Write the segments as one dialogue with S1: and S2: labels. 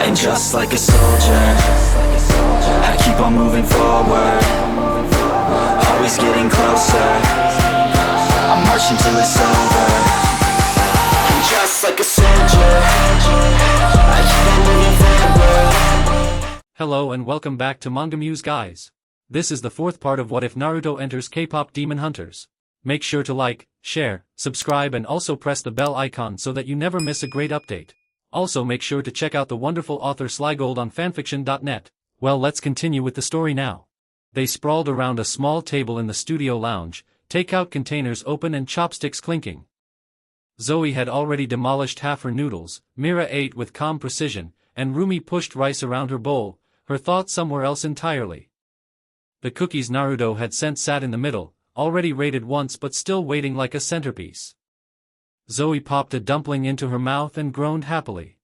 S1: And just like a soldier, I keep on moving forward, always getting closer, I'm marching till it's over. And just like a soldier, I keep on moving forward.
S2: Hello and welcome back to MangaMuse guys. This is the fourth part of What If Naruto Enters K-Pop Demon Hunters. Make sure to like, share, subscribe and also press the bell icon so that you never miss a great update. Also make sure to check out the wonderful author Slygold on FANFICTIONnet. Well, let's continue with the story now. They sprawled around a small table in the studio lounge, takeout containers open and chopsticks clinking. Zoe had already demolished half her noodles, Mira ate with calm precision, and Rumi pushed rice around her bowl, her thoughts somewhere else entirely. The cookies Naruto had sent sat in the middle, already rated once but still waiting like a centerpiece. Zoe popped a dumpling into her mouth and groaned happily.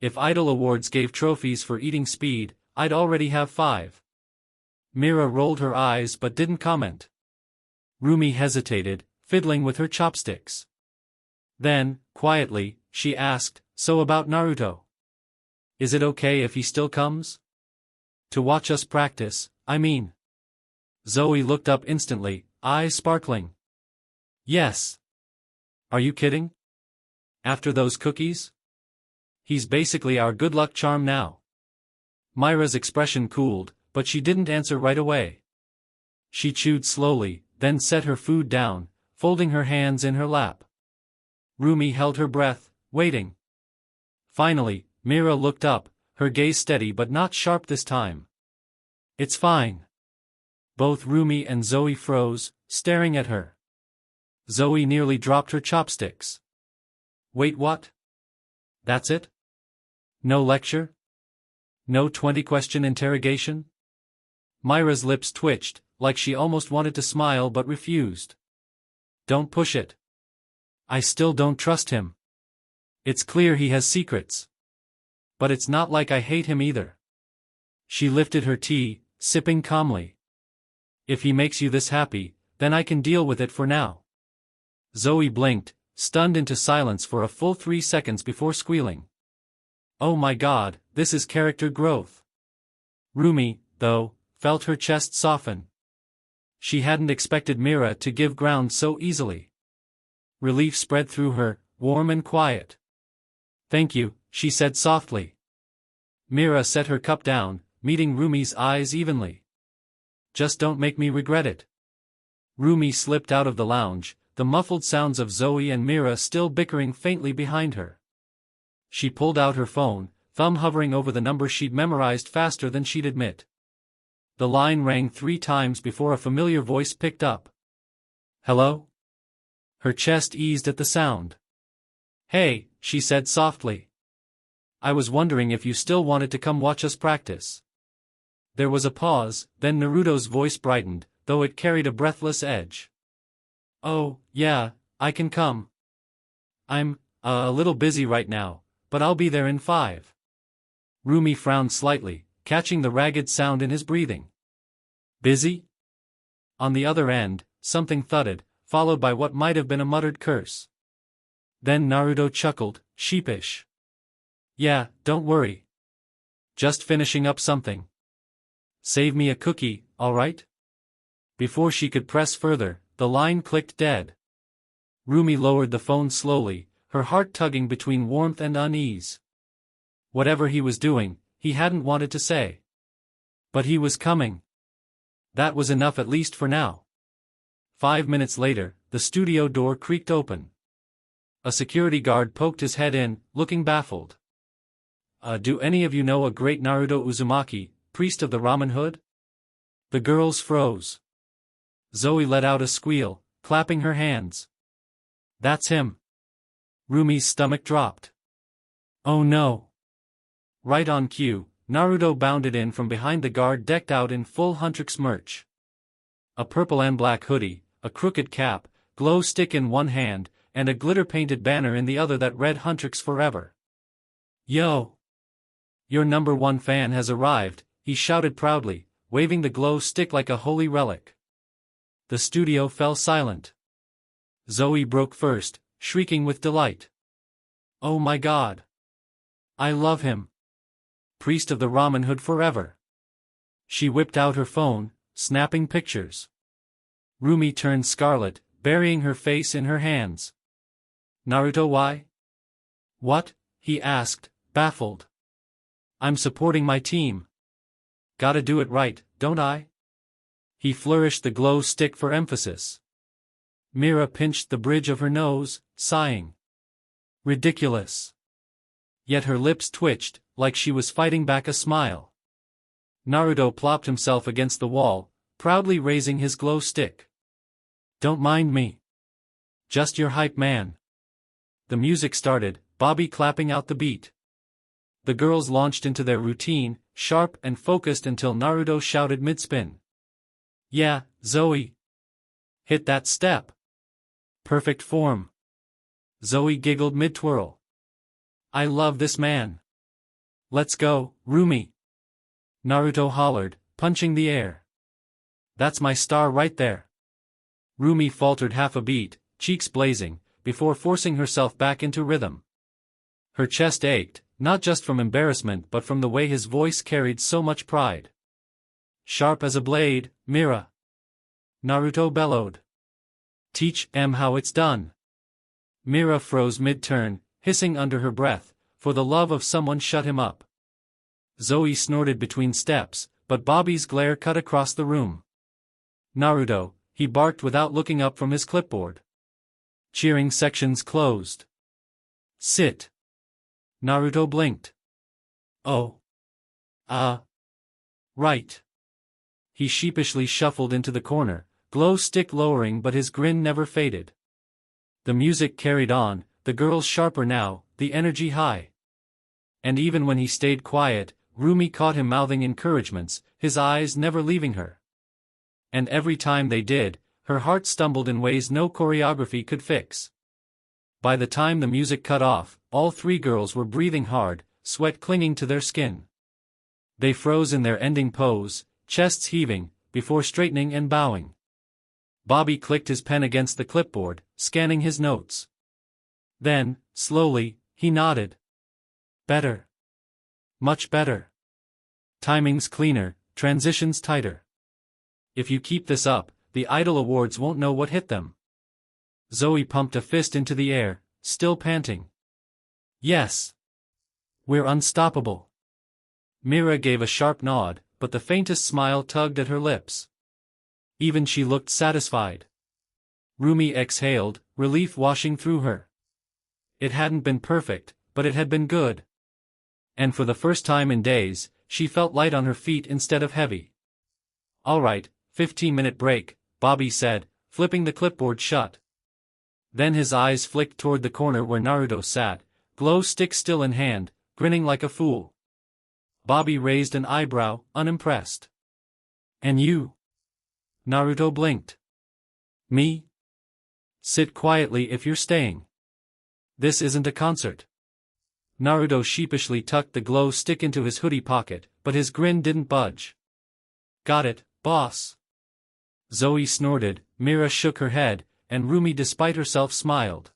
S2: If Idol Awards gave trophies for eating speed, I'd already have 5. Mira rolled her eyes but didn't comment. Rumi hesitated, fiddling with her chopsticks. Then, quietly, she asked, "So about Naruto? Is it okay if he still comes? To watch us practice, I mean." Zoe looked up instantly, eyes sparkling. "Yes. Are you kidding? After those cookies? He's basically our good luck charm now." Mira's expression cooled, but she didn't answer right away. She chewed slowly, then set her food down, folding her hands in her lap. Rumi held her breath, waiting. Finally, Mira looked up, her gaze steady but not sharp this time. "It's fine." Both Rumi and Zoe froze, staring at her. Zoe nearly dropped her chopsticks. "Wait, what? That's it? No lecture? No 20-question interrogation?" Mira's lips twitched, like she almost wanted to smile but refused. "Don't push it. I still don't trust him. It's clear he has secrets. But it's not like I hate him either." She lifted her tea, sipping calmly. "If he makes you this happy, then I can deal with it for now." Zoe blinked, stunned into silence for a full 3 seconds before squealing. "Oh my god, this is character growth." Rumi, though, felt her chest soften. She hadn't expected Mira to give ground so easily. Relief spread through her, warm and quiet. "Thank you," she said softly. Mira set her cup down, meeting Rumi's eyes evenly. "Just don't make me regret it." Rumi slipped out of the lounge, the muffled sounds of Zoe and Mira still bickering faintly behind her. She pulled out her phone, thumb hovering over the number she'd memorized faster than she'd admit. The line rang 3 times before a familiar voice picked up. "Hello?" Her chest eased at the sound. "Hey," she said softly. "I was wondering if you still wanted to come watch us practice." There was a pause, then Naruto's voice brightened, though it carried a breathless edge. "Oh, yeah, I can come. I'm a little busy right now, but I'll be there in 5. Rumi frowned slightly, catching the ragged sound in his breathing. "Busy?" On the other end, something thudded, followed by what might have been a muttered curse. Then Naruto chuckled, sheepish. "Yeah, don't worry. Just finishing up something. Save me a cookie, alright?" Before she could press further, the line clicked dead. Rumi lowered the phone slowly, her heart tugging between warmth and unease. Whatever he was doing, he hadn't wanted to say. But he was coming. That was enough at least for now. 5 minutes later, the studio door creaked open. A security guard poked his head in, looking baffled. Do any of you know a great Naruto Uzumaki, priest of the Ramen Hood?" The girls froze. Zoe let out a squeal, clapping her hands. "That's him." Rumi's stomach dropped. "Oh no." Right on cue, Naruto bounded in from behind the guard decked out in full HUNTR merch. A purple and black hoodie, a crooked cap, glow stick in one hand, and a glitter-painted banner in the other that read HUNTR forever. "Yo! Your #1 fan has arrived," he shouted proudly, waving the glow stick like a holy relic. The studio fell silent. Zoe broke first, shrieking with delight. "Oh my god! I love him! priest of the ramen hood forever. She whipped out her phone, snapping pictures. Rumi turned scarlet, burying her face in her hands. Naruto, why? What? He asked, baffled. I'm supporting my team. Gotta do it right, don't I? He flourished the glow stick for emphasis. Mira pinched the bridge of her nose, sighing. Ridiculous. Yet her lips twitched, like she was fighting back a smile. Naruto plopped himself against the wall, proudly raising his glow stick. Don't mind me. Just your hype man. The music started, Bobby clapping out the beat. The girls launched into their routine, sharp and focused until Naruto shouted mid-spin. Yeah, Zoe. Hit that step. Perfect form. Zoe giggled mid-twirl. I love this man. Let's go, Rumi. Naruto hollered, punching the air. That's my star right there. Rumi faltered half a beat, cheeks blazing, before forcing herself back into rhythm. Her chest ached, not just from embarrassment but from the way his voice carried so much pride. Sharp as a blade, Mira. Naruto bellowed. Teach em how it's done. Mira froze mid-turn, hissing under her breath, for the love of someone shut him up. Zoe snorted between steps, but Bobby's glare cut across the room. Naruto, he barked without looking up from his clipboard. Cheering sections closed. Sit. Naruto blinked. Oh. Right. He sheepishly shuffled into the corner, glow stick lowering, but his grin never faded. The music carried on, the girls sharper now, the energy high. And even when he stayed quiet, Rumi caught him mouthing encouragements, his eyes never leaving her. And every time they did, her heart stumbled in ways no choreography could fix. By the time the music cut off, all three girls were breathing hard, sweat clinging to their skin. They froze in their ending pose, chests heaving, before straightening and bowing. Bobby clicked his pen against the clipboard, scanning his notes. Then, slowly, he nodded. Better. Much better. Timing's cleaner, transitions tighter. If you keep this up, the Idol Awards won't know what hit them. Zoe pumped a fist into the air, still panting. Yes. We're unstoppable. Mira gave a sharp nod, but the faintest smile tugged at her lips. Even she looked satisfied. Rumi exhaled, relief washing through her. It hadn't been perfect, but it had been good. And for the first time in days, she felt light on her feet instead of heavy. All right, 15-minute break, Bobby said, flipping the clipboard shut. Then his eyes flicked toward the corner where Naruto sat, glow stick still in hand, grinning like a fool. Bobby raised an eyebrow, unimpressed. And you? Naruto blinked. Me? Sit quietly if you're staying. This isn't a concert. Naruto sheepishly tucked the glow stick into his hoodie pocket, but his grin didn't budge. Got it, boss. Zoe snorted, Mira shook her head, and Rumi despite herself smiled.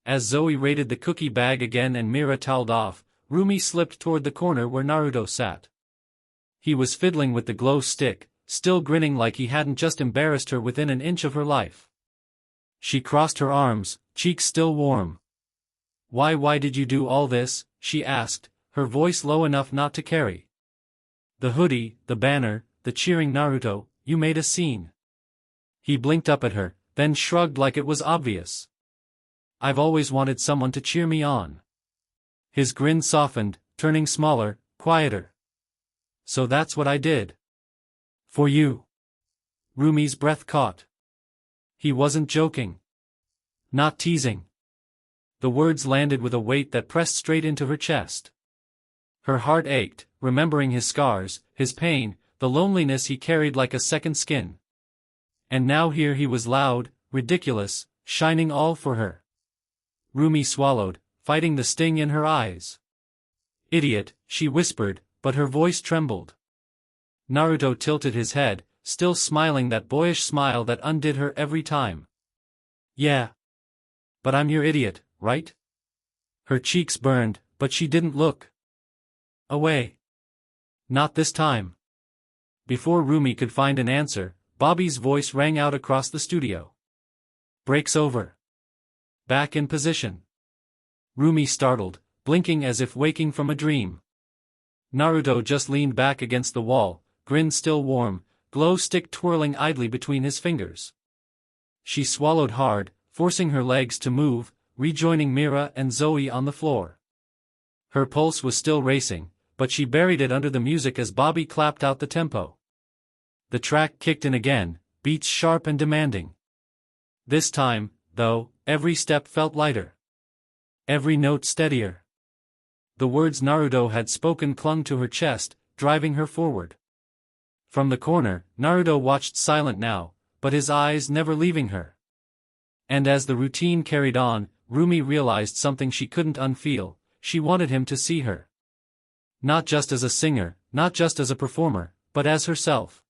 S2: As Zoe raided the cookie bag again and Mira toweled off, Rumi slipped toward the corner where Naruto sat. He was fiddling with the glow stick, still grinning like he hadn't just embarrassed her within an inch of her life. She crossed her arms, cheeks still warm. Why did you do all this? She asked, her voice low enough not to carry. The hoodie, the banner, the cheering Naruto, you made a scene. He blinked up at her, then shrugged like it was obvious. I've always wanted someone to cheer me on. His grin softened, turning smaller, quieter. So that's what I did. For you. Rumi's breath caught. He wasn't joking. Not teasing. The words landed with a weight that pressed straight into her chest. Her heart ached, remembering his scars, his pain, the loneliness he carried like a second skin. And now here he was loud, ridiculous, shining all for her. Rumi swallowed, fighting the sting in her eyes. Idiot, she whispered, but her voice trembled. Naruto tilted his head, still smiling that boyish smile that undid her every time. Yeah. But I'm your idiot, right? Her cheeks burned, but she didn't look away. Not this time. Before Rumi could find an answer, Bobby's voice rang out across the studio. Breaks over. Back in position. Rumi startled, blinking as if waking from a dream. Naruto just leaned back against the wall, grin still warm, glow stick twirling idly between his fingers. She swallowed hard, forcing her legs to move, rejoining Mira and Zoe on the floor. Her pulse was still racing, but she buried it under the music as Bobby clapped out the tempo. The track kicked in again, beats sharp and demanding. This time, though, every step felt lighter. Every note steadier. The words Naruto had spoken clung to her chest, driving her forward. From the corner, Naruto watched silent now, but his eyes never leaving her. And as the routine carried on, Rumi realized something she couldn't unfeel. She wanted him to see her. Not just as a singer, not just as a performer, but as herself.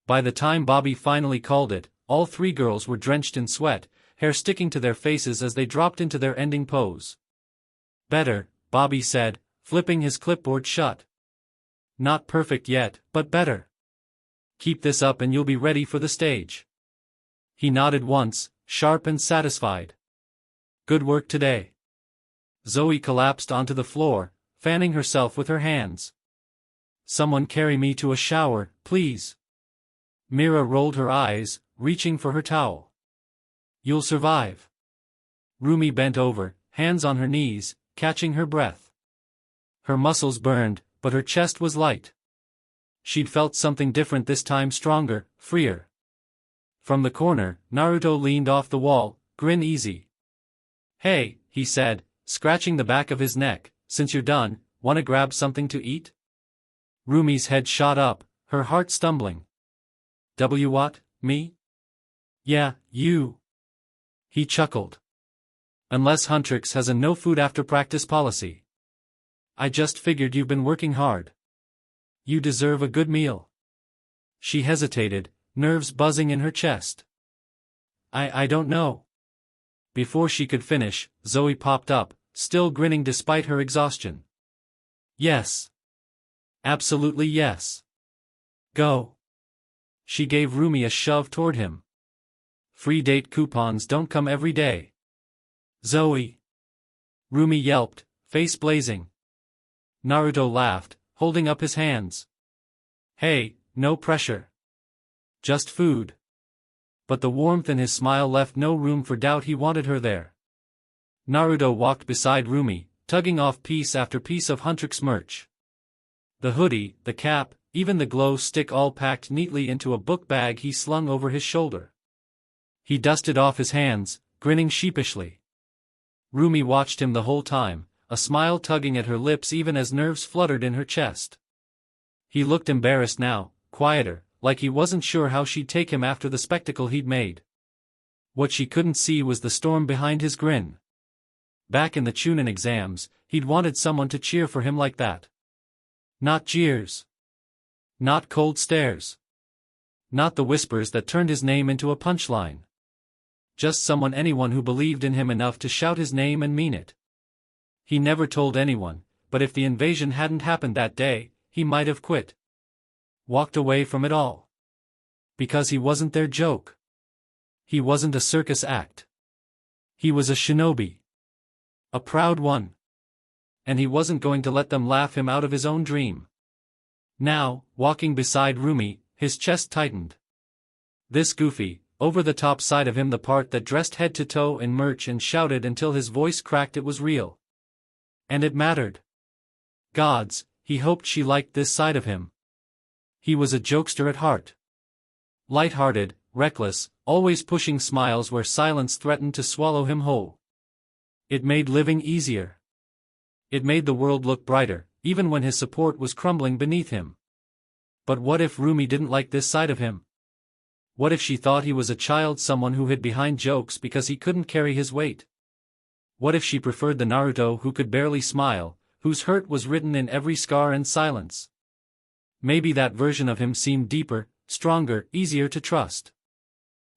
S2: By the time Bobby finally called it, all three girls were drenched in sweat, hair sticking to their faces as they dropped into their ending pose. Better, Bobby said, flipping his clipboard shut. Not perfect yet, but better. Keep this up and you'll be ready for the stage. He nodded once, sharp and satisfied. Good work today. Zoe collapsed onto the floor, fanning herself with her hands. Someone carry me to a shower, please. Mira rolled her eyes, reaching for her towel. You'll survive. Rumi bent over, hands on her knees, catching her breath. Her muscles burned, but her chest was light. She'd felt something different this time, stronger, freer. From the corner, Naruto leaned off the wall, grin easy. Hey, he said, scratching the back of his neck, since you're done, wanna grab something to eat? Rumi's head shot up, her heart stumbling. What, me? Yeah, you. He chuckled. Unless HUNTR has a no food after practice policy. I just figured you've been working hard. You deserve a good meal. She hesitated, nerves buzzing in her chest. I don't know. Before she could finish, Zoe popped up, still grinning despite her exhaustion. Yes. Absolutely yes. Go. She gave Rumi a shove toward him. Free date coupons don't come every day. Zoe. Rumi yelped, face blazing. Naruto laughed, holding up his hands. Hey, no pressure. Just food. But the warmth in his smile left no room for doubt. He wanted her there. Naruto walked beside Rumi, tugging off piece after piece of HUNTR's merch. The hoodie, the cap, even the glow stick, all packed neatly into a book bag he slung over his shoulder. He dusted off his hands, grinning sheepishly. Rumi watched him the whole time, a smile tugging at her lips even as nerves fluttered in her chest. He looked embarrassed now, quieter, like he wasn't sure how she'd take him after the spectacle he'd made. What she couldn't see was the storm behind his grin. Back in the Chunin exams, he'd wanted someone to cheer for him like that. Not jeers. Not cold stares. Not the whispers that turned his name into a punchline. Just anyone who believed in him enough to shout his name and mean it. He never told anyone, but if the invasion hadn't happened that day, he might have quit. Walked away from it all. Because he wasn't their joke. He wasn't a circus act. He was a shinobi. A proud one. And he wasn't going to let them laugh him out of his own dream. Now, walking beside Rumi, his chest tightened. This goofy, over-the-top side of him, the part that dressed head to toe in merch and shouted until his voice cracked, it was real. And it mattered. Gods, he hoped she liked this side of him. He was a jokester at heart. Light-hearted, reckless, always pushing smiles where silence threatened to swallow him whole. It made living easier. It made the world look brighter, even when his support was crumbling beneath him. But what if Rumi didn't like this side of him? What if she thought he was a child, someone who hid behind jokes because he couldn't carry his weight? What if she preferred the Naruto who could barely smile, whose hurt was written in every scar and silence? Maybe that version of him seemed deeper, stronger, easier to trust.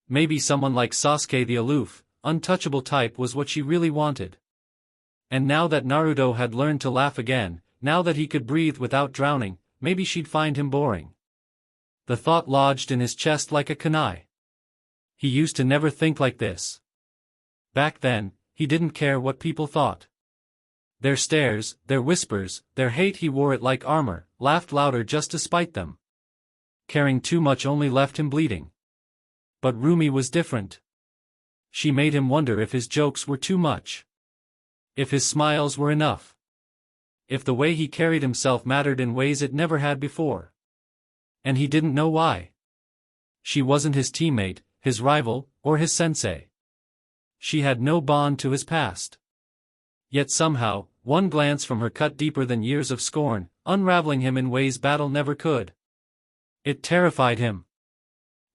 S2: Maybe someone like Sasuke, the aloof, untouchable type, was what she really wanted. And now that Naruto had learned to laugh again, now that he could breathe without drowning, maybe she'd find him boring. The thought lodged in his chest like a kunai. He used to never think like this. Back then, he didn't care what people thought. Their stares, their whispers, their hate, he wore it like armor, laughed louder just to spite them. Caring too much only left him bleeding. But Rumi was different. She made him wonder if his jokes were too much. If his smiles were enough. If the way he carried himself mattered in ways it never had before. And he didn't know why. She wasn't his teammate, his rival, or his sensei. She had no bond to his past. Yet somehow, one glance from her cut deeper than years of scorn, unraveling him in ways battle never could. It terrified him.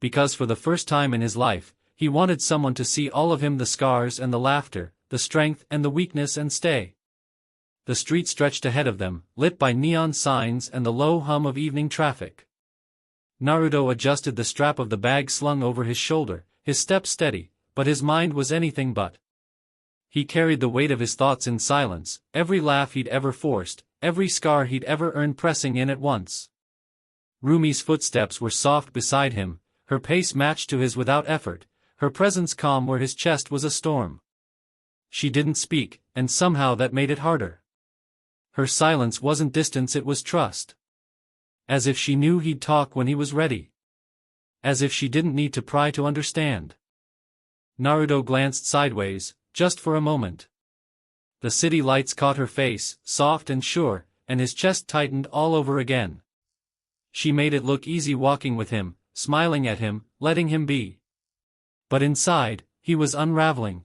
S2: Because for the first time in his life, he wanted someone to see all of him, the scars and the laughter, the strength and the weakness, and stay. The street stretched ahead of them, lit by neon signs and the low hum of evening traffic. Naruto adjusted the strap of the bag slung over his shoulder, his step steady, but his mind was anything but. He carried the weight of his thoughts in silence, every laugh he'd ever forced, every scar he'd ever earned pressing in at once. Rumi's footsteps were soft beside him, her pace matched to his without effort, her presence calm where his chest was a storm. She didn't speak, and somehow that made it harder. Her silence wasn't distance, it was trust. As if she knew he'd talk when he was ready. As if she didn't need to pry to understand. Naruto glanced sideways, just for a moment. The city lights caught her face, soft and sure, and his chest tightened all over again. She made it look easy walking with him, smiling at him, letting him be. But inside, he was unraveling.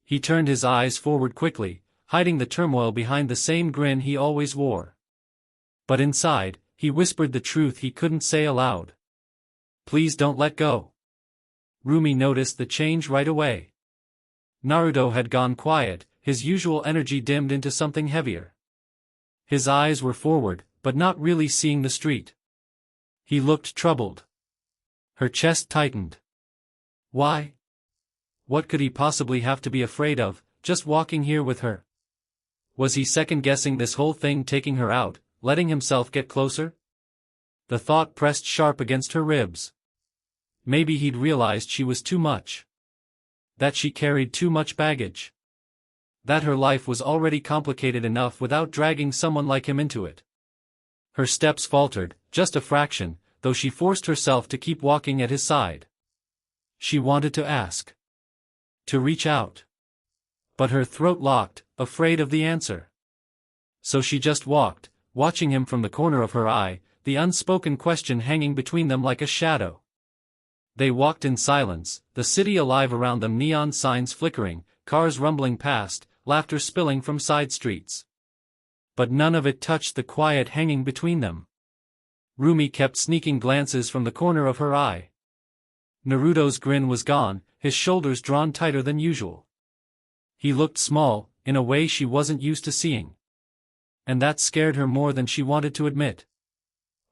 S2: He turned his eyes forward quickly, hiding the turmoil behind the same grin he always wore. But inside, he whispered the truth he couldn't say aloud. Please don't let go. Rumi noticed the change right away. Naruto had gone quiet, his usual energy dimmed into something heavier. His eyes were forward, but not really seeing the street. He looked troubled. Her chest tightened. Why? What could he possibly have to be afraid of, just walking here with her? Was he second-guessing this whole thing, taking her out, letting himself get closer? The thought pressed sharp against her ribs. Maybe he'd realized she was too much. That she carried too much baggage. That her life was already complicated enough without dragging someone like him into it. Her steps faltered, just a fraction, though she forced herself to keep walking at his side. She wanted to ask. To reach out. But her throat locked, afraid of the answer. So she just walked, watching him from the corner of her eye, the unspoken question hanging between them like a shadow. They walked in silence, the city alive around them, neon signs flickering, cars rumbling past, laughter spilling from side streets. But none of it touched the quiet hanging between them. Rumi kept sneaking glances from the corner of her eye. Naruto's grin was gone, his shoulders drawn tighter than usual. He looked small, in a way she wasn't used to seeing. And that scared her more than she wanted to admit.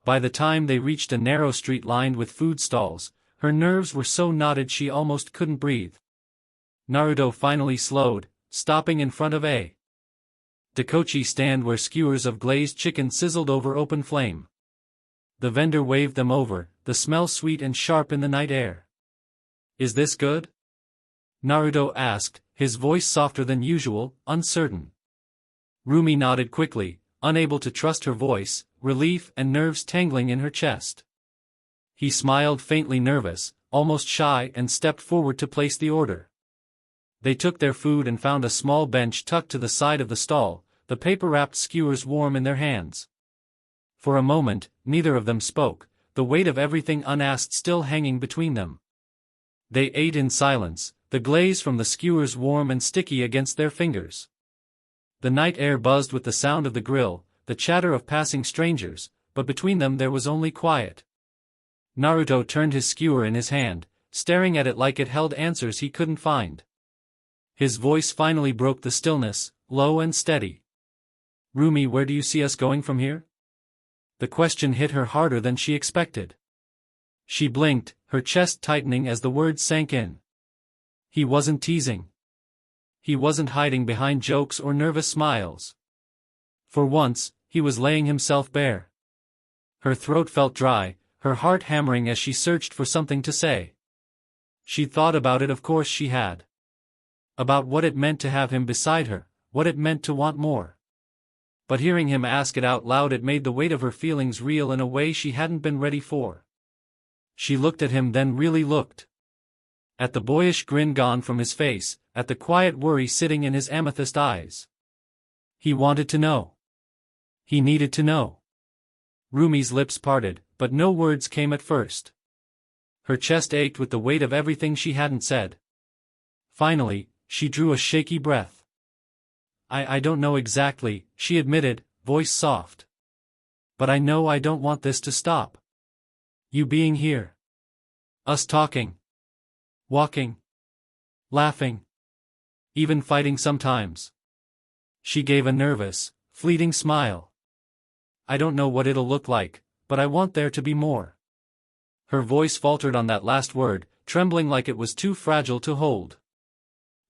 S2: By the time they reached a narrow street lined with food stalls, her nerves were so knotted she almost couldn't breathe. Naruto finally slowed, stopping in front of a daikochi stand where skewers of glazed chicken sizzled over open flame. The vendor waved them over, the smell sweet and sharp in the night air. Is this good? Naruto asked, his voice softer than usual, uncertain. Rumi nodded quickly, unable to trust her voice, relief and nerves tangling in her chest. He smiled, faintly nervous, almost shy, and stepped forward to place the order. They took their food and found a small bench tucked to the side of the stall, the paper-wrapped skewers warm in their hands. For a moment, neither of them spoke, the weight of everything unasked still hanging between them. They ate in silence, the glaze from the skewers warm and sticky against their fingers. The night air buzzed with the sound of the grill, the chatter of passing strangers, but between them there was only quiet. Naruto turned his skewer in his hand, staring at it like it held answers he couldn't find. His voice finally broke the stillness, low and steady. Rumi, where do you see us going from here? The question hit her harder than she expected. She blinked, her chest tightening as the words sank in. He wasn't teasing. He wasn't hiding behind jokes or nervous smiles. For once, he was laying himself bare. Her throat felt dry, her heart hammering as she searched for something to say. She'd thought about it, of course she had. About what it meant to have him beside her, what it meant to want more. But hearing him ask it out loud, it made the weight of her feelings real in a way she hadn't been ready for. She looked at him, then really looked. At the boyish grin gone from his face, at the quiet worry sitting in his amethyst eyes. He wanted to know. He needed to know. Rumi's lips parted, but no words came at first. Her chest ached with the weight of everything she hadn't said. Finally, she drew a shaky breath. I don't know exactly, she admitted, voice soft. But I know I don't want this to stop. You being here. Us talking. Walking. Laughing. Even fighting sometimes. She gave a nervous, fleeting smile. I don't know what it'll look like, but I want there to be more. Her voice faltered on that last word, trembling like it was too fragile to hold.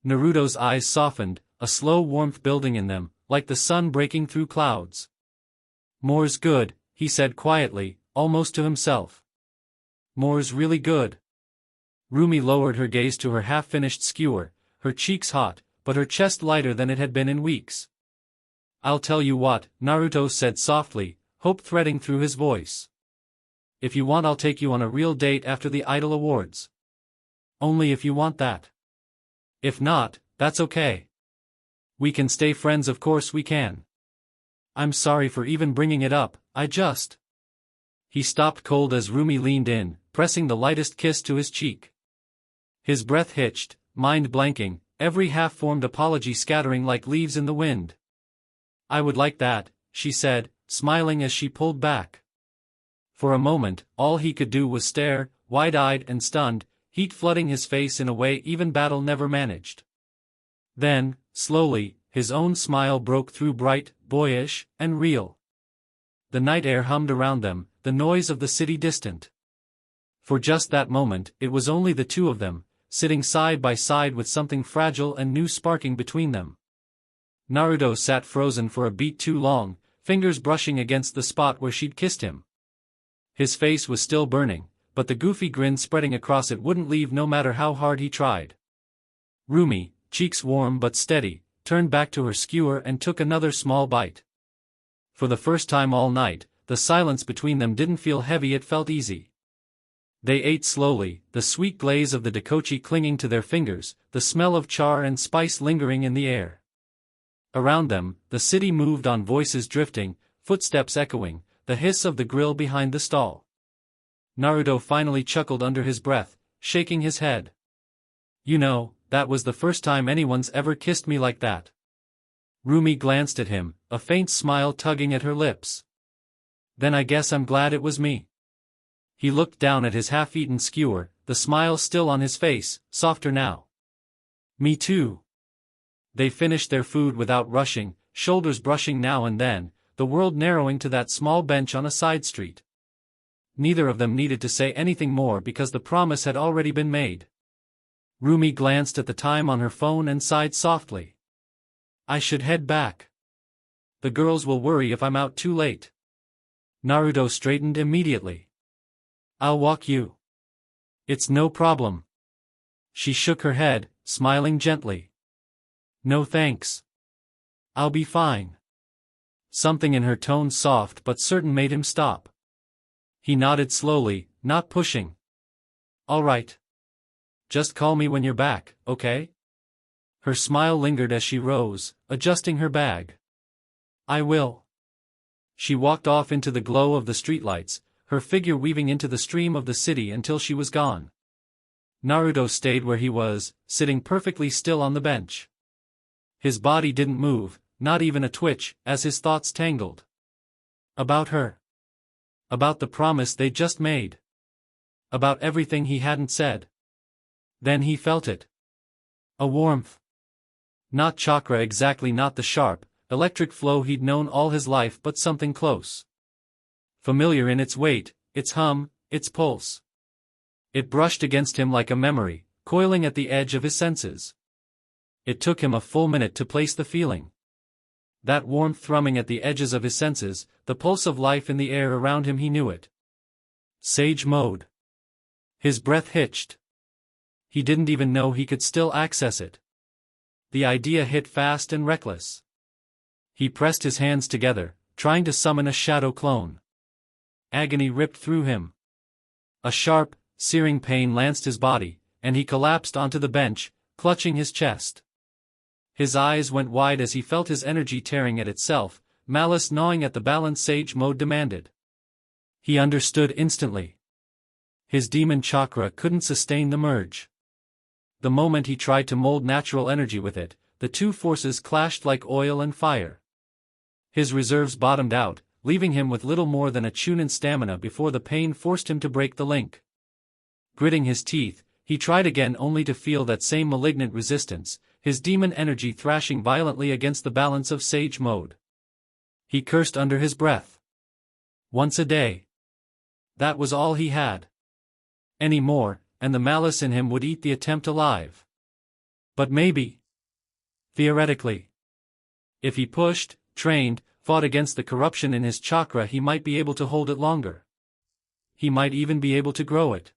S2: Naruto's eyes softened, a slow warmth building in them, like the sun breaking through clouds. More's good, he said quietly, almost to himself. More's really good. Rumi lowered her gaze to her half-finished skewer, her cheeks hot, but her chest lighter than it had been in weeks. I'll tell you what, Naruto said softly, hope threading through his voice. If you want, I'll take you on a real date after the Idol Awards. Only if you want that. If not, that's okay. We can stay friends, of course we can. I'm sorry for even bringing it up, I just... He stopped cold as Rumi leaned in, pressing the lightest kiss to his cheek. His breath hitched, mind blanking, every half-formed apology scattering like leaves in the wind. I would like that, she said, smiling as she pulled back. For a moment, all he could do was stare, wide-eyed and stunned, heat flooding his face in a way even battle never managed. Then, slowly, his own smile broke through, bright, boyish, and real. The night air hummed around them, the noise of the city distant. For just that moment, it was only the two of them, sitting side by side with something fragile and new sparking between them. Naruto sat frozen for a beat too long, fingers brushing against the spot where she'd kissed him. His face was still burning, but the goofy grin spreading across it wouldn't leave no matter how hard he tried. Rumi, cheeks warm but steady, turned back to her skewer and took another small bite. For the first time all night, the silence between them didn't feel heavy, it felt easy. They ate slowly, the sweet glaze of the daikochi clinging to their fingers, the smell of char and spice lingering in the air. Around them, the city moved on, voices drifting, footsteps echoing, the hiss of the grill behind the stall. Naruto finally chuckled under his breath, shaking his head. You know, that was the first time anyone's ever kissed me like that. Rumi glanced at him, a faint smile tugging at her lips. Then I guess I'm glad it was me. He looked down at his half-eaten skewer, the smile still on his face, softer now. Me too. They finished their food without rushing, shoulders brushing now and then, the world narrowing to that small bench on a side street. Neither of them needed to say anything more because the promise had already been made. Rumi glanced at the time on her phone and sighed softly. I should head back. The girls will worry if I'm out too late. Naruto straightened immediately. I'll walk you. It's no problem. She shook her head, smiling gently. No thanks. I'll be fine. Something in her tone, soft but certain, made him stop. He nodded slowly, not pushing. All right. Just call me when you're back, okay? Her smile lingered as she rose, adjusting her bag. I will. She walked off into the glow of the streetlights, her figure weaving into the stream of the city until she was gone. Naruto stayed where he was, sitting perfectly still on the bench. His body didn't move, not even a twitch, as his thoughts tangled. About her. About the promise they'd just made. About everything he hadn't said. Then he felt it. A warmth. Not chakra exactly, not the sharp, electric flow he'd known all his life, but something close. Familiar in its weight, its hum, its pulse. It brushed against him like a memory, coiling at the edge of his senses. It took him a full minute to place the feeling. That warmth thrumming at the edges of his senses, the pulse of life in the air around him, he knew it. Sage mode. His breath hitched. He didn't even know he could still access it. The idea hit fast and reckless. He pressed his hands together, trying to summon a shadow clone. Agony ripped through him. A sharp, searing pain lanced his body, and he collapsed onto the bench, clutching his chest. His eyes went wide as he felt his energy tearing at itself, malice gnawing at the balance Sage mode demanded. He understood instantly. His demon chakra couldn't sustain the merge. The moment he tried to mold natural energy with it, the two forces clashed like oil and fire. His reserves bottomed out, leaving him with little more than a chunin stamina before the pain forced him to break the link. Gritting his teeth, he tried again only to feel that same malignant resistance, his demon energy thrashing violently against the balance of Sage mode. He cursed under his breath. Once a day. That was all he had. Any more, and the malice in him would eat the attempt alive. But maybe. Theoretically. If he pushed, trained, fought against the corruption in his chakra, he might be able to hold it longer. He might even be able to grow it.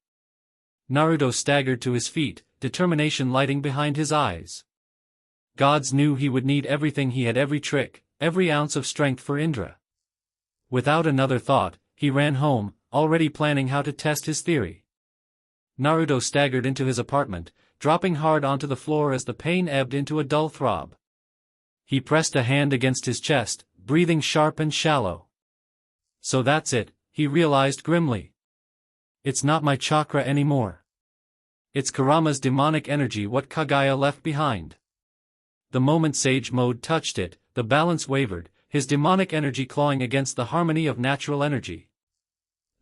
S2: Naruto staggered to his feet, determination lighting behind his eyes. Gods knew he would need everything he had, every trick, every ounce of strength for Indra. Without another thought, he ran home, already planning how to test his theory. Naruto staggered into his apartment, dropping hard onto the floor as the pain ebbed into a dull throb. He pressed a hand against his chest, breathing sharp and shallow. So that's it, he realized grimly. It's not my chakra anymore. It's Kurama's demonic energy, what Kaguya left behind. The moment Sage mode touched it, the balance wavered, his demonic energy clawing against the harmony of natural energy.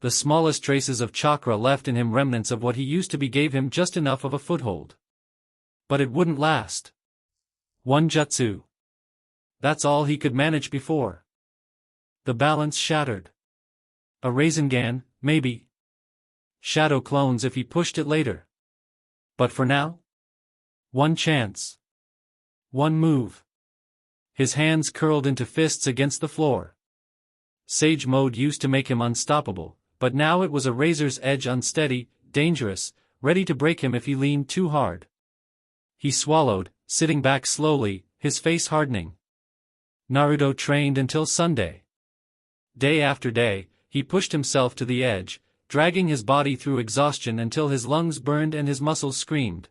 S2: The smallest traces of chakra left in him, remnants of what he used to be, gave him just enough of a foothold. But it wouldn't last. One jutsu. That's all he could manage before. The balance shattered. A rasengan, maybe. Shadow clones if he pushed it later. But for now? One chance. One move. His hands curled into fists against the floor. Sage mode used to make him unstoppable, but now it was a razor's edge, unsteady, dangerous, ready to break him if he leaned too hard. He swallowed, sitting back slowly, his face hardening. Naruto trained until Sunday. Day after day, he pushed himself to the edge, dragging his body through exhaustion until his lungs burned and his muscles screamed.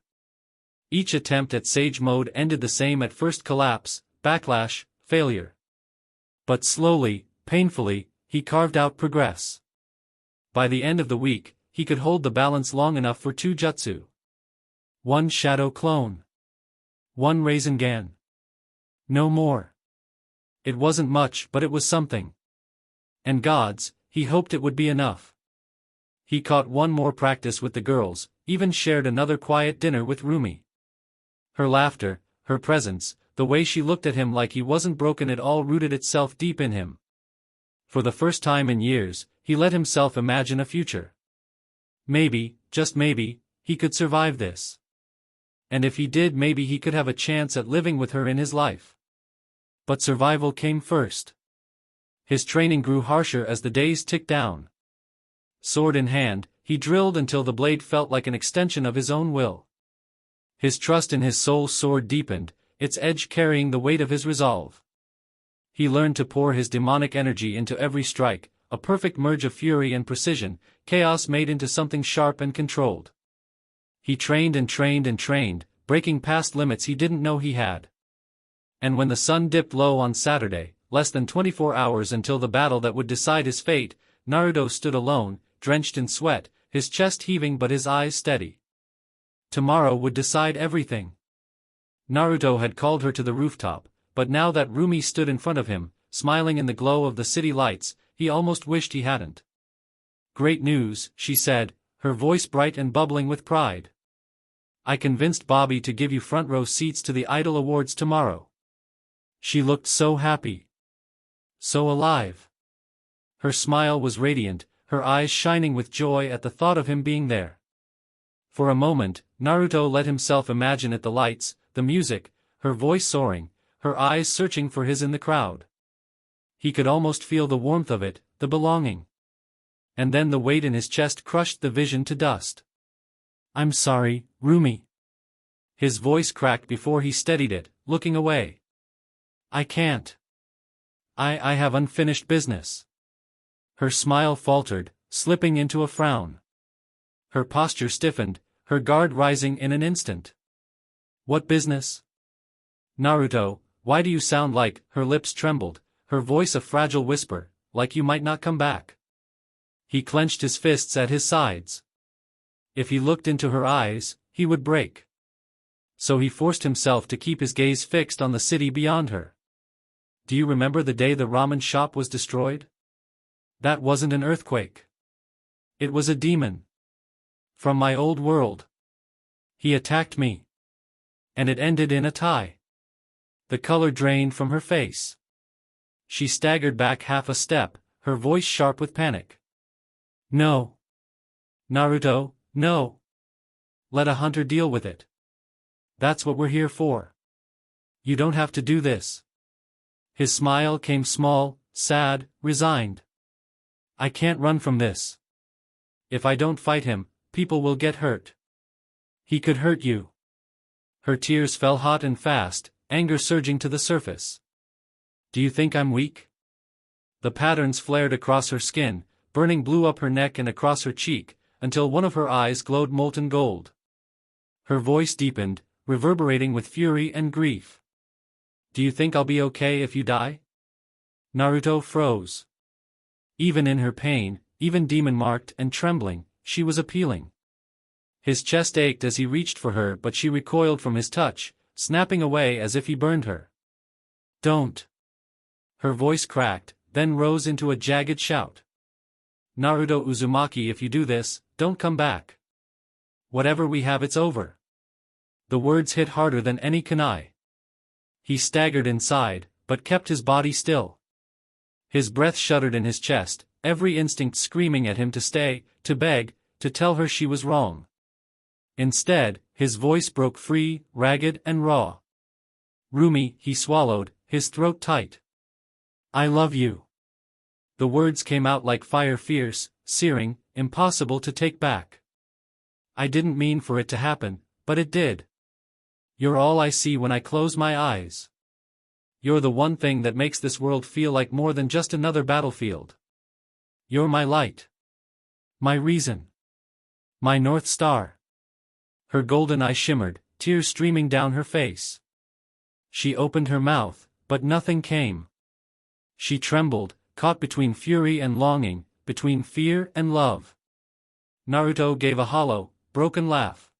S2: Each attempt at Sage mode ended the same: at first collapse, backlash, failure. But slowly, painfully, he carved out progress. By the end of the week, he could hold the balance long enough for 2 jutsu. 1 shadow clone. 1 rasengan. No more. It wasn't much, but it was something. And gods, he hoped it would be enough. He caught one more practice with the girls, even shared another quiet dinner with Rumi. Her laughter, her presence, the way she looked at him like he wasn't broken, it all rooted itself deep in him. For the first time in years, he let himself imagine a future. Maybe, just maybe, he could survive this. And if he did, maybe he could have a chance at living with her in his life. But survival came first. His training grew harsher as the days ticked down. Sword in hand, he drilled until the blade felt like an extension of his own will. His trust in his soul sword deepened, its edge carrying the weight of his resolve. He learned to pour his demonic energy into every strike, a perfect merge of fury and precision, chaos made into something sharp and controlled. He trained and trained and trained, breaking past limits he didn't know he had. And when the sun dipped low on Saturday, less than 24 hours until the battle that would decide his fate, Naruto stood alone, drenched in sweat, his chest heaving but his eyes steady. Tomorrow would decide everything. Naruto had called her to the rooftop, but now that Rumi stood in front of him, smiling in the glow of the city lights, he almost wished he hadn't. "Great news," she said, her voice bright and bubbling with pride. "I convinced Bobby to give you front row seats to the Idol Awards tomorrow." She looked so happy. So alive. Her smile was radiant, her eyes shining with joy at the thought of him being there. For a moment, Naruto let himself imagine it: the lights, the music, her voice soaring, her eyes searching for his in the crowd. He could almost feel the warmth of it, the belonging. And then the weight in his chest crushed the vision to dust. "I'm sorry, Rumi." His voice cracked before he steadied it, looking away. "I can't. I have unfinished business." Her smile faltered, slipping into a frown. Her posture stiffened, her guard rising in an instant. "What business?" "Naruto, why do you sound like," her lips trembled, her voice a fragile whisper, "like you might not come back?" He clenched his fists at his sides. If he looked into her eyes, he would break. So he forced himself to keep his gaze fixed on the city beyond her. "Do you remember the day the ramen shop was destroyed? That wasn't an earthquake. It was a demon. From my old world. He attacked me. And it ended in a tie." The color drained from her face. She staggered back half a step, her voice sharp with panic. "No. Naruto, no. Let a hunter deal with it. That's what we're here for. You don't have to do this." His smile came small, sad, resigned. "I can't run from this. If I don't fight him, people will get hurt. He could hurt you." Her tears fell hot and fast, anger surging to the surface. "Do you think I'm weak?" The patterns flared across her skin, burning blue up her neck and across her cheek, until one of her eyes glowed molten gold. Her voice deepened, reverberating with fury and grief. "Do you think I'll be okay if you die?" Naruto froze. Even in her pain, even demon-marked and trembling, she was appealing. His chest ached as he reached for her, but she recoiled from his touch, snapping away as if he burned her. "Don't." Her voice cracked, then rose into a jagged shout. "Naruto Uzumaki, if you do this, don't come back. Whatever we have, it's over." The words hit harder than any kunai. He staggered inside, but kept his body still. His breath shuddered in his chest, every instinct screaming at him to stay, to beg, to tell her she was wrong. Instead, his voice broke free, ragged and raw. "Rumi," he swallowed, his throat tight. "I love you." The words came out like fire, fierce, searing, impossible to take back. "I didn't mean for it to happen, but it did. You're all I see when I close my eyes. You're the one thing that makes this world feel like more than just another battlefield. You're my light. My reason. My North Star." Her golden eye shimmered, tears streaming down her face. She opened her mouth, but nothing came. She trembled, caught between fury and longing, between fear and love. Naruto gave a hollow, broken laugh.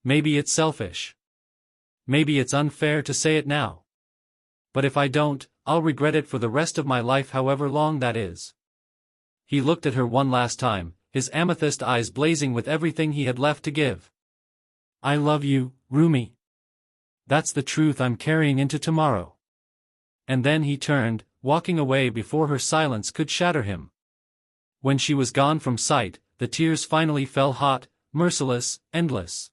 S2: "Maybe it's selfish. Maybe it's unfair to say it now. But if I don't, I'll regret it for the rest of my life, however long that is." He looked at her one last time, his amethyst eyes blazing with everything he had left to give. "I love you, Rumi. That's the truth I'm carrying into tomorrow." And then he turned, walking away before her silence could shatter him. When she was gone from sight, the tears finally fell hot, merciless, endless.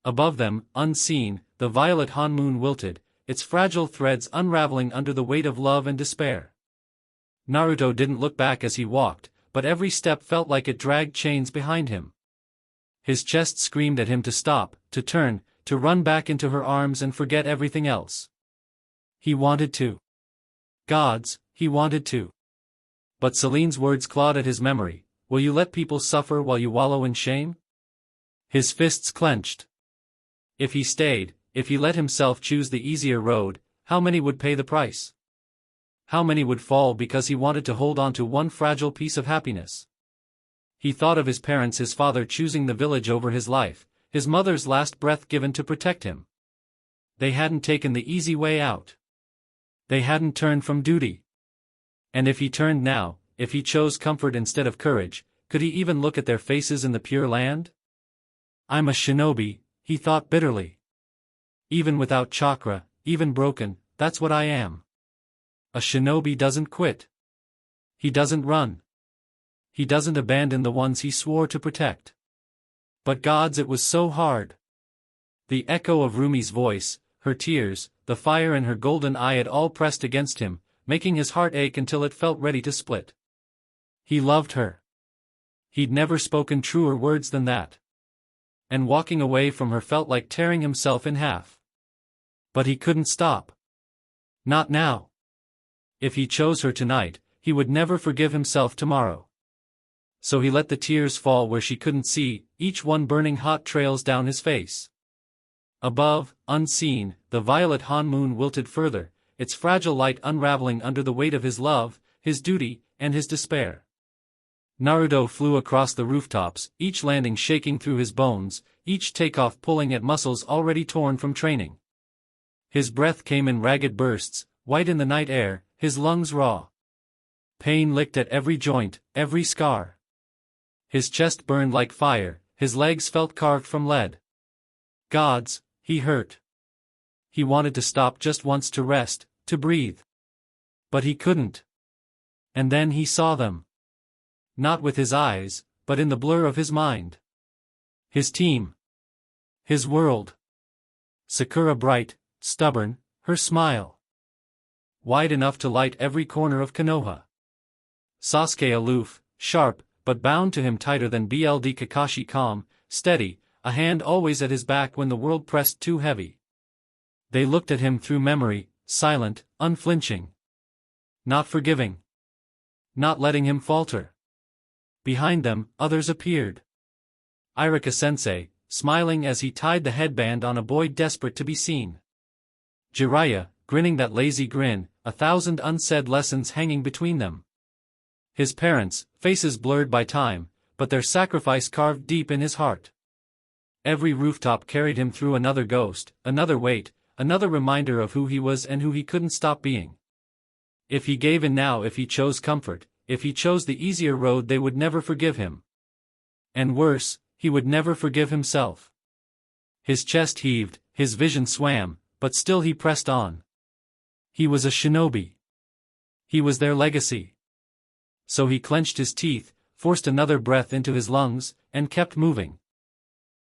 S2: Above them, unseen, the violet Han moon wilted, its fragile threads unraveling under the weight of love and despair. Naruto didn't look back as he walked, but every step felt like it dragged chains behind him. His chest screamed at him to stop, to turn, to run back into her arms and forget everything else. He wanted to. Gods, he wanted to. But Celine's words clawed at his memory. "Will you let people suffer while you wallow in shame?" His fists clenched. If he stayed, if he let himself choose the easier road, how many would pay the price? How many would fall because he wanted to hold on to one fragile piece of happiness? He thought of his parents, his father choosing the village over his life, his mother's last breath given to protect him. They hadn't taken the easy way out. They hadn't turned from duty. And if he turned now, if he chose comfort instead of courage, could he even look at their faces in the Pure Land? "I'm a shinobi," he thought bitterly. "Even without chakra, even broken, that's what I am. A shinobi doesn't quit. He doesn't run. He doesn't abandon the ones he swore to protect." But gods, it was so hard. The echo of Rumi's voice, her tears, the fire in her golden eye it all pressed against him, making his heart ache until it felt ready to split. He loved her. He'd never spoken truer words than that. And walking away from her felt like tearing himself in half. But he couldn't stop. Not now. If he chose her tonight, he would never forgive himself tomorrow. So he let the tears fall where she couldn't see, each one burning hot trails down his face. Above, unseen, the violet Han moon wilted further, its fragile light unraveling under the weight of his love, his duty, and his despair. Naruto flew across the rooftops, each landing shaking through his bones, each takeoff pulling at muscles already torn from training. His breath came in ragged bursts, white in the night air, his lungs raw. Pain licked at every joint, every scar. His chest burned like fire, his legs felt carved from lead. Gods, he hurt. He wanted to stop just once to rest, to breathe. But he couldn't. And then he saw them. Not with his eyes, but in the blur of his mind. His team. His world. Sakura bright, stubborn, her smile wide enough to light every corner of Konoha. Sasuke aloof, sharp, but bound to him tighter than BLD Kakashi calm, steady, a hand always at his back when the world pressed too heavy. They looked at him through memory, silent, unflinching. Not forgiving. Not letting him falter. Behind them, others appeared. Irika-sensei, smiling as he tied the headband on a boy desperate to be seen. Jiraiya, grinning that lazy grin, 1,000 unsaid lessons hanging between them. His parents, faces blurred by time, but their sacrifice carved deep in his heart. Every rooftop carried him through another ghost, another weight, another reminder of who he was and who he couldn't stop being. If he gave in now, if he chose comfort, if he chose the easier road, they would never forgive him. And worse, he would never forgive himself. His chest heaved, his vision swam, but still he pressed on. He was a shinobi. He was their legacy. So he clenched his teeth, forced another breath into his lungs, and kept moving.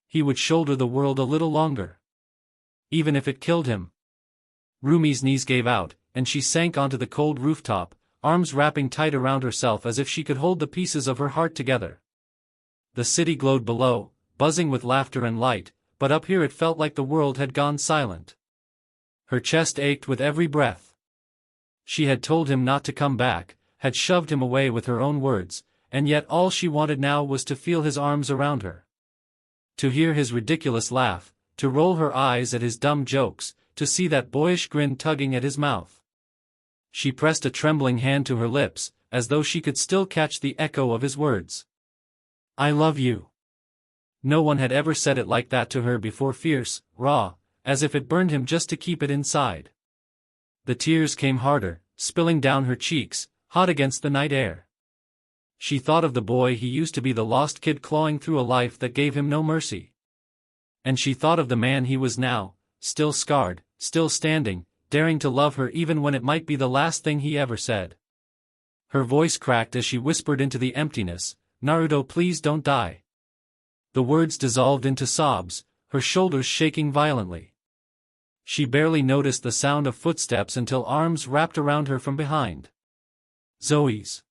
S2: He would shoulder the world a little longer. Even if it killed him. Rumi's knees gave out, and she sank onto the cold rooftop, arms wrapping tight around herself as if she could hold the pieces of her heart together. The city glowed below, buzzing with laughter and light, but up here it felt like the world had gone silent. Her chest ached with every breath. She had told him not to come back, had shoved him away with her own words, and yet all she wanted now was to feel his arms around her. To hear his ridiculous laugh, to roll her eyes at his dumb jokes, to see that boyish grin tugging at his mouth. She pressed a trembling hand to her lips, as though she could still catch the echo of his words. I love you. No one had ever said it like that to her before, fierce, raw, as if it burned him just to keep it inside. The tears came harder, spilling down her cheeks, hot against the night air. She thought of the boy he used to be, the lost kid clawing through a life that gave him no mercy. And she thought of the man he was now, still scarred, still standing, daring to love her even when it might be the last thing he ever said. Her voice cracked as she whispered into the emptiness, Naruto, please don't die. The words dissolved into sobs, her shoulders shaking violently. She barely noticed the sound of footsteps until arms wrapped around her from behind. Zoe's.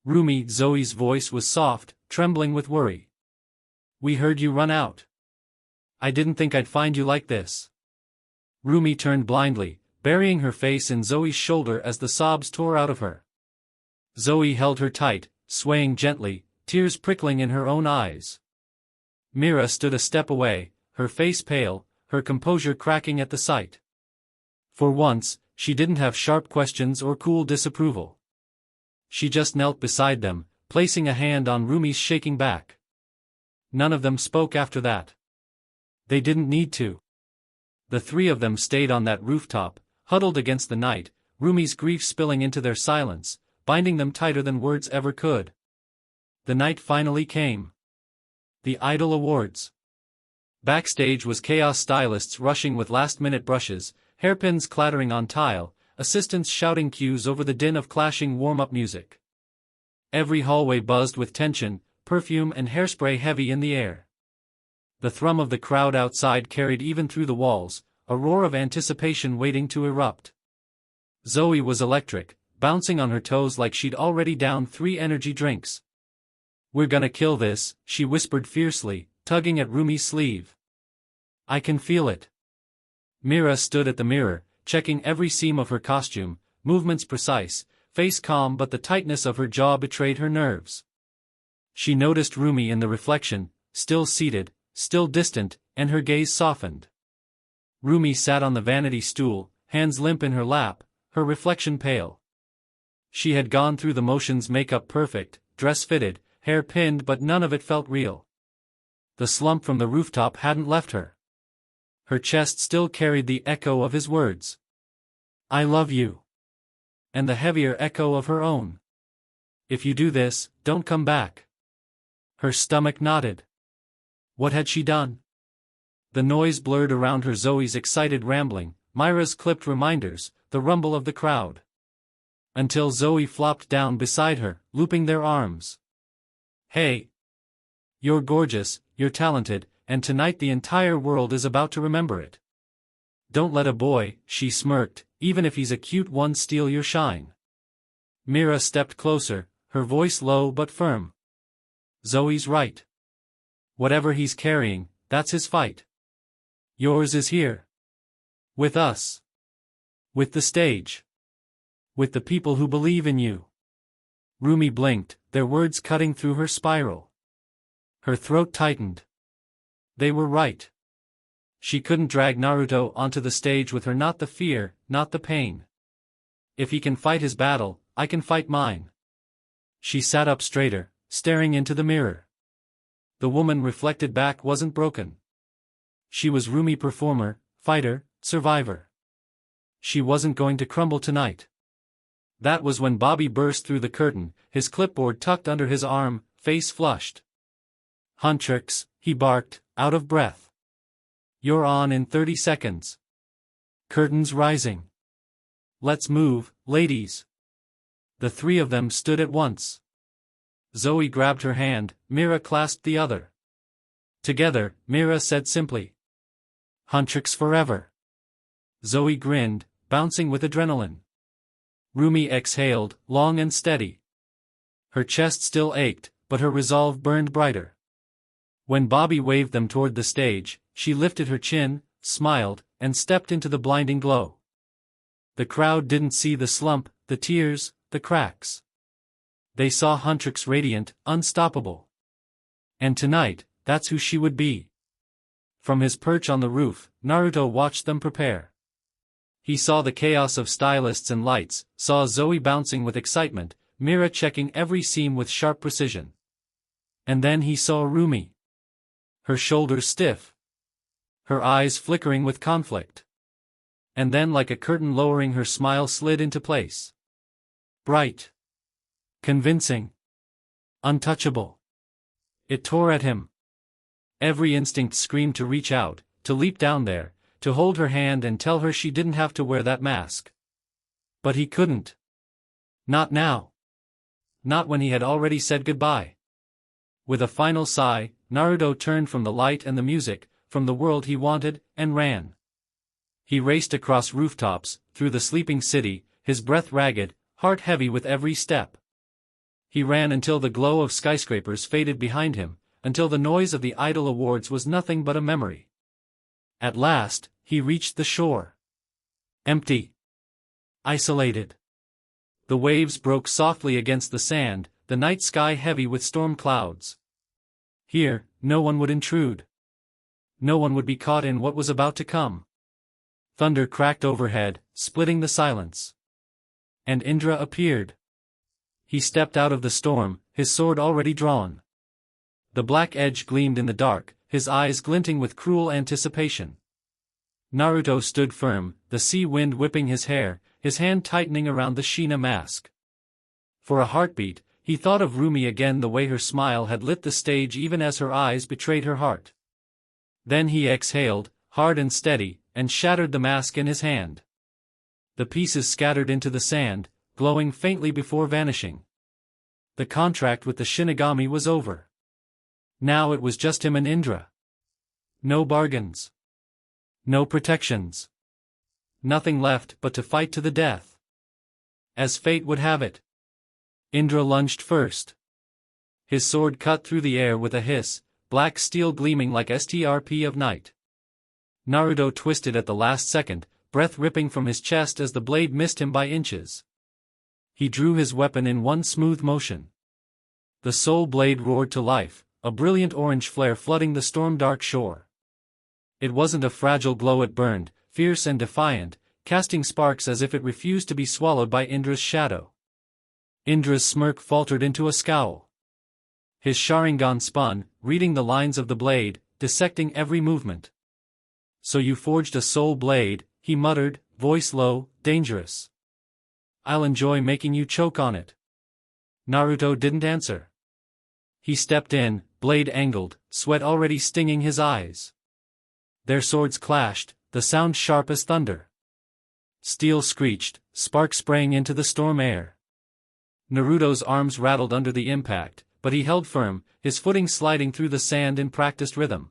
S2: Rumi. Zoe's voice was soft, trembling with worry. We heard you run out. I didn't think I'd find you like this. Rumi turned blindly, burying her face in Zoe's shoulder as the sobs tore out of her. Zoe held her tight, swaying gently, tears prickling in her own eyes. Mira stood a step away, her face pale, her composure cracking at the sight. For once, she didn't have sharp questions or cool disapproval. She just knelt beside them, placing a hand on Rumi's shaking back. None of them spoke after that. They didn't need to. The three of them stayed on that rooftop, huddled against the night, Rumi's grief spilling into their silence, binding them tighter than words ever could. The night finally came. The Idol Awards. Backstage was chaos, stylists rushing with last-minute brushes, hairpins clattering on tile, assistants shouting cues over the din of clashing warm-up music. Every hallway buzzed with tension, perfume and hairspray heavy in the air. The thrum of the crowd outside carried even through the walls, a roar of anticipation waiting to erupt. Zoe was electric, bouncing on her toes like she'd already downed 3 energy drinks. "We're gonna kill this," she whispered fiercely, tugging at Rumi's sleeve. "I can feel it." Mira stood at the mirror, checking every seam of her costume, movements precise, face calm, but the tightness of her jaw betrayed her nerves. She noticed Rumi in the reflection, still seated, still distant, and her gaze softened. Rumi sat on the vanity stool, hands limp in her lap, her reflection pale. She had gone through the motions, makeup perfect, dress fitted, hair pinned, but none of it felt real. The slump from the rooftop hadn't left her. Her chest still carried the echo of his words. "I love you." And the heavier echo of her own. "If you do this, don't come back." Her stomach knotted. What had she done? The noise blurred around her, Zoe's excited rambling, Mira's clipped reminders, the rumble of the crowd. Until Zoe flopped down beside her, looping their arms. "Hey! You're gorgeous, you're talented, and tonight the entire world is about to remember it. Don't let a boy," she smirked, "even if he's a cute one, steal your shine." Mira stepped closer, her voice low but firm. "Zoe's right. Whatever he's carrying, that's his fight. Yours is here. With us. With the stage. With the people who believe in you." Rumi blinked, their words cutting through her spiral. Her throat tightened. They were right. She couldn't drag Naruto onto the stage with her, not the fear, not the pain. "If he can fight his battle, I can fight mine." She sat up straighter, staring into the mirror. The woman reflected back wasn't broken. She was Rumi, performer, fighter, survivor. She wasn't going to crumble tonight. That was when Bobby burst through the curtain, his clipboard tucked under his arm, face flushed. "Huntrix," he barked, out of breath. "You're on in 30 seconds. Curtains rising. Let's move, ladies." The 3 of them stood at once. Zoe grabbed her hand, Mira clasped the other. Together, Mira said simply, "Huntrix forever." Zoe grinned, bouncing with adrenaline. Rumi exhaled, long and steady. Her chest still ached, but her resolve burned brighter. When Bobby waved them toward the stage, she lifted her chin, smiled, and stepped into the blinding glow. The crowd didn't see the slump, the tears, the cracks. They saw Huntrix radiant, unstoppable. And tonight, that's who she would be. From his perch on the roof, Naruto watched them prepare. He saw the chaos of stylists and lights, saw Zoe bouncing with excitement, Mira checking every seam with sharp precision. And then he saw Rumi. Her shoulders stiff. Her eyes flickering with conflict. And then, like a curtain lowering, her smile slid into place. Bright. Convincing. Untouchable. It tore at him. Every instinct screamed to reach out, to leap down there, to hold her hand and tell her she didn't have to wear that mask. But he couldn't. Not now. Not when he had already said goodbye. With a final sigh, Naruto turned from the light and the music, from the world he wanted, and ran. He raced across rooftops, through the sleeping city, his breath ragged, heart heavy with every step. He ran until the glow of skyscrapers faded behind him, until the noise of the Idol Awards was nothing but a memory. At last, he reached the shore. Empty. Isolated. The waves broke softly against the sand, the night sky heavy with storm clouds. Here, no one would intrude. No one would be caught in what was about to come. Thunder cracked overhead, splitting the silence. And Indra appeared. He stepped out of the storm, his sword already drawn. The black edge gleamed in the dark, his eyes glinting with cruel anticipation. Naruto stood firm, the sea wind whipping his hair, his hand tightening around the Shina mask. For a heartbeat, he thought of Rumi again, the way her smile had lit the stage even as her eyes betrayed her heart. Then he exhaled, hard and steady, and shattered the mask in his hand. The pieces scattered into the sand, glowing faintly before vanishing. The contract with the Shinigami was over. Now it was just him and Indra. No bargains. No protections. Nothing left but to fight to the death. As fate would have it, Indra lunged first. His sword cut through the air with a hiss, black steel gleaming like strp of night. Naruto twisted at the last second, breath ripping from his chest as the blade missed him by inches. He drew his weapon in one smooth motion. The soul blade roared to life, a brilliant orange flare flooding the storm-dark shore. It wasn't a fragile glow, it burned, fierce and defiant, casting sparks as if it refused to be swallowed by Indra's shadow. Indra's smirk faltered into a scowl. His Sharingan spun, reading the lines of the blade, dissecting every movement. "So you forged a soul blade," he muttered, voice low, dangerous. "I'll enjoy making you choke on it." Naruto didn't answer. He stepped in, blade angled, sweat already stinging his eyes. Their swords clashed, the sound sharp as thunder. Steel screeched, sparks sprang into the storm air. Naruto's arms rattled under the impact, but he held firm, his footing sliding through the sand in practiced rhythm.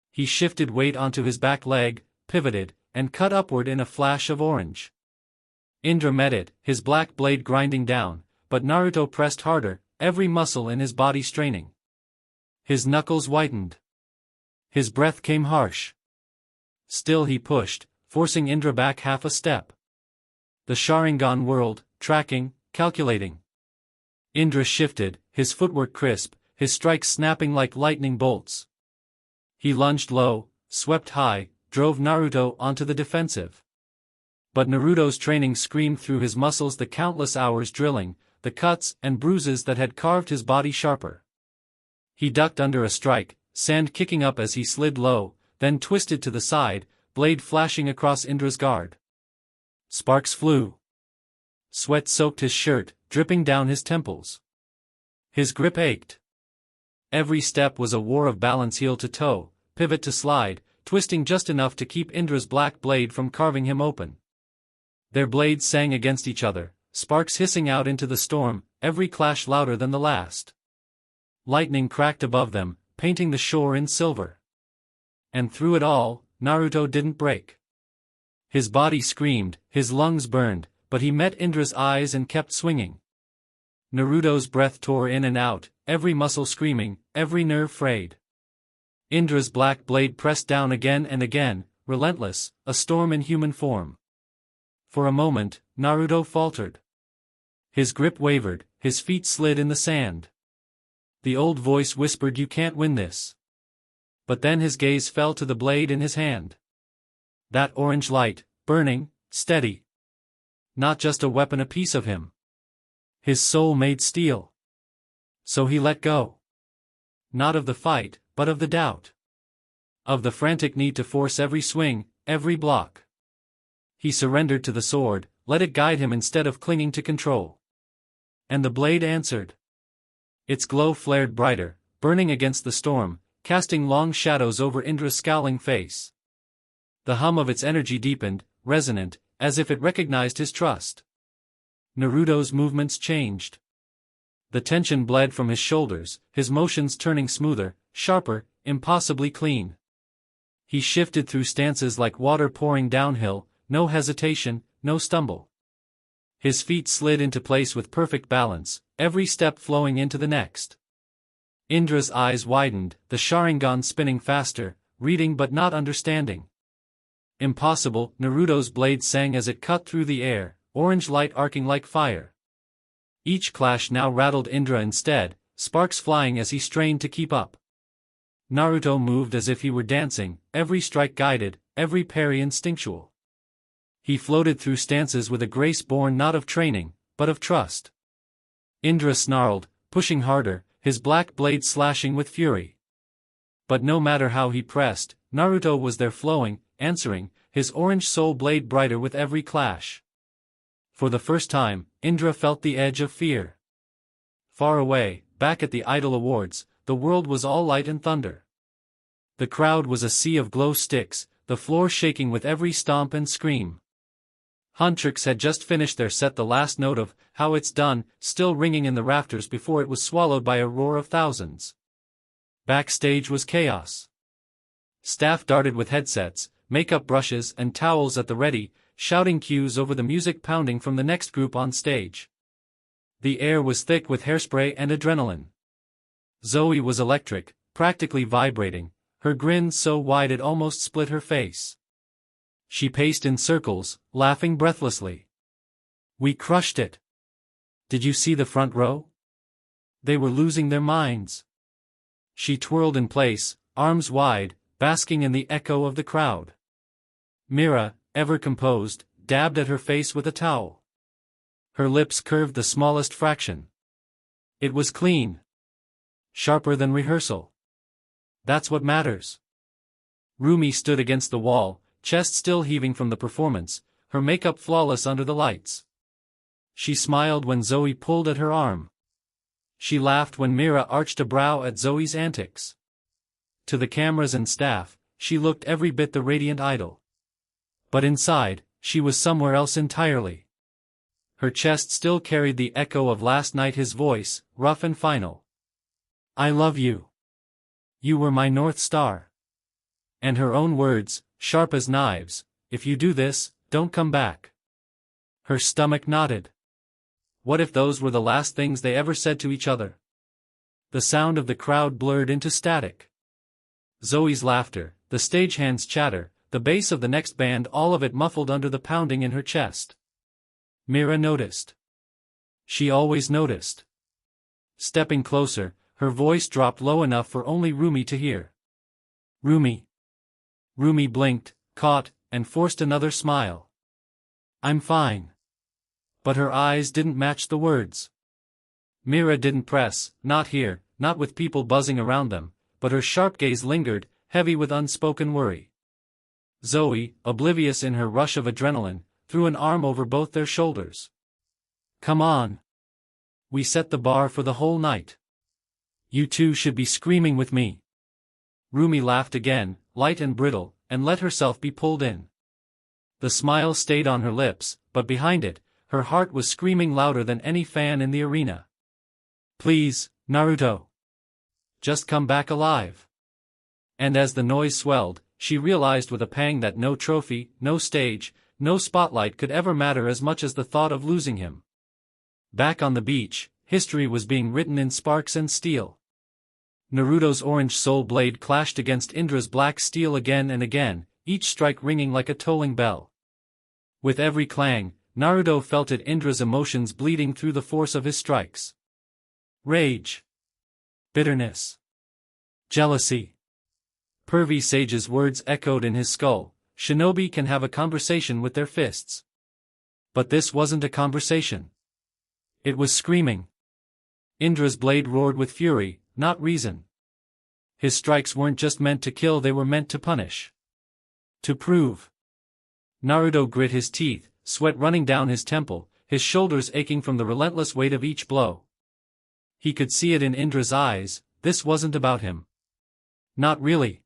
S2: He shifted weight onto his back leg, pivoted, and cut upward in a flash of orange. Indra met it, his black blade grinding down, but Naruto pressed harder, every muscle in his body straining. His knuckles whitened. His breath came harsh. Still he pushed, forcing Indra back half a step. The Sharingan whirled, tracking, calculating. Indra shifted, his footwork crisp, his strikes snapping like lightning bolts. He lunged low, swept high, drove Naruto onto the defensive. But Naruto's training screamed through his muscles, the countless hours drilling, the cuts and bruises that had carved his body sharper. He ducked under a strike, sand kicking up as he slid low, then twisted to the side, blade flashing across Indra's guard. Sparks flew. Sweat soaked his shirt, dripping down his temples. His grip ached. Every step was a war of balance, heel to toe, pivot to slide, twisting just enough to keep Indra's black blade from carving him open. Their blades sang against each other, sparks hissing out into the storm, every clash louder than the last. Lightning cracked above them, painting the shore in silver. And through it all, Naruto didn't break. His body screamed, his lungs burned, but he met Indra's eyes and kept swinging. Naruto's breath tore in and out, every muscle screaming, every nerve frayed. Indra's black blade pressed down again and again, relentless, a storm in human form. For a moment, Naruto faltered. His grip wavered, his feet slid in the sand. The old voice whispered, "You can't win this." But then his gaze fell to the blade in his hand. That orange light, burning, steady. Not just a weapon, a piece of him. His soul made steel. So he let go. Not of the fight, but of the doubt. Of the frantic need to force every swing, every block. He surrendered to the sword, let it guide him instead of clinging to control. And the blade answered. Its glow flared brighter, burning against the storm, casting long shadows over Indra's scowling face. The hum of its energy deepened, resonant, as if it recognized his trust. Naruto's movements changed. The tension bled from his shoulders, his motions turning smoother, sharper, impossibly clean. He shifted through stances like water pouring downhill, no hesitation, no stumble. His feet slid into place with perfect balance, every step flowing into the next. Indra's eyes widened, the Sharingan spinning faster, reading but not understanding. Impossible, Naruto's blade sang as it cut through the air, orange light arcing like fire. Each clash now rattled Indra instead, sparks flying as he strained to keep up. Naruto moved as if he were dancing, every strike guided, every parry instinctual. He floated through stances with a grace born not of training, but of trust. Indra snarled, pushing harder, his black blade slashing with fury. But no matter how he pressed, Naruto was there flowing, answering, his orange soul blade brighter with every clash. For the first time, Indra felt the edge of fear. Far away, back at the Idol Awards, the world was all light and thunder. The crowd was a sea of glow sticks, the floor shaking with every stomp and scream. HUNTR had just finished their set, the last note of "How It's Done" still ringing in the rafters before it was swallowed by a roar of thousands. Backstage was chaos. Staff darted with headsets, makeup brushes and towels at the ready, shouting cues over the music pounding from the next group on stage. The air was thick with hairspray and adrenaline. Zoe was electric, practically vibrating, her grin so wide it almost split her face. She paced in circles, laughing breathlessly. "We crushed it. Did you see the front row? They were losing their minds." She twirled in place, arms wide, basking in the echo of the crowd. Mira, ever composed, dabbed at her face with a towel. Her lips curved the smallest fraction. It was clean. Sharper than rehearsal. That's what matters. Rumi stood against the wall, chest still heaving from the performance, her makeup flawless under the lights. She smiled when Zoe pulled at her arm. She laughed when Mira arched a brow at Zoe's antics. To the cameras and staff, she looked every bit the radiant idol. But inside, she was somewhere else entirely. Her chest still carried the echo of last night, his voice, rough and final. "I love you. You were my North Star." And her own words, sharp as knives, "If you do this, don't come back." Her stomach knotted. What if those were the last things they ever said to each other? The sound of the crowd blurred into static. Zoe's laughter, the stagehand's chatter, the bass of the next band, all of it muffled under the pounding in her chest. Mira noticed. She always noticed. Stepping closer, her voice dropped low enough for only Rumi to hear. "Rumi." Rumi blinked, caught, and forced another smile. "I'm fine." But her eyes didn't match the words. Mira didn't press, not here, not with people buzzing around them, but her sharp gaze lingered, heavy with unspoken worry. Zoe, oblivious in her rush of adrenaline, threw an arm over both their shoulders. "Come on. We set the bar for the whole night. You two should be screaming with me." Rumi laughed again, light and brittle, and let herself be pulled in. The smile stayed on her lips, but behind it, her heart was screaming louder than any fan in the arena. "Please, Naruto. Just come back alive." And as the noise swelled, she realized with a pang that no trophy, no stage, no spotlight could ever matter as much as the thought of losing him. Back on the beach, history was being written in sparks and steel. Naruto's orange soul blade clashed against Indra's black steel again and again, each strike ringing like a tolling bell. With every clang, Naruto felt Indra's emotions bleeding through the force of his strikes. Rage. Bitterness. Jealousy. Pervy Sage's words echoed in his skull, "Shinobi can have a conversation with their fists." But this wasn't a conversation. It was screaming. Indra's blade roared with fury, not reason. His strikes weren't just meant to kill, they were meant to punish. To prove. Naruto grit his teeth, sweat running down his temple, his shoulders aching from the relentless weight of each blow. He could see it in Indra's eyes, this wasn't about him. Not really.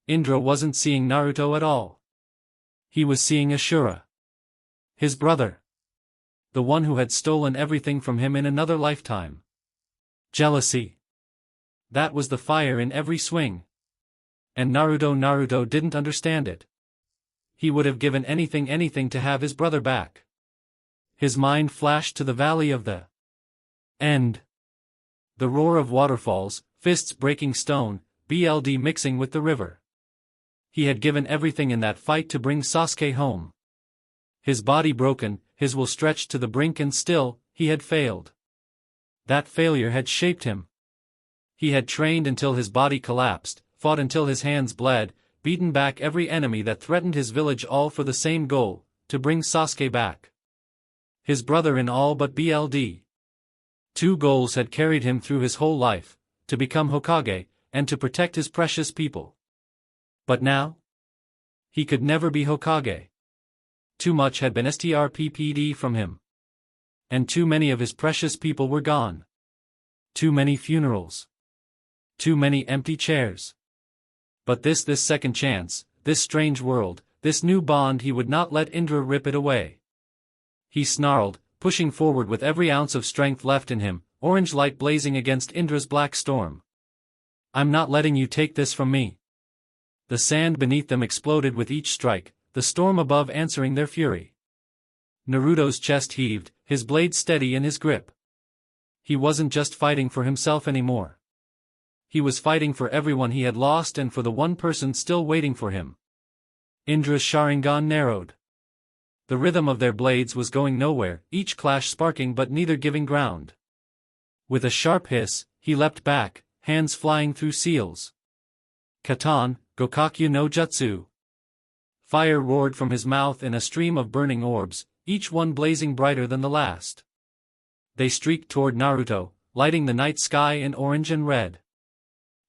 S2: Indra wasn't seeing Naruto at all. He was seeing Ashura. His brother. The one who had stolen everything from him in another lifetime. Jealousy. That was the fire in every swing. And Naruto didn't understand it. He would have given anything to have his brother back. His mind flashed to the valley of the end. The roar of waterfalls, fists breaking stone, BLD mixing with the river. He had given everything in that fight to bring Sasuke home. His body broken, his will stretched to the brink, and still, he had failed. That failure had shaped him. He had trained until his body collapsed, fought until his hands bled, beaten back every enemy that threatened his village, all for the same goal, to bring Sasuke back. His brother in all but BLD. Two goals had carried him through his whole life, to become Hokage, and to protect his precious people. But now? He could never be Hokage. Too much had been stripped from him. And too many of his precious people were gone. Too many funerals. Too many empty chairs. But this second chance, this strange world, this new bond, he would not let Indra rip it away. He snarled, pushing forward with every ounce of strength left in him, orange light blazing against Indra's black storm. "I'm not letting you take this from me." The sand beneath them exploded with each strike, the storm above answering their fury. Naruto's chest heaved, his blade steady in his grip. He wasn't just fighting for himself anymore. He was fighting for everyone he had lost and for the one person still waiting for him. Indra's Sharingan narrowed. The rhythm of their blades was going nowhere, each clash sparking but neither giving ground. With a sharp hiss, he leapt back, hands flying through seals. Katan, Gokakyu no Jutsu. Fire roared from his mouth in a stream of burning orbs, each one blazing brighter than the last. They streaked toward Naruto, lighting the night sky in orange and red.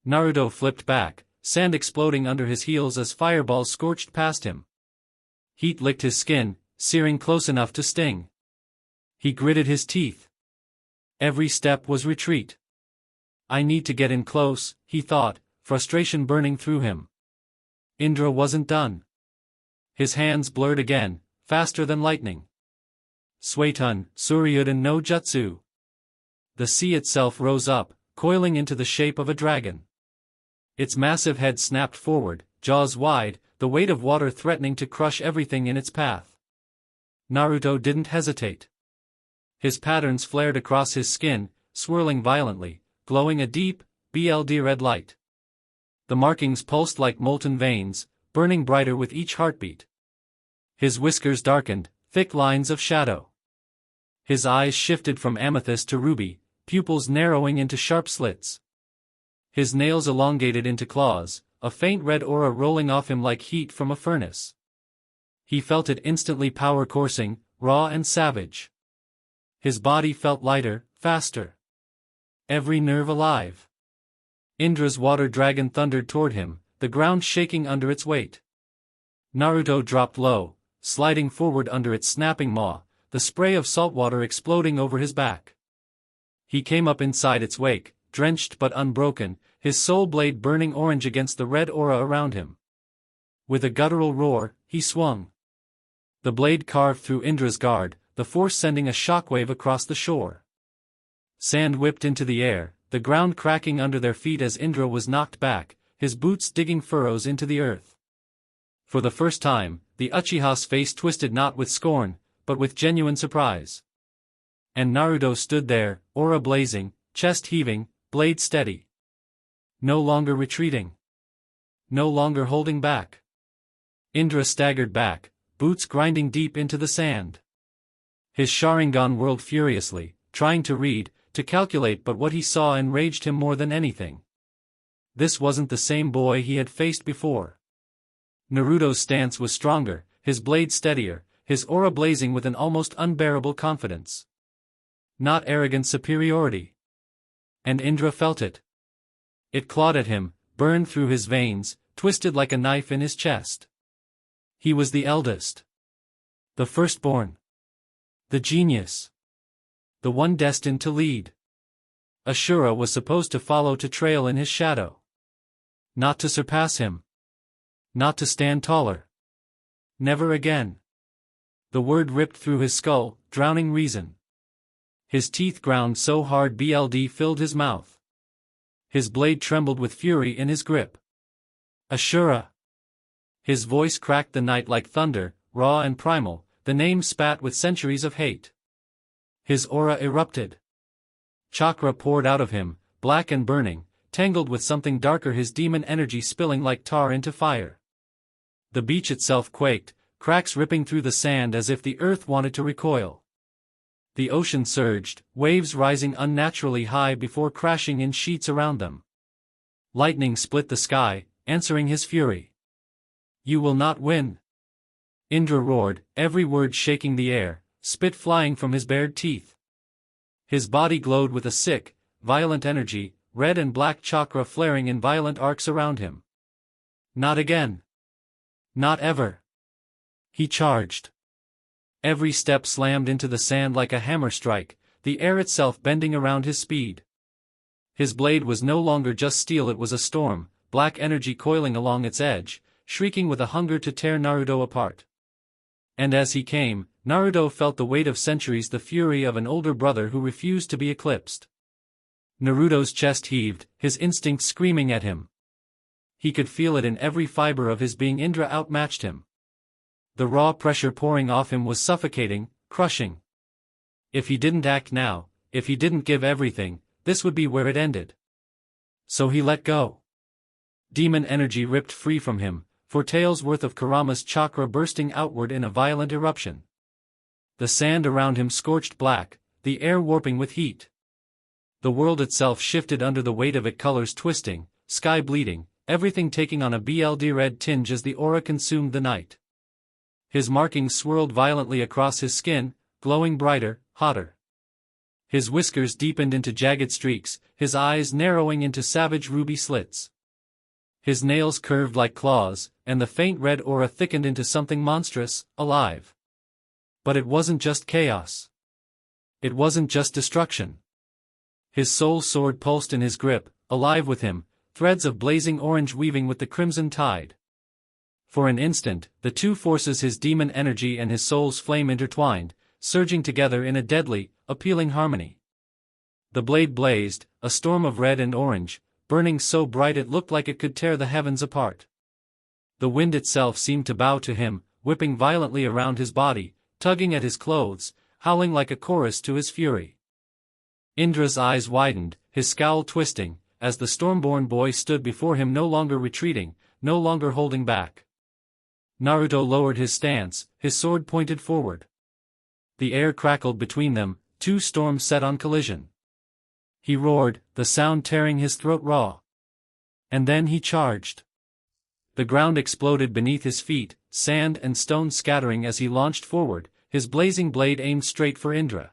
S2: Naruto flipped back, sand exploding under his heels as fireballs scorched past him. Heat licked his skin, searing close enough to sting. He gritted his teeth. Every step was retreat. I need to get in close, he thought, frustration burning through him. Indra wasn't done. His hands blurred again, faster than lightning. Suetun, Suryuden no Jutsu. The sea itself rose up, coiling into the shape of a dragon. Its massive head snapped forward, jaws wide, the weight of water threatening to crush everything in its path. Naruto didn't hesitate. His patterns flared across his skin, swirling violently, glowing a deep, BLD red light. The markings pulsed like molten veins, burning brighter with each heartbeat. His whiskers darkened, thick lines of shadow. His eyes shifted from amethyst to ruby, pupils narrowing into sharp slits. His nails elongated into claws, a faint red aura rolling off him like heat from a furnace. He felt it instantly power coursing, raw and savage. His body felt lighter, faster. Every nerve alive. Indra's water dragon thundered toward him, the ground shaking under its weight. Naruto dropped low, sliding forward under its snapping maw, the spray of salt water exploding over his back. He came up inside its wake, drenched but unbroken, his soul blade burning orange against the red aura around him. With a guttural roar, he swung. The blade carved through Indra's guard, the force sending a shockwave across the shore. Sand whipped into the air, the ground cracking under their feet as Indra was knocked back, his boots digging furrows into the earth. For the first time, the Uchiha's face twisted not with scorn, but with genuine surprise. And Naruto stood there, aura blazing, chest heaving, blade steady. No longer retreating. No longer holding back. Indra staggered back, boots grinding deep into the sand. His Sharingan whirled furiously, trying to read, to calculate, but what he saw enraged him more than anything. This wasn't the same boy he had faced before. Naruto's stance was stronger, his blade steadier, his aura blazing with an almost unbearable confidence. Not arrogant superiority. And Indra felt it. It clawed at him, burned through his veins, twisted like a knife in his chest. He was the eldest. The firstborn. The genius. The one destined to lead. Ashura was supposed to follow, to trail in his shadow. Not to surpass him. Not to stand taller. Never again. The word ripped through his skull, drowning reason. His teeth ground so hard BLD filled his mouth. His blade trembled with fury in his grip. Ashura. His voice cracked the night like thunder, raw and primal, the name spat with centuries of hate. His aura erupted. Chakra poured out of him, black and burning, tangled with something darker, his demon energy spilling like tar into fire. The beach itself quaked, cracks ripping through the sand as if the earth wanted to recoil. The ocean surged, waves rising unnaturally high before crashing in sheets around them. Lightning split the sky, answering his fury. You will not win. Indra roared, every word shaking the air, spit flying from his bared teeth. His body glowed with a sick, violent energy, red and black chakra flaring in violent arcs around him. Not again. Not ever. He charged. Every step slammed into the sand like a hammer strike, the air itself bending around his speed. His blade was no longer just steel, it was a storm, black energy coiling along its edge, shrieking with a hunger to tear Naruto apart. And as he came, Naruto felt the weight of centuries, the fury of an older brother who refused to be eclipsed. Naruto's chest heaved, his instincts screaming at him. he could feel it in every fiber of his being. Indra outmatched him. The raw pressure pouring off him was suffocating, crushing. If he didn't act now, if he didn't give everything, this would be where it ended. So he let go. Demon energy ripped free from him, 4 taels worth of Kurama's chakra bursting outward in a violent eruption. The sand around him scorched black, the air warping with heat. The world itself shifted under the weight of it, colors twisting, sky bleeding, everything taking on a blood red tinge as the aura consumed the night. His markings swirled violently across his skin, glowing brighter, hotter. His whiskers deepened into jagged streaks, his eyes narrowing into savage ruby slits. His nails curved like claws, and the faint red aura thickened into something monstrous, alive. But it wasn't just chaos. It wasn't just destruction. His soul sword pulsed in his grip, alive with him, threads of blazing orange weaving with the crimson tide. For an instant, the two forces, his demon energy and his soul's flame, intertwined, surging together in a deadly, appealing harmony. The blade blazed, a storm of red and orange, burning so bright it looked like it could tear the heavens apart. The wind itself seemed to bow to him, whipping violently around his body, tugging at his clothes, howling like a chorus to his fury. Indra's eyes widened, his scowl twisting, as the stormborn boy stood before him, no longer retreating, no longer holding back. Naruto lowered his stance, his sword pointed forward. The air crackled between them, 2 storms set on collision. He roared, the sound tearing his throat raw. And then he charged. The ground exploded beneath his feet, sand and stones scattering as he launched forward, his blazing blade aimed straight for Indra.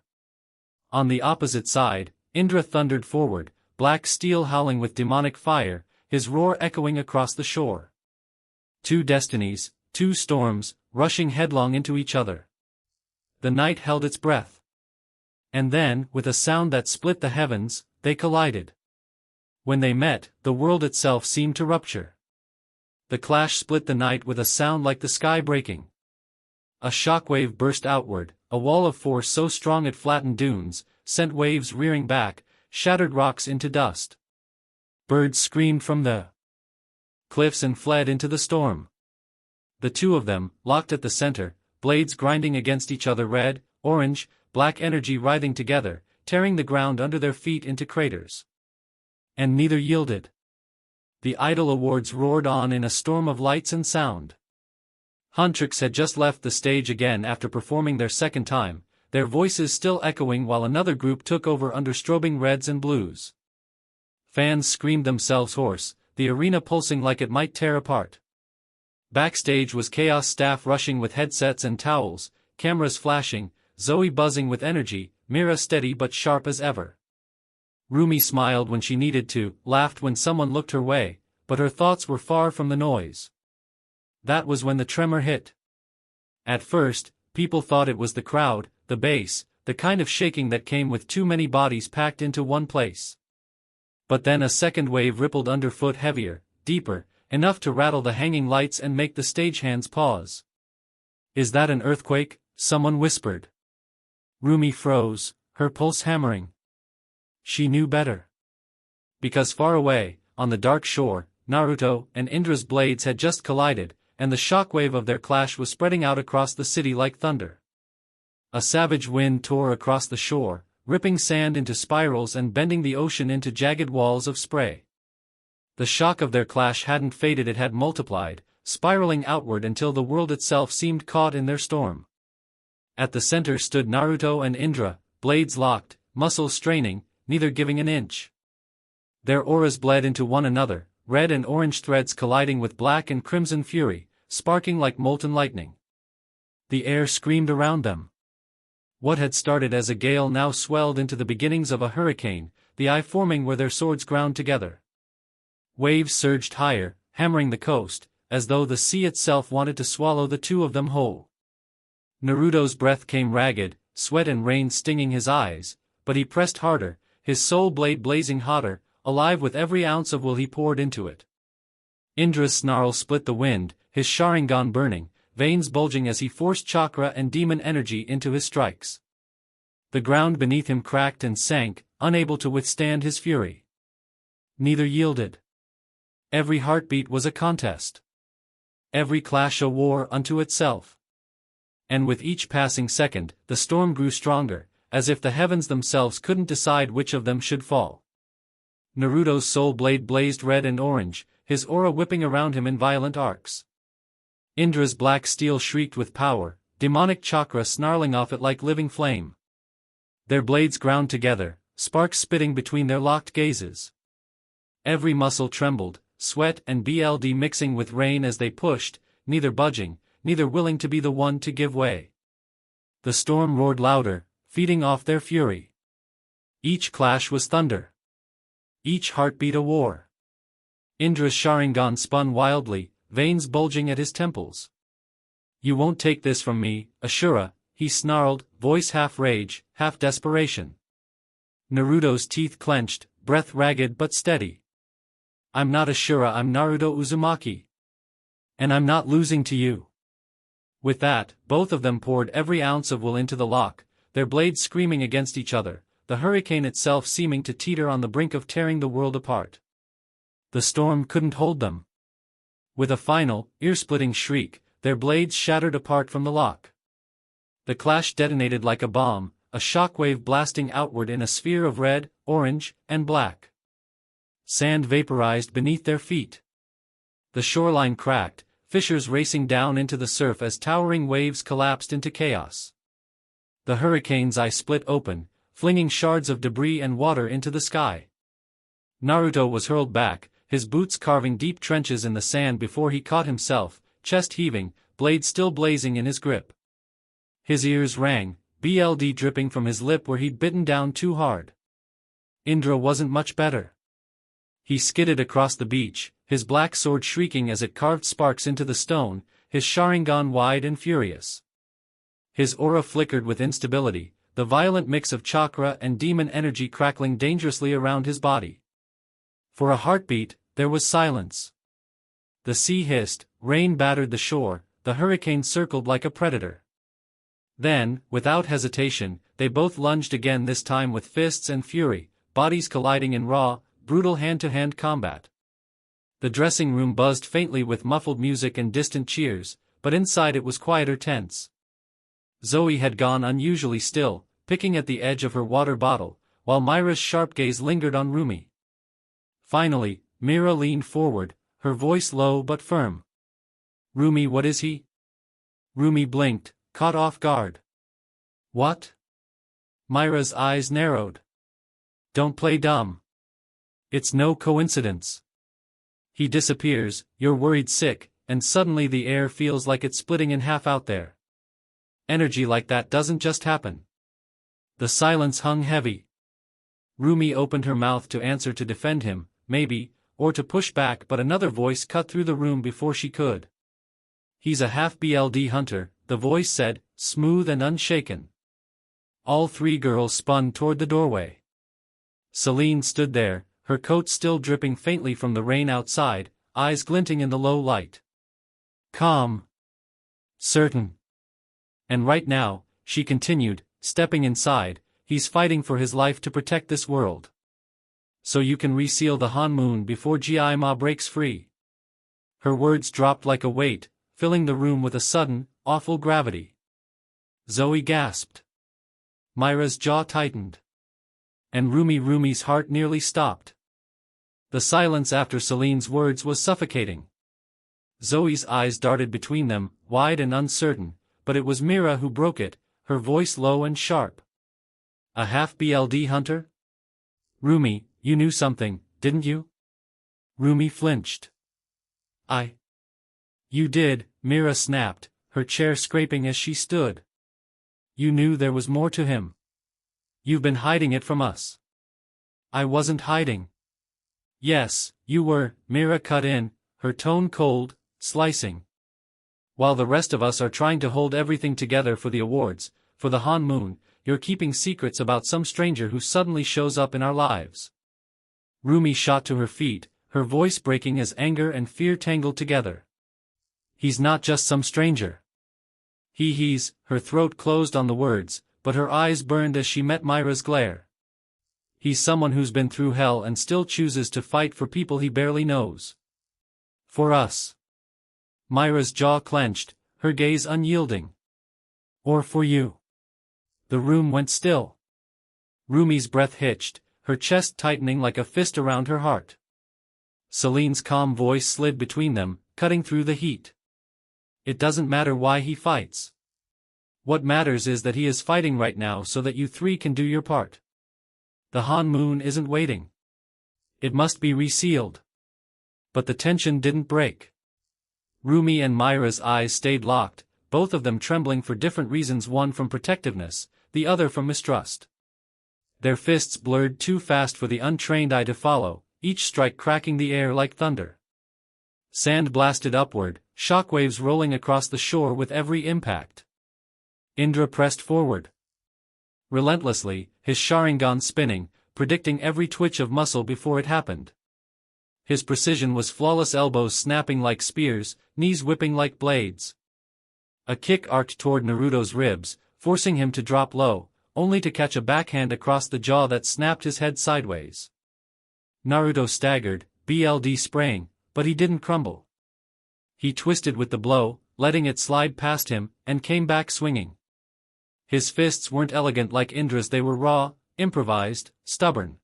S2: On the opposite side, Indra thundered forward, black steel howling with demonic fire, his roar echoing across the shore. 2 destinies, 2 storms, rushing headlong into each other. The night held its breath. And then, with a sound that split the heavens, they collided. When they met, the world itself seemed to rupture. The clash split the night with a sound like the sky breaking. A shockwave burst outward, a wall of force so strong it flattened dunes, sent waves rearing back, shattered rocks into dust. Birds screamed from the cliffs and fled into the storm. The 2 of them, locked at the center, blades grinding against each other, red, orange, black energy writhing together, tearing the ground under their feet into craters. And neither yielded. The idol awards roared on in a storm of lights and sound. HUNTR had just left the stage again after performing their second time, their voices still echoing while another group took over under strobing reds and blues. Fans screamed themselves hoarse, the arena pulsing like it might tear apart. Backstage was chaos, staff rushing with headsets and towels, cameras flashing, Zoe buzzing with energy, Mira steady but sharp as ever. Rumi smiled when she needed to, laughed when someone looked her way, but her thoughts were far from the noise. That was when the tremor hit. At first, people thought it was the crowd, the bass, the kind of shaking that came with too many bodies packed into one place. But then a second wave rippled underfoot, heavier, deeper, enough to rattle the hanging lights and make the stagehands pause. "Is that an earthquake?" someone whispered. Rumi froze, her pulse hammering. She knew better. Because far away, on the dark shore, Naruto and Indra's blades had just collided, and the shockwave of their clash was spreading out across the city like thunder. A savage wind tore across the shore, ripping sand into spirals and bending the ocean into jagged walls of spray. The shock of their clash hadn't faded, it had multiplied, spiraling outward until the world itself seemed caught in their storm. At the center stood Naruto and Indra, blades locked, muscles straining, neither giving an inch. Their auras bled into one another, red and orange threads colliding with black and crimson fury, sparking like molten lightning. The air screamed around them. What had started as a gale now swelled into the beginnings of a hurricane, the eye forming where their swords ground together. Waves surged higher, hammering the coast, as though the sea itself wanted to swallow the 2 of them whole. Naruto's breath came ragged, sweat and rain stinging his eyes, but he pressed harder, his soul blade blazing hotter, alive with every ounce of will he poured into it. Indra's snarl split the wind, his Sharingan burning, veins bulging as he forced chakra and demon energy into his strikes. The ground beneath him cracked and sank, unable to withstand his fury. Neither yielded. Every heartbeat was a contest. Every clash a war unto itself. And with each passing second, the storm grew stronger, as if the heavens themselves couldn't decide which of them should fall. Naruto's soul blade blazed red and orange, his aura whipping around him in violent arcs. Indra's black steel shrieked with power, demonic chakra snarling off it like living flame. Their blades ground together, sparks spitting between their locked gazes. Every muscle trembled, sweat and blood mixing with rain as they pushed, neither budging, neither willing to be the one to give way. The storm roared louder, feeding off their fury. Each clash was thunder. Each heartbeat a war. Indra's Sharingan spun wildly, veins bulging at his temples. "You won't take this from me, Ashura," he snarled, voice half rage, half desperation. Naruto's teeth clenched, breath ragged but steady. "I'm not Ashura, I'm Naruto Uzumaki. And I'm not losing to you." With that, both of them poured every ounce of will into the lock, their blades screaming against each other, the hurricane itself seeming to teeter on the brink of tearing the world apart. The storm couldn't hold them. With a final, ear-splitting shriek, their blades shattered apart from the lock. The clash detonated like a bomb, a shockwave blasting outward in a sphere of red, orange, and black. Sand vaporized beneath their feet. The shoreline cracked, fissures racing down into the surf as towering waves collapsed into chaos. The hurricane's eye split open, flinging shards of debris and water into the sky. Naruto was hurled back, his boots carving deep trenches in the sand before he caught himself, chest heaving, blade still blazing in his grip. His ears rang, blood dripping from his lip where he'd bitten down too hard. Indra wasn't much better. He skidded across the beach, his black sword shrieking as it carved sparks into the stone, his Sharingan wide and furious. His aura flickered with instability, the violent mix of chakra and demon energy crackling dangerously around his body. For a heartbeat, there was silence. The sea hissed, rain battered the shore, the hurricane circled like a predator. Then, without hesitation, they both lunged again, this time with fists and fury, bodies colliding in raw, brutal hand-to-hand combat. The dressing room buzzed faintly with muffled music and distant cheers, but inside it was quieter, tense. Zoe had gone unusually still, picking at the edge of her water bottle, while Mira's sharp gaze lingered on Rumi. Finally, Mira leaned forward, her voice low but firm. "Rumi, what is he?" Rumi blinked, caught off guard. "What?" Mira's eyes narrowed. "Don't play dumb. It's no coincidence. He disappears, you're worried sick, and suddenly the air feels like it's splitting in half out there. Energy like that doesn't just happen." The silence hung heavy. Rumi opened her mouth to answer, to defend him, maybe, or to push back, but another voice cut through the room before she could. "He's a half-BLD hunter," the voice said, smooth and unshaken. All three girls spun toward the doorway. Celine stood there, her coat still dripping faintly from the rain outside, eyes glinting in the low light. "Calm. Certain. And right now," she continued, stepping inside, "he's fighting for his life to protect this world. So you can reseal the Han Moon before Jiraiya breaks free." Her words dropped like a weight, filling the room with a sudden, awful gravity. Zoe gasped. Mira's jaw tightened. And Rumi's heart nearly stopped. The silence after Celine's words was suffocating. Zoe's eyes darted between them, wide and uncertain, but it was Mira who broke it, her voice low and sharp. "A half-BLD hunter? Rumi, you knew something, didn't you?" Rumi flinched. You did," Mira snapped, her chair scraping as she stood. "You knew there was more to him. You've been hiding it from us." "I wasn't hiding." "Yes, you were," Mira cut in, her tone cold, slicing. "While the rest of us are trying to hold everything together for the awards, for the Han Moon, you're keeping secrets about some stranger who suddenly shows up in our lives." Rumi shot to her feet, her voice breaking as anger and fear tangled together. "He's not just some stranger. He's," her throat closed on the words, but her eyes burned as she met Mira's glare. "He's someone who's been through hell and still chooses to fight for people he barely knows. For us. Mira's jaw clenched, her gaze unyielding. Or for you. The room went still. Rumi's breath hitched, her chest tightening like a fist around her heart. Celine's calm voice slid between them, cutting through the heat. It doesn't matter why he fights. What matters is that he is fighting right now so that you three can do your part. The Han Moon isn't waiting. It must be resealed. But the tension didn't break. Rumi and Mira's eyes stayed locked, both of them trembling for different reasons, one from protectiveness, the other from mistrust. Their fists blurred too fast for the untrained eye to follow, each strike cracking the air like thunder. Sand blasted upward, shockwaves rolling across the shore with every impact. Indra pressed forward. Relentlessly, his Sharingan spinning, predicting every twitch of muscle before it happened. His precision was flawless, elbows snapping like spears, knees whipping like blades. A kick arced toward Naruto's ribs, forcing him to drop low, only to catch a backhand across the jaw that snapped his head sideways. Naruto staggered, BLD spraying, but he didn't crumble. He twisted with the blow, letting it slide past him, and came back swinging. His fists weren't elegant like Indra's, they were raw, improvised, stubborn.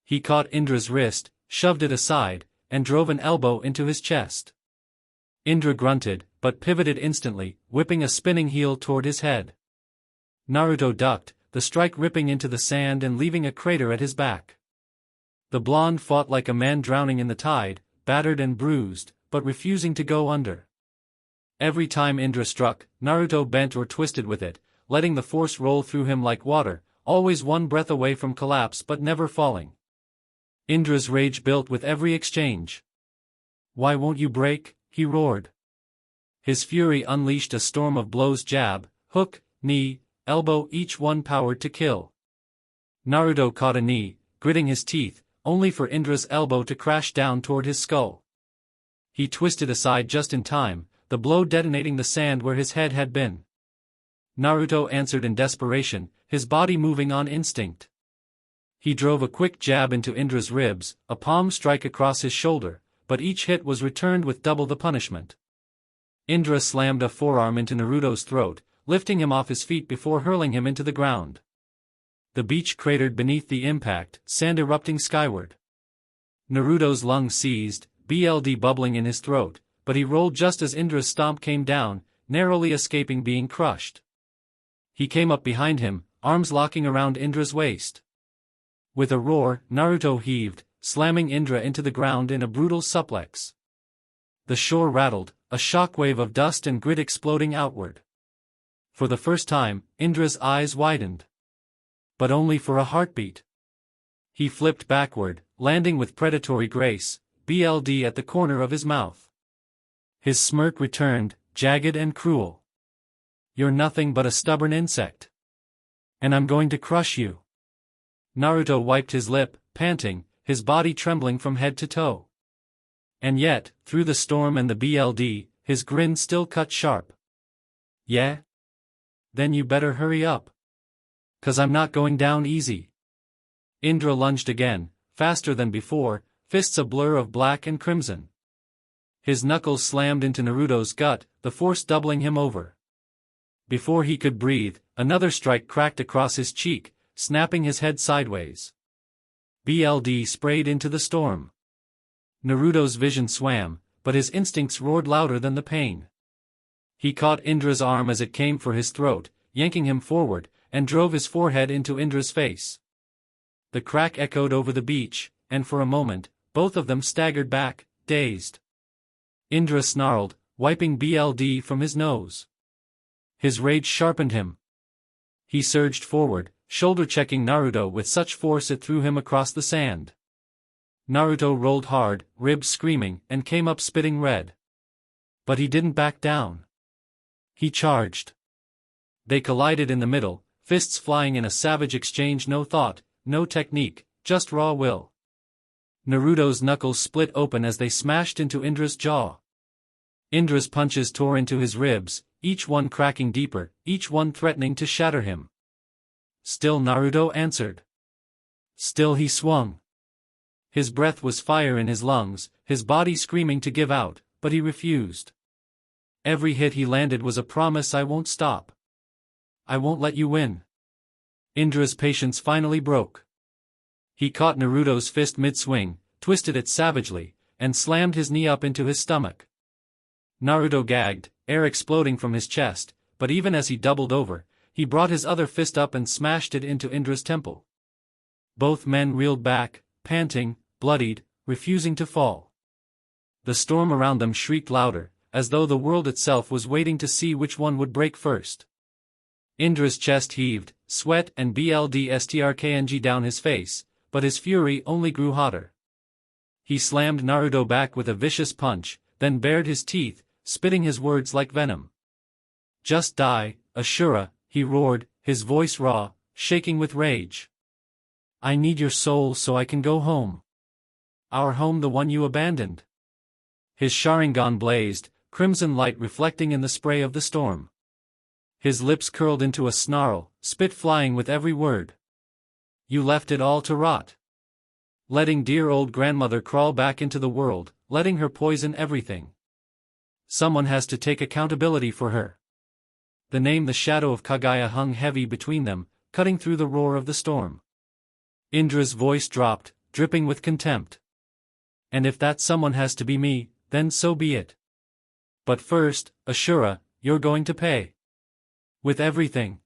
S2: He caught Indra's wrist, shoved it aside, and drove an elbow into his chest. Indra grunted, but pivoted instantly, whipping a spinning heel toward his head. Naruto ducked, the strike ripping into the sand and leaving a crater at his back. The blonde fought like a man drowning in the tide, battered and bruised, but refusing to go under. Every time Indra struck, Naruto bent or twisted with it, letting the force roll through him like water, always one breath away from collapse but never falling. Indra's rage built with every exchange. "Why won't you break?" he roared. His fury unleashed a storm of blows, jab, hook, knee, elbow, each one powered to kill. Naruto caught a knee, gritting his teeth, only for Indra's elbow to crash down toward his skull. He twisted aside just in time, the blow detonating the sand where his head had been. Naruto answered in desperation, his body moving on instinct. He drove a quick jab into Indra's ribs, a palm strike across his shoulder, but each hit was returned with double the punishment. Indra slammed a forearm into Naruto's throat, lifting him off his feet before hurling him into the ground. The beach cratered beneath the impact, sand erupting skyward. Naruto's lungs seized, BLD bubbling in his throat, but he rolled just as Indra's stomp came down, narrowly escaping being crushed. He came up behind him, arms locking around Indra's waist. With a roar, Naruto heaved, slamming Indra into the ground in a brutal suplex. The shore rattled, a shockwave of dust and grit exploding outward. For the first time, Indra's eyes widened. But only for a heartbeat. He flipped backward, landing with predatory grace, BLD at the corner of his mouth. His smirk returned, jagged and cruel. "You're nothing but a stubborn insect. And I'm going to crush you." Naruto wiped his lip, panting, his body trembling from head to toe. And yet, through the storm and the BLD, his grin still cut sharp. "Yeah? Then you better hurry up. 'Cause I'm not going down easy." Indra lunged again, faster than before, fists a blur of black and crimson. His knuckles slammed into Naruto's gut, the force doubling him over. Before he could breathe, another strike cracked across his cheek, snapping his head sideways. BLD sprayed into the storm. Naruto's vision swam, but his instincts roared louder than the pain. He caught Indra's arm as it came for his throat, yanking him forward, and drove his forehead into Indra's face. The crack echoed over the beach, and for a moment, both of them staggered back, dazed. Indra snarled, wiping BLD from his nose. His rage sharpened him. He surged forward, shoulder-checking Naruto with such force it threw him across the sand. Naruto rolled hard, ribs screaming, and came up spitting red. But he didn't back down. He charged. They collided in the middle, fists flying in a savage exchange, no thought, no technique, just raw will. Naruto's knuckles split open as they smashed into Indra's jaw. Indra's punches tore into his ribs, each one cracking deeper, each one threatening to shatter him. Still Naruto answered. Still he swung. his breath was fire in his lungs, his body screaming to give out, but he refused. Every hit he landed was a promise: I won't stop. I won't let you win. Indra's patience finally broke. He caught Naruto's fist mid-swing, twisted it savagely, and slammed his knee up into his stomach. Naruto gagged, air exploding from his chest, but even as he doubled over, he brought his other fist up and smashed it into Indra's temple. Both men reeled back, panting, bloodied, refusing to fall. The storm around them shrieked louder, as though the world itself was waiting to see which one would break first. Indra's chest heaved, sweat and bludstrkng down his face, but his fury only grew hotter. He slammed Naruto back with a vicious punch, then bared his teeth, spitting his words like venom. Just die, Ashura, he roared, his voice raw, shaking with rage. I need your soul so I can go home. Our home, the one you abandoned. His Sharingan blazed, crimson light reflecting in the spray of the storm. His lips curled into a snarl, spit flying with every word. You left it all to rot. Letting dear old grandmother crawl back into the world, letting her poison everything. Someone has to take accountability for her. The name, the shadow of Kaguya, hung heavy between them, cutting through the roar of the storm. Indra's voice dropped, dripping with contempt. And if that someone has to be me, then so be it. But first, Ashura, you're going to pay. With everything.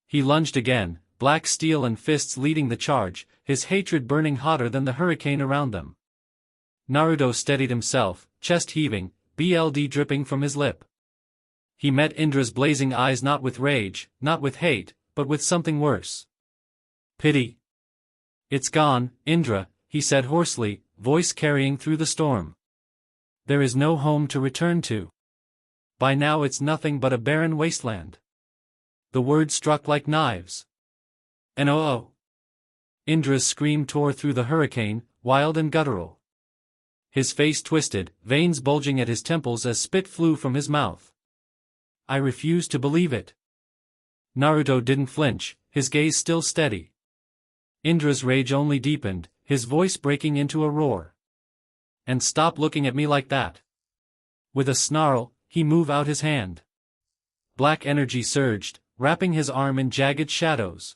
S2: He lunged again, black steel and fists leading the charge, his hatred burning hotter than the hurricane around them. Naruto steadied himself, chest heaving, blood dripping from his lip. He met Indra's blazing eyes not with rage, not with hate, but with something worse. Pity. It's gone, Indra, he said hoarsely, voice carrying through the storm. There is no home to return to. By now it's nothing but a barren wasteland. The words struck like knives. No! Indra's scream tore through the hurricane, wild and guttural. His face twisted, veins bulging at his temples as spit flew from his mouth. I refuse to believe it. Naruto didn't flinch, his gaze still steady. Indra's rage only deepened, his voice breaking into a roar. And stop looking at me like that. With a snarl, he moved out his hand. Black energy surged, wrapping his arm in jagged shadows.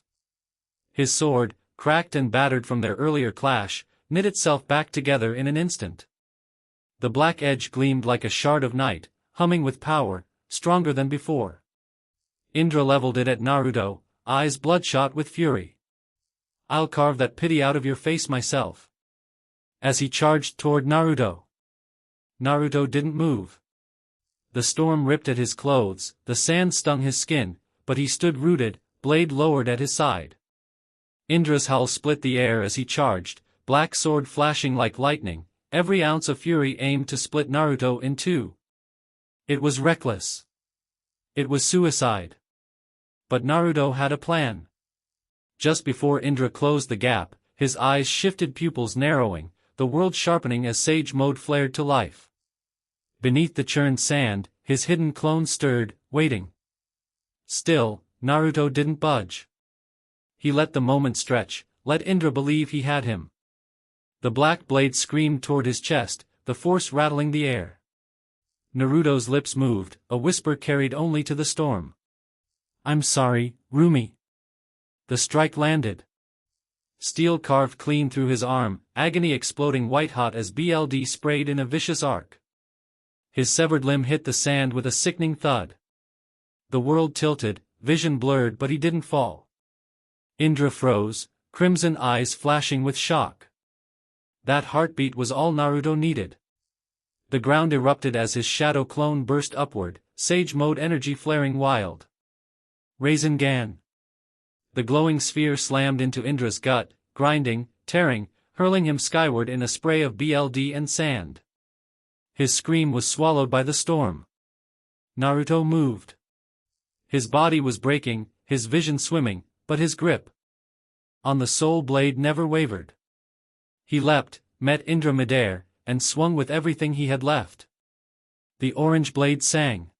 S2: His sword, cracked and battered from their earlier clash, knit itself back together in an instant. The black edge gleamed like a shard of night, humming with power, stronger than before. Indra leveled it at Naruto, eyes bloodshot with fury. I'll carve that pity out of your face myself. As he charged toward Naruto. Naruto didn't move. The storm ripped at his clothes, the sand stung his skin, but he stood rooted, blade lowered at his side. Indra's howl split the air as he charged, black sword flashing like lightning, every ounce of fury aimed to split Naruto in two. It was reckless. It was suicide. But Naruto had a plan. Just before Indra closed the gap, his eyes shifted, pupils narrowing, the world sharpening as Sage Mode flared to life. Beneath the churned sand, his hidden clone stirred, waiting. Still, Naruto didn't budge. He let the moment stretch, let Indra believe he had him. The black blade screamed toward his chest, the force rattling the air. Naruto's lips moved, a whisper carried only to the storm. I'm sorry, Rumi. The strike landed. Steel carved clean through his arm, agony exploding white-hot as blood sprayed in a vicious arc. His severed limb hit the sand with a sickening thud. The world tilted, vision blurred, but he didn't fall. Indra froze, crimson eyes flashing with shock. That heartbeat was all Naruto needed. The ground erupted as his shadow clone burst upward, Sage Mode energy flaring wild. Rasengan. The glowing sphere slammed into Indra's gut, grinding, tearing, hurling him skyward in a spray of blood and sand. His scream was swallowed by the storm. Naruto moved. His body was breaking, his vision swimming, but his grip on the soul blade never wavered. He leapt, met Indra midair, and swung with everything he had left. The orange blade sang.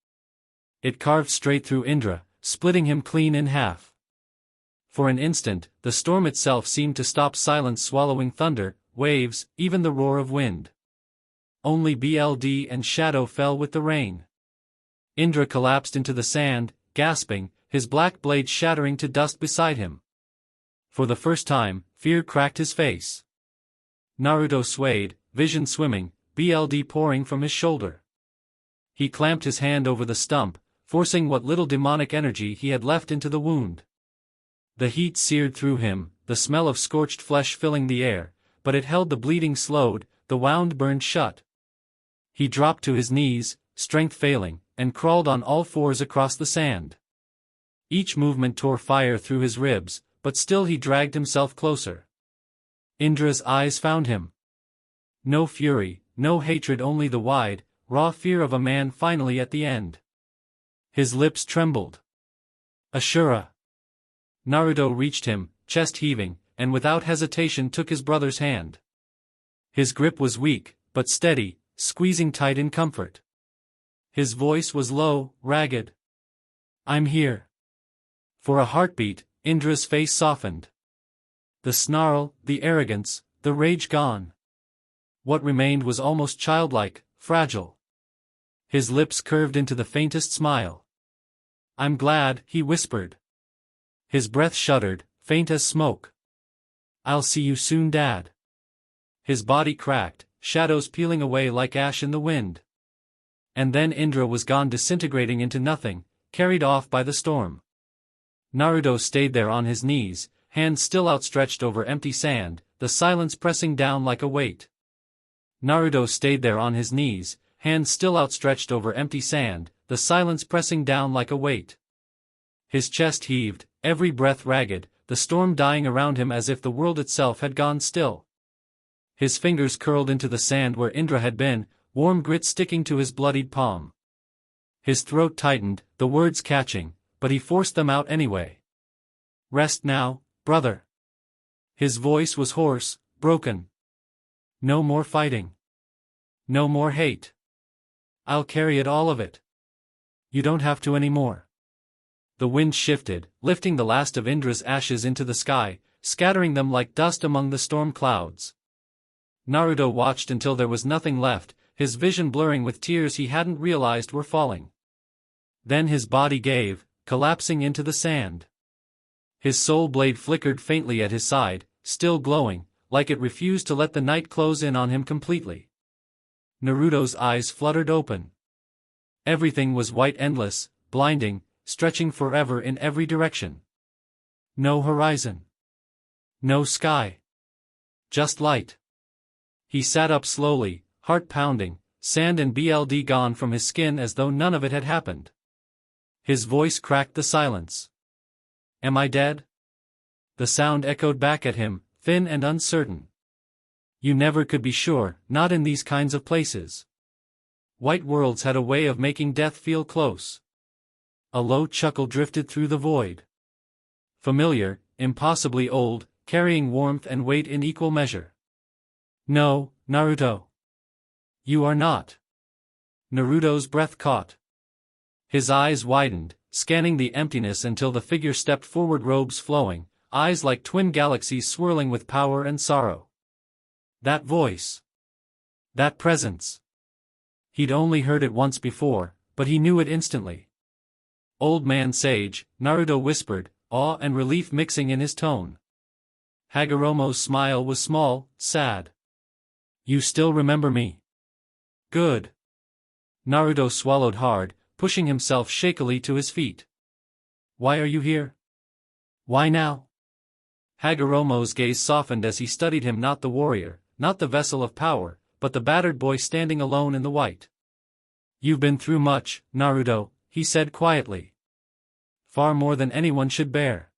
S2: It carved straight through Indra, splitting him clean in half. For an instant, the storm itself seemed to stop, silence swallowing thunder, waves, even the roar of wind. Only BLD and Shadow fell with the rain. Indra collapsed into the sand, gasping, his black blade shattering to dust beside him. For the first time, fear cracked his face. Naruto swayed, vision swimming, BLD pouring from his shoulder. He clamped his hand over the stump, forcing what little demonic energy he had left into the wound. The heat seared through him, the smell of scorched flesh filling the air, but it held. The bleeding slowed, the wound burned shut. He dropped to his knees, strength failing, and crawled on all fours across the sand. Each movement tore fire through his ribs, but still he dragged himself closer. Indra's eyes found him. No fury, no hatred, only the wide, raw fear of a man finally at the end. His lips trembled. Ashura. Naruto reached him, chest heaving, and without hesitation took his brother's hand. His grip was weak, but steady, squeezing tight in comfort. His voice was low, ragged. I'm here. For a heartbeat, Indra's face softened. The snarl, the arrogance, the rage gone. What remained was almost childlike, fragile. His lips curved into the faintest smile. I'm glad, he whispered. His breath shuddered, faint as smoke. I'll see you soon, Dad. His body cracked, shadows peeling away like ash in the wind. And then Indra was gone, disintegrating into nothing, carried off by the storm. Naruto stayed there on his knees, hands still outstretched over empty sand, the silence pressing down like a weight. Naruto stayed there on his knees, hands still outstretched over empty sand, the silence pressing down like a weight. His chest heaved, every breath ragged, the storm dying around him as if the world itself had gone still. His fingers curled into the sand where Indra had been, warm grit sticking to his bloodied palm. His throat tightened, the words catching, but he forced them out anyway. Rest now, brother. His voice was hoarse, broken. No more fighting. No more hate. I'll carry it, all of it. You don't have to anymore. The wind shifted, lifting the last of Indra's ashes into the sky, scattering them like dust among the storm clouds. Naruto watched until there was nothing left, his vision blurring with tears he hadn't realized were falling. Then his body gave, collapsing into the sand. His soul blade flickered faintly at his side, still glowing, like it refused to let the night close in on him completely. Naruto's eyes fluttered open. Everything was white, endless, blinding, stretching forever in every direction. No horizon. No sky. Just light. He sat up slowly, heart pounding, sand and BLD gone from his skin as though none of it had happened. His voice cracked the silence. Am I dead? The sound echoed back at him, thin and uncertain. You never could be sure, not in these kinds of places. White worlds had a way of making death feel close. A low chuckle drifted through the void. Familiar, impossibly old, carrying warmth and weight in equal measure. No, Naruto. You are not. Naruto's breath caught. His eyes widened, scanning the emptiness until the figure stepped forward, robes flowing, eyes like twin galaxies swirling with power and sorrow. That voice. That presence. He'd only heard it once before, but he knew it instantly. Old man sage, Naruto whispered, awe and relief mixing in his tone. Hagoromo's smile was small, sad. You still remember me? Good. Naruto swallowed hard, pushing himself shakily to his feet. Why are you here? Why now? Hagoromo's gaze softened as he studied him, not the warrior, not the vessel of power, but the battered boy standing alone in the white. You've been through much, Naruto, he said quietly. Far more than anyone should bear.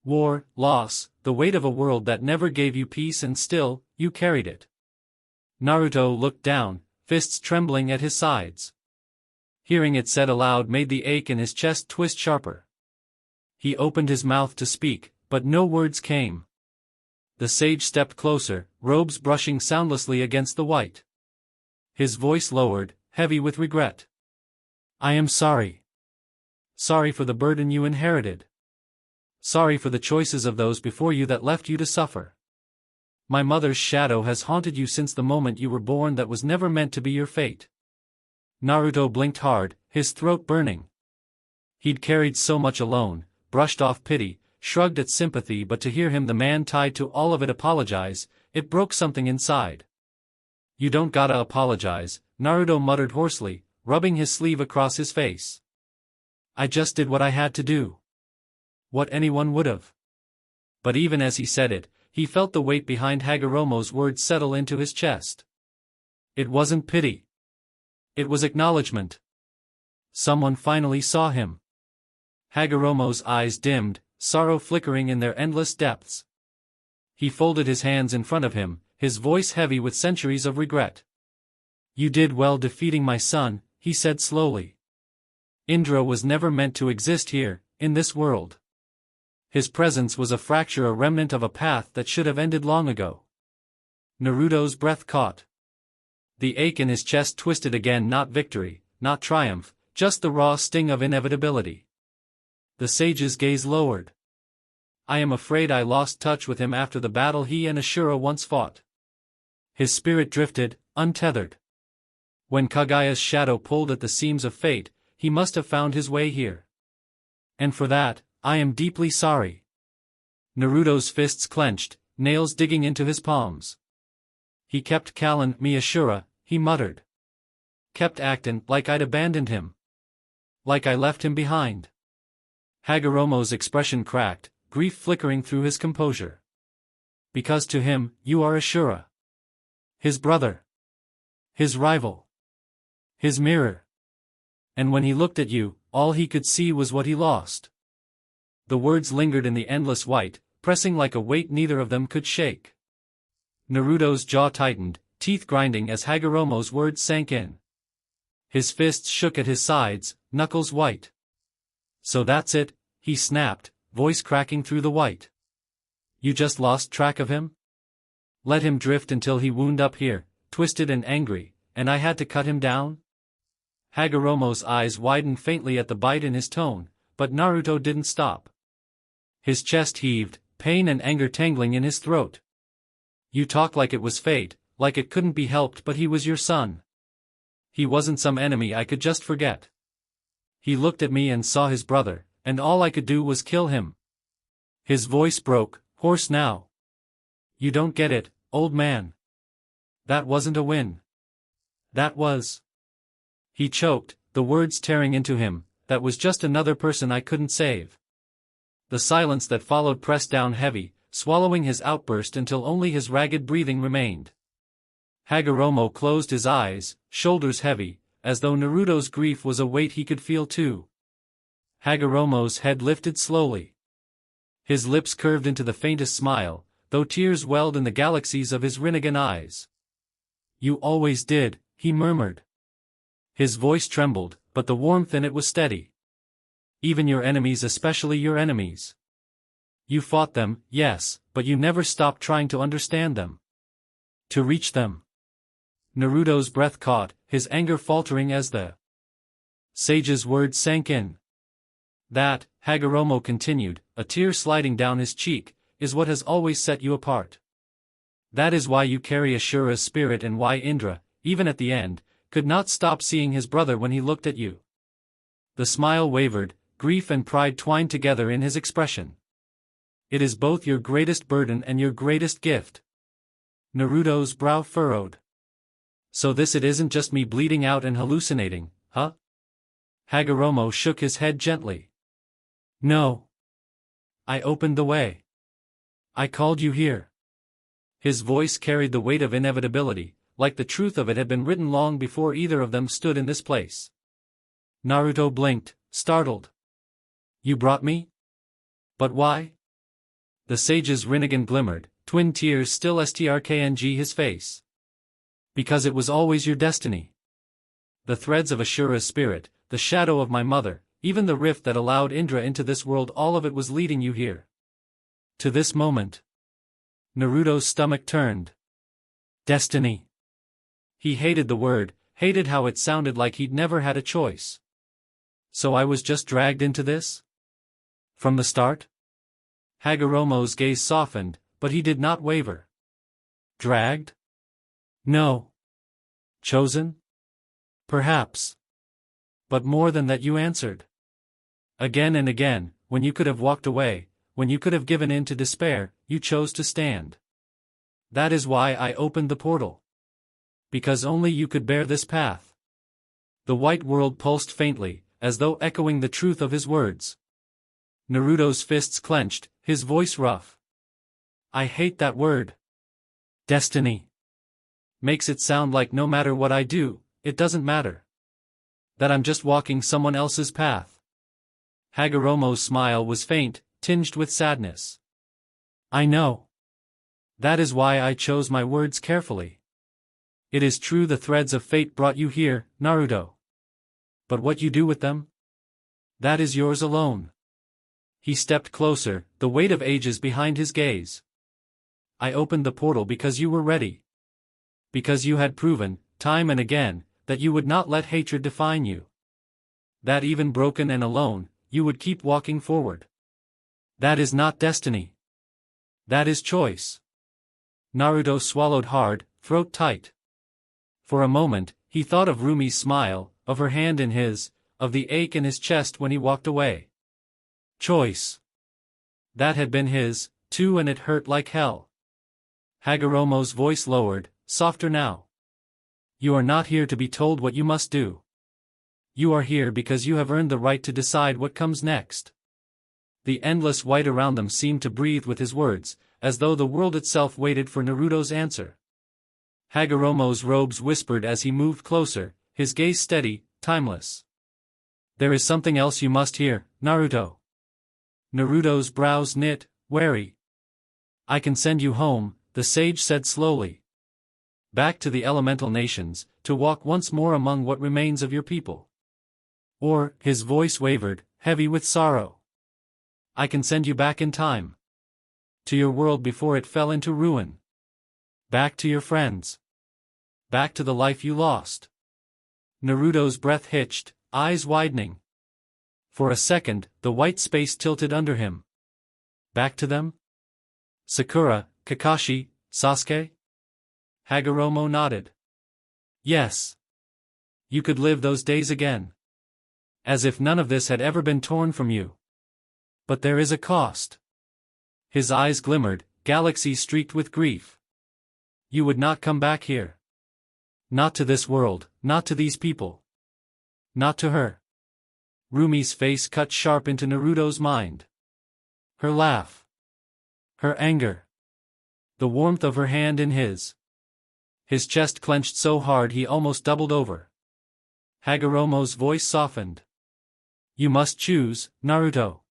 S2: War, loss, the weight of a world that never gave you peace, and still, you carried it. Naruto looked down, fists trembling at his sides. Hearing it said aloud made the ache in his chest twist sharper. He opened his mouth to speak, but no words came. The sage stepped closer, robes brushing soundlessly against the white. His voice lowered, heavy with regret. I am sorry. Sorry for the burden you inherited. Sorry for the choices of those before you that left you to suffer. My mother's shadow has haunted you since the moment you were born. That was never meant to be your fate. Naruto blinked hard, his throat burning. He'd carried so much alone, brushed off pity, shrugged at sympathy, but to hear him, the man tied to all of it, apologize, it broke something inside. You don't gotta apologize, Naruto muttered hoarsely, rubbing his sleeve across his face. I just did what I had to do. What anyone would've. But even as he said it, he felt the weight behind Hagoromo's words settle into his chest. It wasn't pity. It was acknowledgement. Someone finally saw him. Hagoromo's eyes dimmed, sorrow flickering in their endless depths. He folded his hands in front of him, his voice heavy with centuries of regret. You did well defeating my son, he said slowly. Indra was never meant to exist here, in this world. His presence was a fracture, a remnant of a path that should have ended long ago. Naruto's breath caught. The ache in his chest twisted again, not victory, not triumph, just the raw sting of inevitability. The sage's gaze lowered. I am afraid I lost touch with him after the battle he and Ashura once fought. His spirit drifted, untethered. When Kagaya's shadow pulled at the seams of fate, he must have found his way here. And for that, I am deeply sorry. Naruto's fists clenched, nails digging into his palms. He kept calling me Ashura, he muttered. Kept actin' like I'd abandoned him. Like I left him behind. Hagoromo's expression cracked, grief flickering through his composure. Because to him, you are Ashura. His brother. His rival. His mirror. And when he looked at you, all he could see was what he lost. The words lingered in the endless white, pressing like a weight neither of them could shake. Naruto's jaw tightened, teeth grinding as Hagoromo's words sank in. His fists shook at his sides, knuckles white. So that's it, he snapped, voice cracking through the white. You just lost track of him? Let him drift until he wound up here, twisted and angry, and I had to cut him down? Hagoromo's eyes widened faintly at the bite in his tone, but Naruto didn't stop. His chest heaved, pain and anger tangling in his throat. You talk like it was fate, like it couldn't be helped, but he was your son. He wasn't some enemy I could just forget. He looked at me and saw his brother, and all I could do was kill him. His voice broke, hoarse now. You don't get it, old man. That wasn't a win. That was... He choked, the words tearing into him, that was just another person I couldn't save. The silence that followed pressed down heavy, swallowing his outburst until only his ragged breathing remained. Hagoromo closed his eyes, shoulders heavy, as though Naruto's grief was a weight he could feel too. Hagoromo's head lifted slowly. His lips curved into the faintest smile, though tears welled in the galaxies of his Rinnegan eyes. You always did, he murmured. His voice trembled, but the warmth in it was steady. Even your enemies, especially your enemies. You fought them, yes, but you never stopped trying to understand them. To reach them. Naruto's breath caught, his anger faltering as the sage's words sank in. That, Hagoromo continued, a tear sliding down his cheek, is what has always set you apart. That is why you carry Ashura's spirit and why Indra, even at the end, could not stop seeing his brother when he looked at you. The smile wavered, grief and pride twined together in his expression. It is both your greatest burden and your greatest gift. Naruto's brow furrowed. So this it isn't just me bleeding out and hallucinating, huh? Hagoromo shook his head gently. No. I opened the way. I called you here. His voice carried the weight of inevitability, like the truth of it had been written long before either of them stood in this place. Naruto blinked, startled. You brought me? But why? The sage's Rinnegan glimmered, twin tears still strkng his face. Because it was always your destiny. The threads of Ashura's spirit, the shadow of my mother, even the rift that allowed Indra into this world, all of it was leading you here. To this moment. Naruto's stomach turned. Destiny. He hated the word, hated how it sounded like he'd never had a choice. So I was just dragged into this? From the start? Hagoromo's gaze softened, but he did not waver. Dragged? No. Chosen? Perhaps. But more than that, you answered. Again and again, when you could have walked away, when you could have given in to despair, you chose to stand. That is why I opened the portal. Because only you could bear this path. The white world pulsed faintly, as though echoing the truth of his words. Naruto's fists clenched, his voice rough. I hate that word. Destiny. Makes it sound like no matter what I do, it doesn't matter. That I'm just walking someone else's path. Hagoromo's smile was faint, tinged with sadness. I know. That is why I chose my words carefully. It is true the threads of fate brought you here, Naruto. But what you do with them? That is yours alone. He stepped closer, the weight of ages behind his gaze. I opened the portal because you were ready. Because you had proven, time and again, that you would not let hatred define you. That even broken and alone, you would keep walking forward. That is not destiny. That is choice. Naruto swallowed hard, throat tight. For a moment, he thought of Rumi's smile, of her hand in his, of the ache in his chest when he walked away. Choice. That had been his, too, and it hurt like hell. Hagoromo's voice lowered, softer now. You are not here to be told what you must do. You are here because you have earned the right to decide what comes next. The endless white around them seemed to breathe with his words, as though the world itself waited for Naruto's answer. Hagoromo's robes whispered as he moved closer, his gaze steady, timeless. There is something else you must hear, Naruto. Naruto's brows knit, wary. I can send you home, the sage said slowly. Back to the elemental nations, to walk once more among what remains of your people. Or, his voice wavered, heavy with sorrow. I can send you back in time. To your world before it fell into ruin. Back to your friends. Back to the life you lost. Naruto's breath hitched, eyes widening. For a second, the white space tilted under him. Back to them? Sakura, Kakashi, Sasuke? Hagoromo nodded. Yes. You could live those days again. As if none of this had ever been torn from you. But there is a cost. His eyes glimmered, galaxies streaked with grief. You would not come back here. Not to this world, not to these people. Not to her. Rumi's face cut sharp into Naruto's mind. Her laugh. Her anger. The warmth of her hand in his. His chest clenched so hard he almost doubled over. Hagoromo's voice softened. You must choose, Naruto.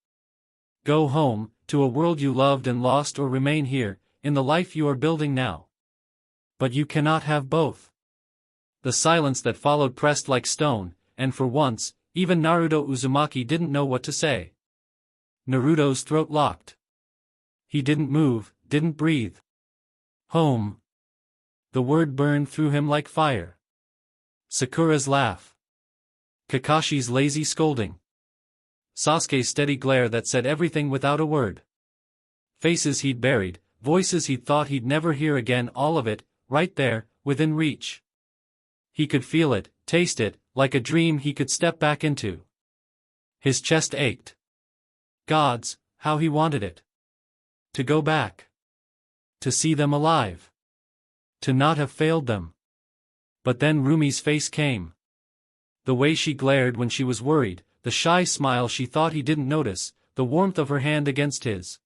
S2: Go home, to a world you loved and lost, or remain here, in the life you are building now. But you cannot have both. The silence that followed pressed like stone, and for once, even Naruto Uzumaki didn't know what to say. Naruto's throat locked. He didn't move, didn't breathe. Home. The word burned through him like fire. Sakura's laugh. Kakashi's lazy scolding. Sasuke's steady glare that said everything without a word. Faces he'd buried, voices he'd thought he'd never hear again, all of it, right there, within reach. He could feel it, taste it, like a dream he could step back into. His chest ached. Gods, how he wanted it. To go back. To see them alive. To not have failed them. But then Rumi's face came. The way she glared when she was worried, the shy smile she thought he didn't notice, the warmth of her hand against his.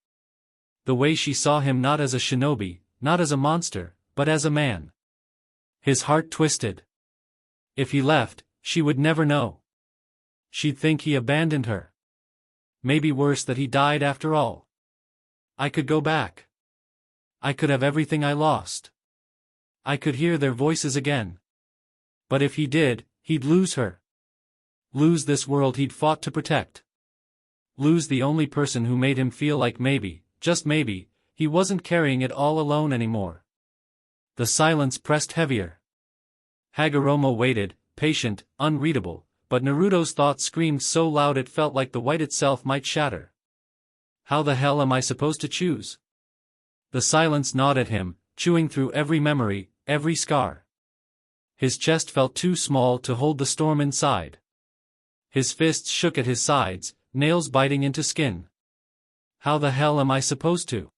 S2: The way she saw him not as a shinobi, not as a monster, but as a man. His heart twisted. If he left, she would never know. She'd think he abandoned her. Maybe worse, that he died after all. I could go back. I could have everything I lost. I could hear their voices again. But if he did, he'd lose her. Lose this world he'd fought to protect. Lose the only person who made him feel like maybe, just maybe, he wasn't carrying it all alone anymore. The silence pressed heavier. Hagoromo waited, patient, unreadable, but Naruto's thoughts screamed so loud it felt like the white itself might shatter. How the hell am I supposed to choose? The silence gnawed at him, chewing through every memory, every scar. His chest felt too small to hold the storm inside. His fists shook at his sides, nails biting into skin. How the hell am I supposed to?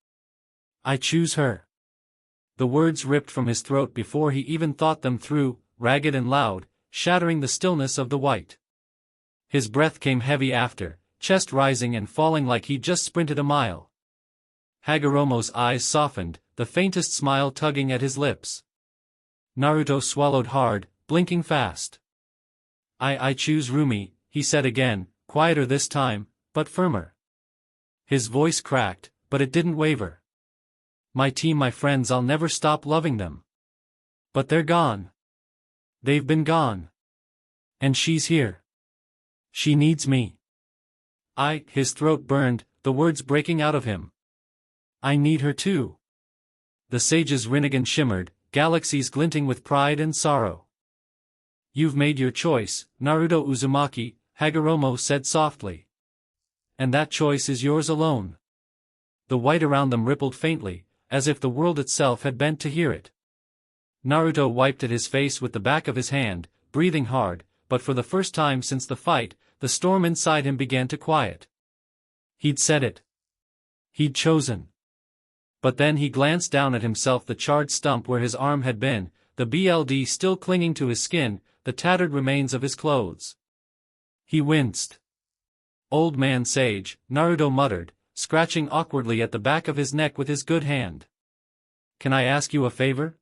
S2: I choose her. The words ripped from his throat before he even thought them through, ragged and loud, shattering the stillness of the white. His breath came heavy after, chest rising and falling like he'd just sprinted a mile. Hagoromo's eyes softened, the faintest smile tugging at his lips. Naruto swallowed hard, blinking fast. I choose Rumi, he said again, quieter this time, but firmer. His voice cracked, but it didn't waver. My team, my friends, I'll never stop loving them. But they're gone. They've been gone. And she's here. She needs me. His throat burned, the words breaking out of him. I need her too. The sage's rinnegan shimmered, galaxies glinting with pride and sorrow. You've made your choice, Naruto Uzumaki, Hagoromo said softly. And that choice is yours alone. The white around them rippled faintly, as if the world itself had bent to hear it. Naruto wiped at his face with the back of his hand, breathing hard, but for the first time since the fight, the storm inside him began to quiet. He'd said it. He'd chosen. But then he glanced down at himself, the charred stump where his arm had been, the BLD still clinging to his skin, the tattered remains of his clothes. He winced. Old man sage, Naruto muttered, scratching awkwardly at the back of his neck with his good hand. Can I ask you a favor?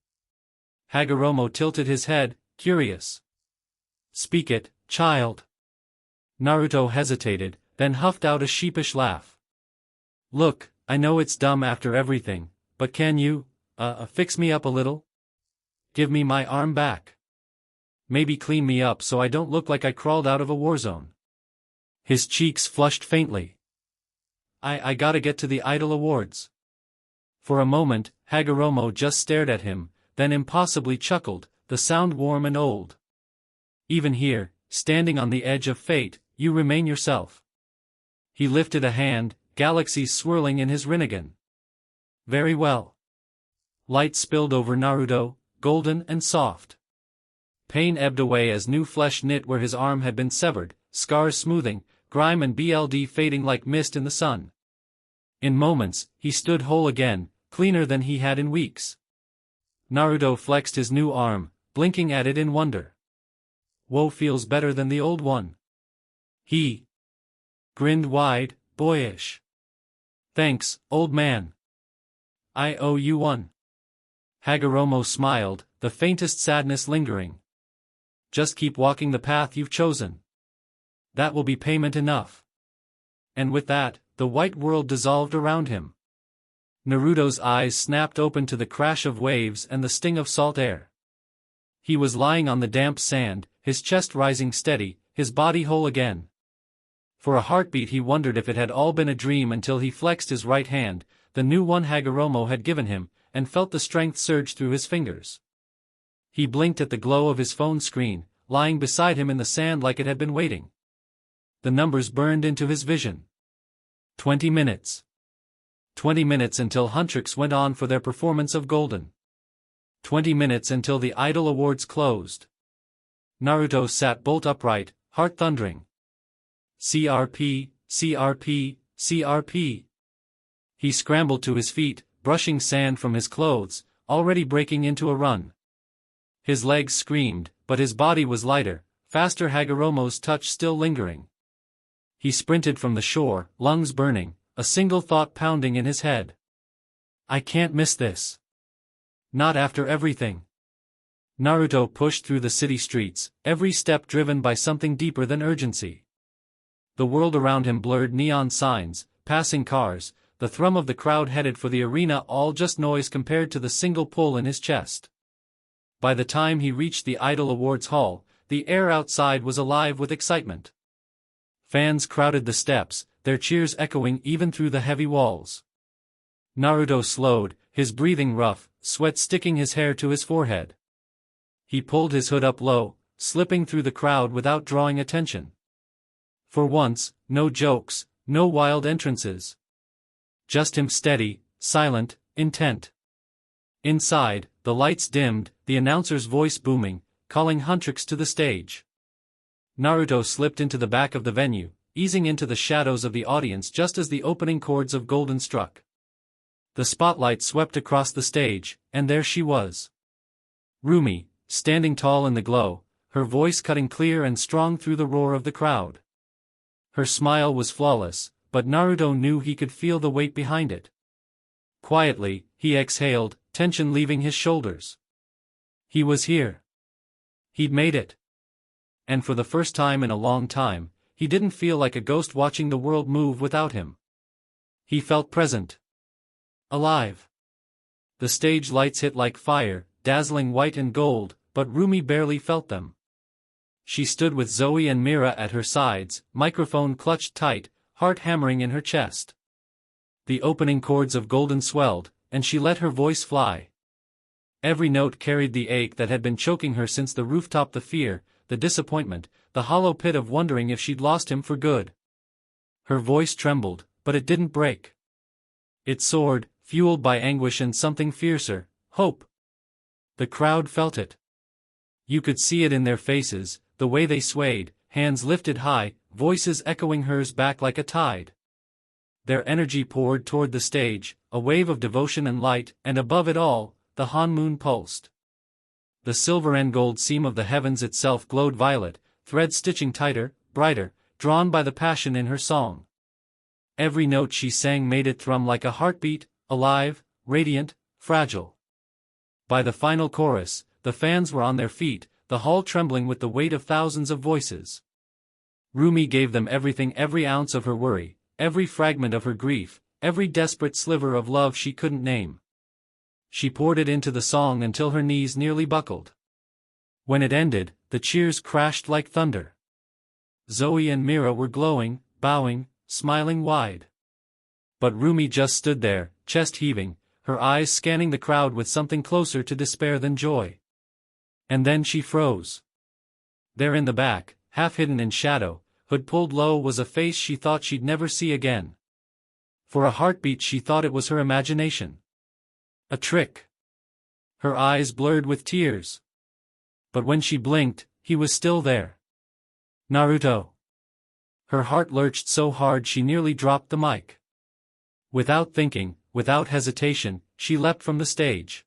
S2: Hagoromo tilted his head, curious. Speak it, child. Naruto hesitated, then huffed out a sheepish laugh. Look, I know it's dumb after everything, but can you, fix me up a little? Give me my arm back. Maybe clean me up so I don't look like I crawled out of a war zone. His cheeks flushed faintly. I gotta get to the Idol Awards. For a moment, Hagoromo just stared at him, then impossibly chuckled, the sound warm and old. Even here, standing on the edge of fate, you remain yourself. He lifted a hand, galaxies swirling in his rinnegan. Very well. Light spilled over Naruto, golden and soft. Pain ebbed away as new flesh knit where his arm had been severed, scars smoothing, grime and BLD fading like mist in the sun. In moments, he stood whole again, cleaner than he had in weeks. Naruto flexed his new arm, blinking at it in wonder. Whoa, feels better than the old one. He grinned wide, boyish. Thanks, old man. I owe you one. Hagoromo smiled, the faintest sadness lingering. Just keep walking the path you've chosen. That will be payment enough. And with that, the white world dissolved around him. Naruto's eyes snapped open to the crash of waves and the sting of salt air. He was lying on the damp sand, his chest rising steady, his body whole again. For a heartbeat he wondered if it had all been a dream until he flexed his right hand, the new one Hagoromo had given him, and felt the strength surge through his fingers. He blinked at the glow of his phone screen, lying beside him in the sand like it had been waiting. The numbers burned into his vision. 20 minutes. 20 minutes until HUNTR went on for their performance of Golden. 20 minutes until the Idol Awards closed. Naruto sat bolt upright, heart thundering. CRP, CRP, CRP. He scrambled to his feet, brushing sand from his clothes, already breaking into a run. His legs screamed, but his body was lighter, faster, Hagoromo's touch still lingering. He sprinted from the shore, lungs burning, a single thought pounding in his head. I can't miss this. Not after everything. Naruto pushed through the city streets, every step driven by something deeper than urgency. The world around him blurred, neon signs, passing cars, the thrum of the crowd headed for the arena, all just noise compared to the single pull in his chest. By the time he reached the Idol Awards hall, the air outside was alive with excitement. Fans crowded the steps, their cheers echoing even through the heavy walls. Naruto slowed, his breathing rough, sweat sticking his hair to his forehead. He pulled his hood up low, slipping through the crowd without drawing attention. For once, no jokes, no wild entrances. Just him, steady, silent, intent. Inside, the lights dimmed, the announcer's voice booming, calling HUNTR to the stage. Naruto slipped into the back of the venue, easing into the shadows of the audience just as the opening chords of Golden struck. The spotlight swept across the stage, and there she was. Rumi, standing tall in the glow, her voice cutting clear and strong through the roar of the crowd. Her smile was flawless, but Naruto knew he could feel the weight behind it. Quietly, he exhaled, tension leaving his shoulders. He was here. He'd made it. And for the first time in a long time, he didn't feel like a ghost watching the world move without him. He felt present. Alive. The stage lights hit like fire, dazzling white and gold, but Rumi barely felt them. She stood with Zoe and Mira at her sides, microphone clutched tight, heart hammering in her chest. The opening chords of Golden swelled, and she let her voice fly. Every note carried the ache that had been choking her since the rooftop, the fear, the disappointment, the hollow pit of wondering if she'd lost him for good. Her voice trembled, but it didn't break. It soared, fueled by anguish and something fiercer, hope. The crowd felt it. You could see it in their faces, the way they swayed, hands lifted high, voices echoing hers back like a tide. Their energy poured toward the stage, a wave of devotion and light, and above it all, the Han moon pulsed. The silver and gold seam of the heavens itself glowed violet, threads stitching tighter, brighter, drawn by the passion in her song. Every note she sang made it thrum like a heartbeat, alive, radiant, fragile. By the final chorus, the fans were on their feet, the hall trembling with the weight of thousands of voices. Rumi gave them everything, every ounce of her worry, every fragment of her grief, every desperate sliver of love she couldn't name. She poured it into the song until her knees nearly buckled. When it ended, the cheers crashed like thunder. Zoe and Mira were glowing, bowing, smiling wide. But Rumi just stood there, chest heaving, her eyes scanning the crowd with something closer to despair than joy. And then she froze. There in the back, half hidden in shadow, hood pulled low, was a face she thought she'd never see again. For a heartbeat she thought it was her imagination. A trick. Her eyes blurred with tears. But when she blinked, he was still there. Naruto. Her heart lurched so hard she nearly dropped the mic. Without thinking, without hesitation, she leapt from the stage.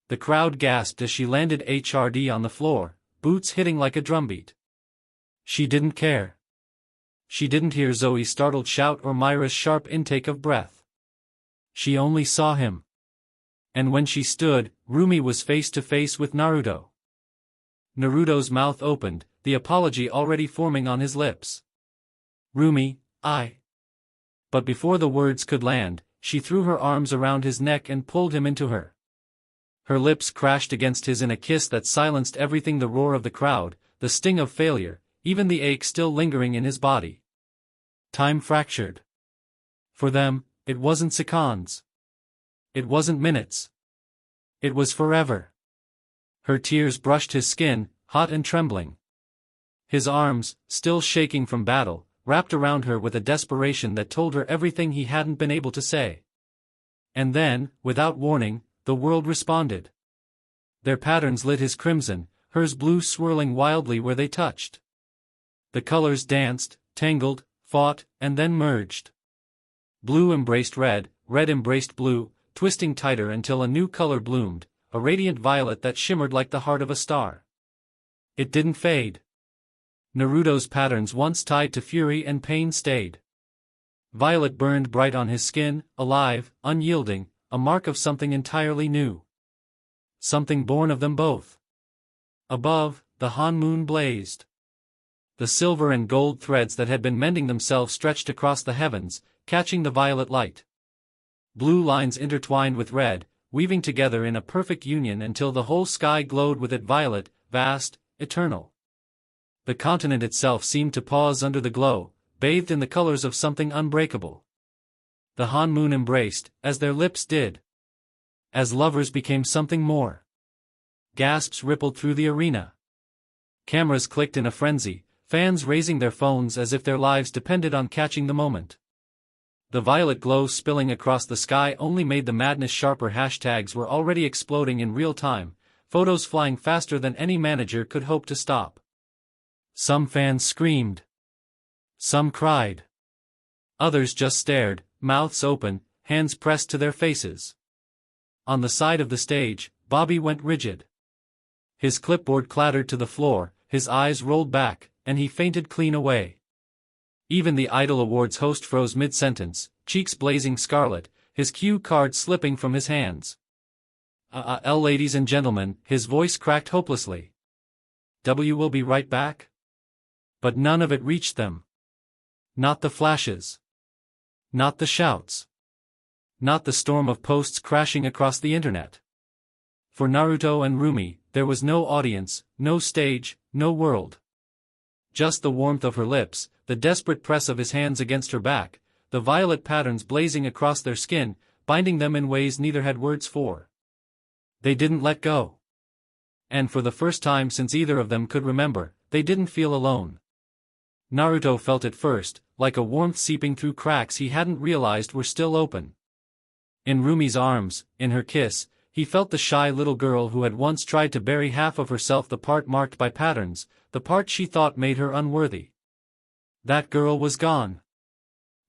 S2: The crowd gasped as she landed HRD on the floor, boots hitting like a drumbeat. She didn't care. She didn't hear Zoe's startled shout or Mira's sharp intake of breath. She only saw him. And when she stood, Rumi was face to face with Naruto. Naruto's mouth opened, the apology already forming on his lips. Rumi, I. But before the words could land, she threw her arms around his neck and pulled him into her. Her lips crashed against his in a kiss that silenced everything, the roar of the crowd, the sting of failure, even the ache still lingering in his body. Time fractured. For them, it wasn't seconds. It wasn't minutes. It was forever. Her tears brushed his skin, hot and trembling. His arms, still shaking from battle, wrapped around her with a desperation that told her everything he hadn't been able to say. And then, without warning, the world responded. Their patterns lit his crimson, hers blue, swirling wildly where they touched. The colors danced, tangled, fought, and then merged. Blue embraced red, red embraced blue, twisting tighter until a new color bloomed, a radiant violet that shimmered like the heart of a star. It didn't fade. Naruto's patterns, once tied to fury and pain, stayed. Violet burned bright on his skin, alive, unyielding, a mark of something entirely new. Something born of them both. Above, the Han moon blazed. The silver and gold threads that had been mending themselves stretched across the heavens, catching the violet light. Blue lines intertwined with red, weaving together in a perfect union until the whole sky glowed with it, violet, vast, eternal. The continent itself seemed to pause under the glow, bathed in the colors of something unbreakable. The Han moon embraced, as their lips did. As lovers became something more. Gasps rippled through the arena. Cameras clicked in a frenzy, fans raising their phones as if their lives depended on catching the moment. The violet glow spilling across the sky only made the madness sharper. Hashtags were already exploding in real time, photos flying faster than any manager could hope to stop. Some fans screamed. Some cried. Others just stared, mouths open, hands pressed to their faces. On the side of the stage, Bobby went rigid. His clipboard clattered to the floor, his eyes rolled back, and he fainted clean away. Even the Idol Awards host froze mid-sentence, cheeks blazing scarlet, his cue card slipping from his hands. Ladies and gentlemen, his voice cracked hopelessly. Will be right back? But none of it reached them. Not the flashes. Not the shouts. Not the storm of posts crashing across the internet. For Naruto and Rumi, there was no audience, no stage, no world. Just the warmth of her lips, the desperate press of his hands against her back, the violet patterns blazing across their skin, binding them in ways neither had words for. They didn't let go. And for the first time since either of them could remember, they didn't feel alone. Naruto felt it first, like a warmth seeping through cracks he hadn't realized were still open. In Rumi's arms, in her kiss, he felt the shy little girl who had once tried to bury half of herself, the part marked by patterns, the part she thought made her unworthy. That girl was gone.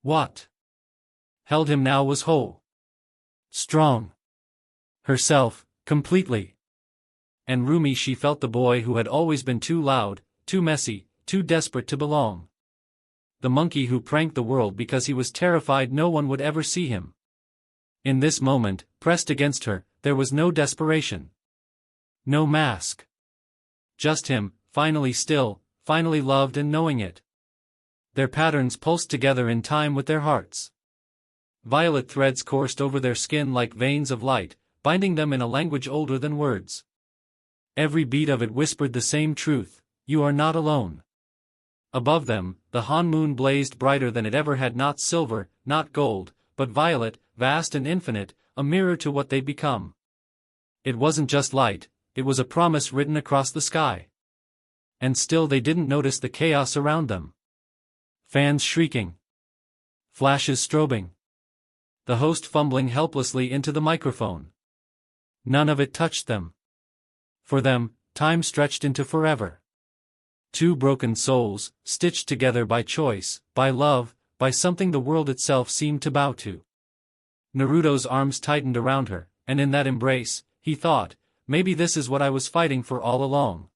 S2: What held him now was whole. Strong. Herself, completely. And Rumi, she felt the boy who had always been too loud, too messy, too desperate to belong. The monkey who pranked the world because he was terrified no one would ever see him. In this moment, pressed against her, there was no desperation. No mask. Just him, finally still, finally loved and knowing it. Their patterns pulsed together in time with their hearts. Violet threads coursed over their skin like veins of light, binding them in a language older than words. Every beat of it whispered the same truth: you are not alone. Above them, the Han moon blazed brighter than it ever had, not silver, not gold, but violet, vast and infinite, a mirror to what they'd become. It wasn't just light, it was a promise written across the sky. And still they didn't notice the chaos around them. Fans shrieking. Flashes strobing. The host fumbling helplessly into the microphone. None of it touched them. For them, time stretched into forever. Two broken souls, stitched together by choice, by love, by something the world itself seemed to bow to. Naruto's arms tightened around her, and in that embrace, he thought, maybe this is what I was fighting for all along.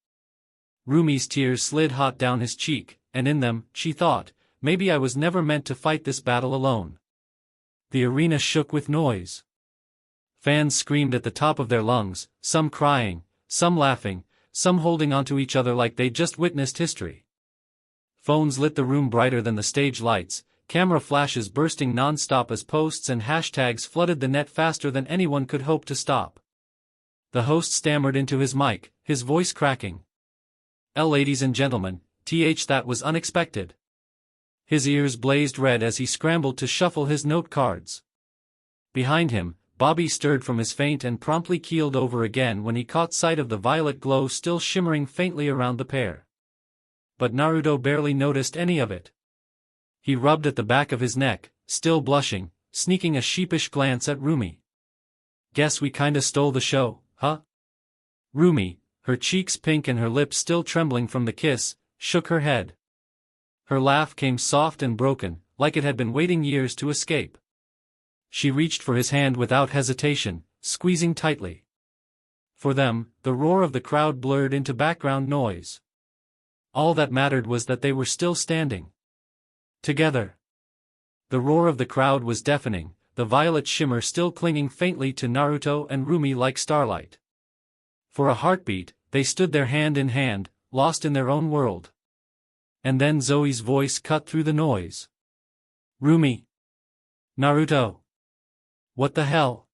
S2: Rumi's tears slid hot down his cheek, and in them, she thought, maybe I was never meant to fight this battle alone. The arena shook with noise. Fans screamed at the top of their lungs, some crying, some laughing, some holding onto each other like they'd just witnessed history. Phones lit the room brighter than the stage lights, camera flashes bursting non-stop as posts and hashtags flooded the net faster than anyone could hope to stop. The host stammered into his mic, his voice cracking. Ladies and gentlemen, that was unexpected. His ears blazed red as he scrambled to shuffle his note cards. Behind him, Bobby stirred from his faint and promptly keeled over again when he caught sight of the violet glow still shimmering faintly around the pair. But Naruto barely noticed any of it. He rubbed at the back of his neck, still blushing, sneaking a sheepish glance at Rumi. Guess we kinda stole the show, huh? Rumi, her cheeks pink and her lips still trembling from the kiss, shook her head. Her laugh came soft and broken, like it had been waiting years to escape. She reached for his hand without hesitation, squeezing tightly. For them, the roar of the crowd blurred into background noise. All that mattered was that they were still standing. Together. The roar of the crowd was deafening, the violet shimmer still clinging faintly to Naruto and Rumi like starlight. For a heartbeat, they stood there hand in hand, lost in their own world. And then Zoe's voice cut through the noise. Rumi. Naruto. What the hell?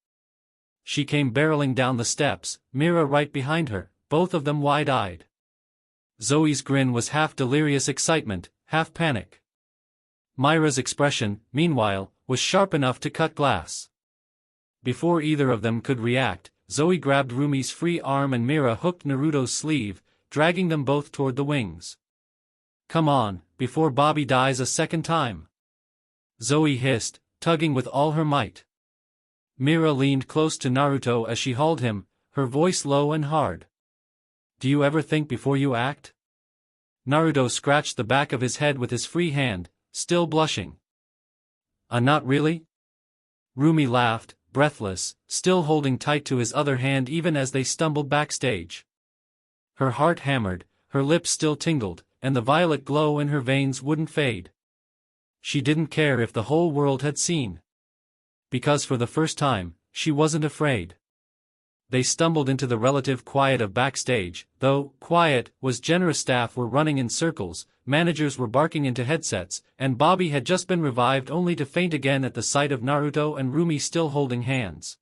S2: She came barreling down the steps, Mira right behind her, both of them wide-eyed. Zoe's grin was half delirious excitement, half panic. Mira's expression, meanwhile, was sharp enough to cut glass. Before either of them could react, Zoe grabbed Rumi's free arm and Mira hooked Naruto's sleeve, dragging them both toward the wings. Come on, before Bobby dies a second time. Zoe hissed, tugging with all her might. Mira leaned close to Naruto as she hauled him, her voice low and hard. "Do you ever think before you act?" Naruto scratched the back of his head with his free hand, still blushing. Not really?" Rumi laughed, breathless, still holding tight to his other hand even as they stumbled backstage. Her heart hammered, her lips still tingled, and the violet glow in her veins wouldn't fade. She didn't care if the whole world had seen. Because for the first time, she wasn't afraid. They stumbled into the relative quiet of backstage, though quiet was generous. Staff were running in circles, managers were barking into headsets, and Bobby had just been revived only to faint again at the sight of Naruto and Rumi still holding hands.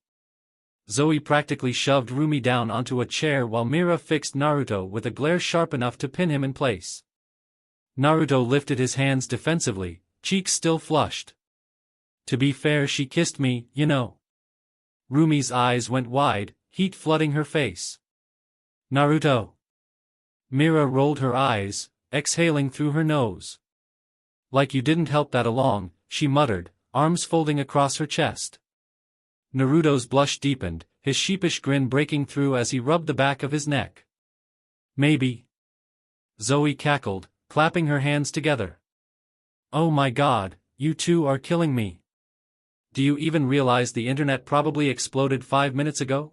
S2: Zoe practically shoved Rumi down onto a chair while Mira fixed Naruto with a glare sharp enough to pin him in place. Naruto lifted his hands defensively, cheeks still flushed. "To be fair, she kissed me, you know." Rumi's eyes went wide, heat flooding her face. "Naruto." Mira rolled her eyes, exhaling through her nose. "Like you didn't help that along," she muttered, arms folding across her chest. Naruto's blush deepened, his sheepish grin breaking through as he rubbed the back of his neck. "Maybe." Zoe cackled, clapping her hands together. "Oh my god, you two are killing me. Do you even realize the internet probably exploded 5 minutes ago?"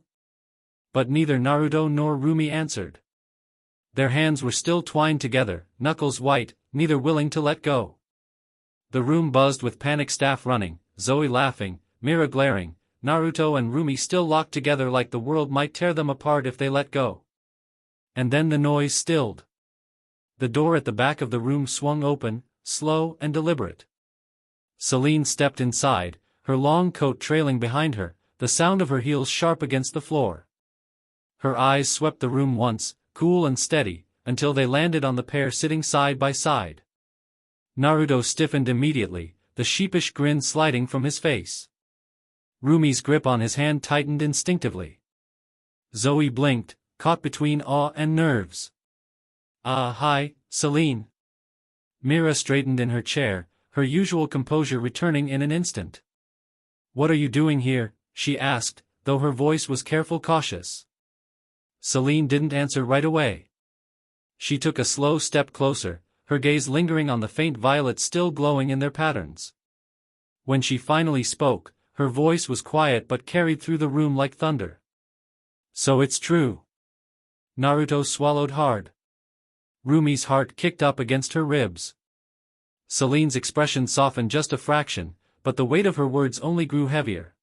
S2: But neither Naruto nor Rumi answered. Their hands were still twined together, knuckles white, neither willing to let go. The room buzzed with panic. Staff running, Zoe laughing, Mira glaring, Naruto and Rumi still locked together like the world might tear them apart if they let go. And then the noise stilled. The door at the back of the room swung open, slow and deliberate. Celine stepped inside, her long coat trailing behind her, the sound of her heels sharp against the floor. Her eyes swept the room once, cool and steady, until they landed on the pair sitting side by side. Naruto stiffened immediately, the sheepish grin sliding from his face. Rumi's grip on his hand tightened instinctively. Zoe blinked, caught between awe and nerves. Hi, Celine." Mira straightened in her chair, her usual composure returning in an instant. "What are you doing here?" she asked, though her voice was careful, cautious. Celine didn't answer right away. She took a slow step closer, her gaze lingering on the faint violets still glowing in their patterns. When she finally spoke, her voice was quiet but carried through the room like thunder. "So it's true." Naruto swallowed hard. Rumi's heart kicked up against her ribs. Celine's expression softened just a fraction, but the weight of her words only grew heavier.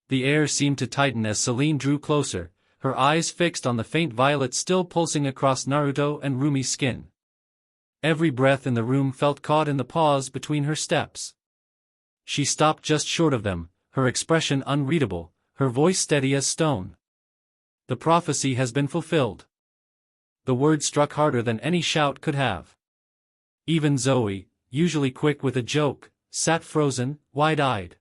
S2: The air seemed to tighten as Celine drew closer, her eyes fixed on the faint violet still pulsing across Naruto and Rumi's skin. Every breath in the room felt caught in the pause between her steps. She stopped just short of them, her expression unreadable, her voice steady as stone. "The prophecy has been fulfilled." The word struck harder than any shout could have. Even Zoe, usually quick with a joke, sat frozen, wide-eyed.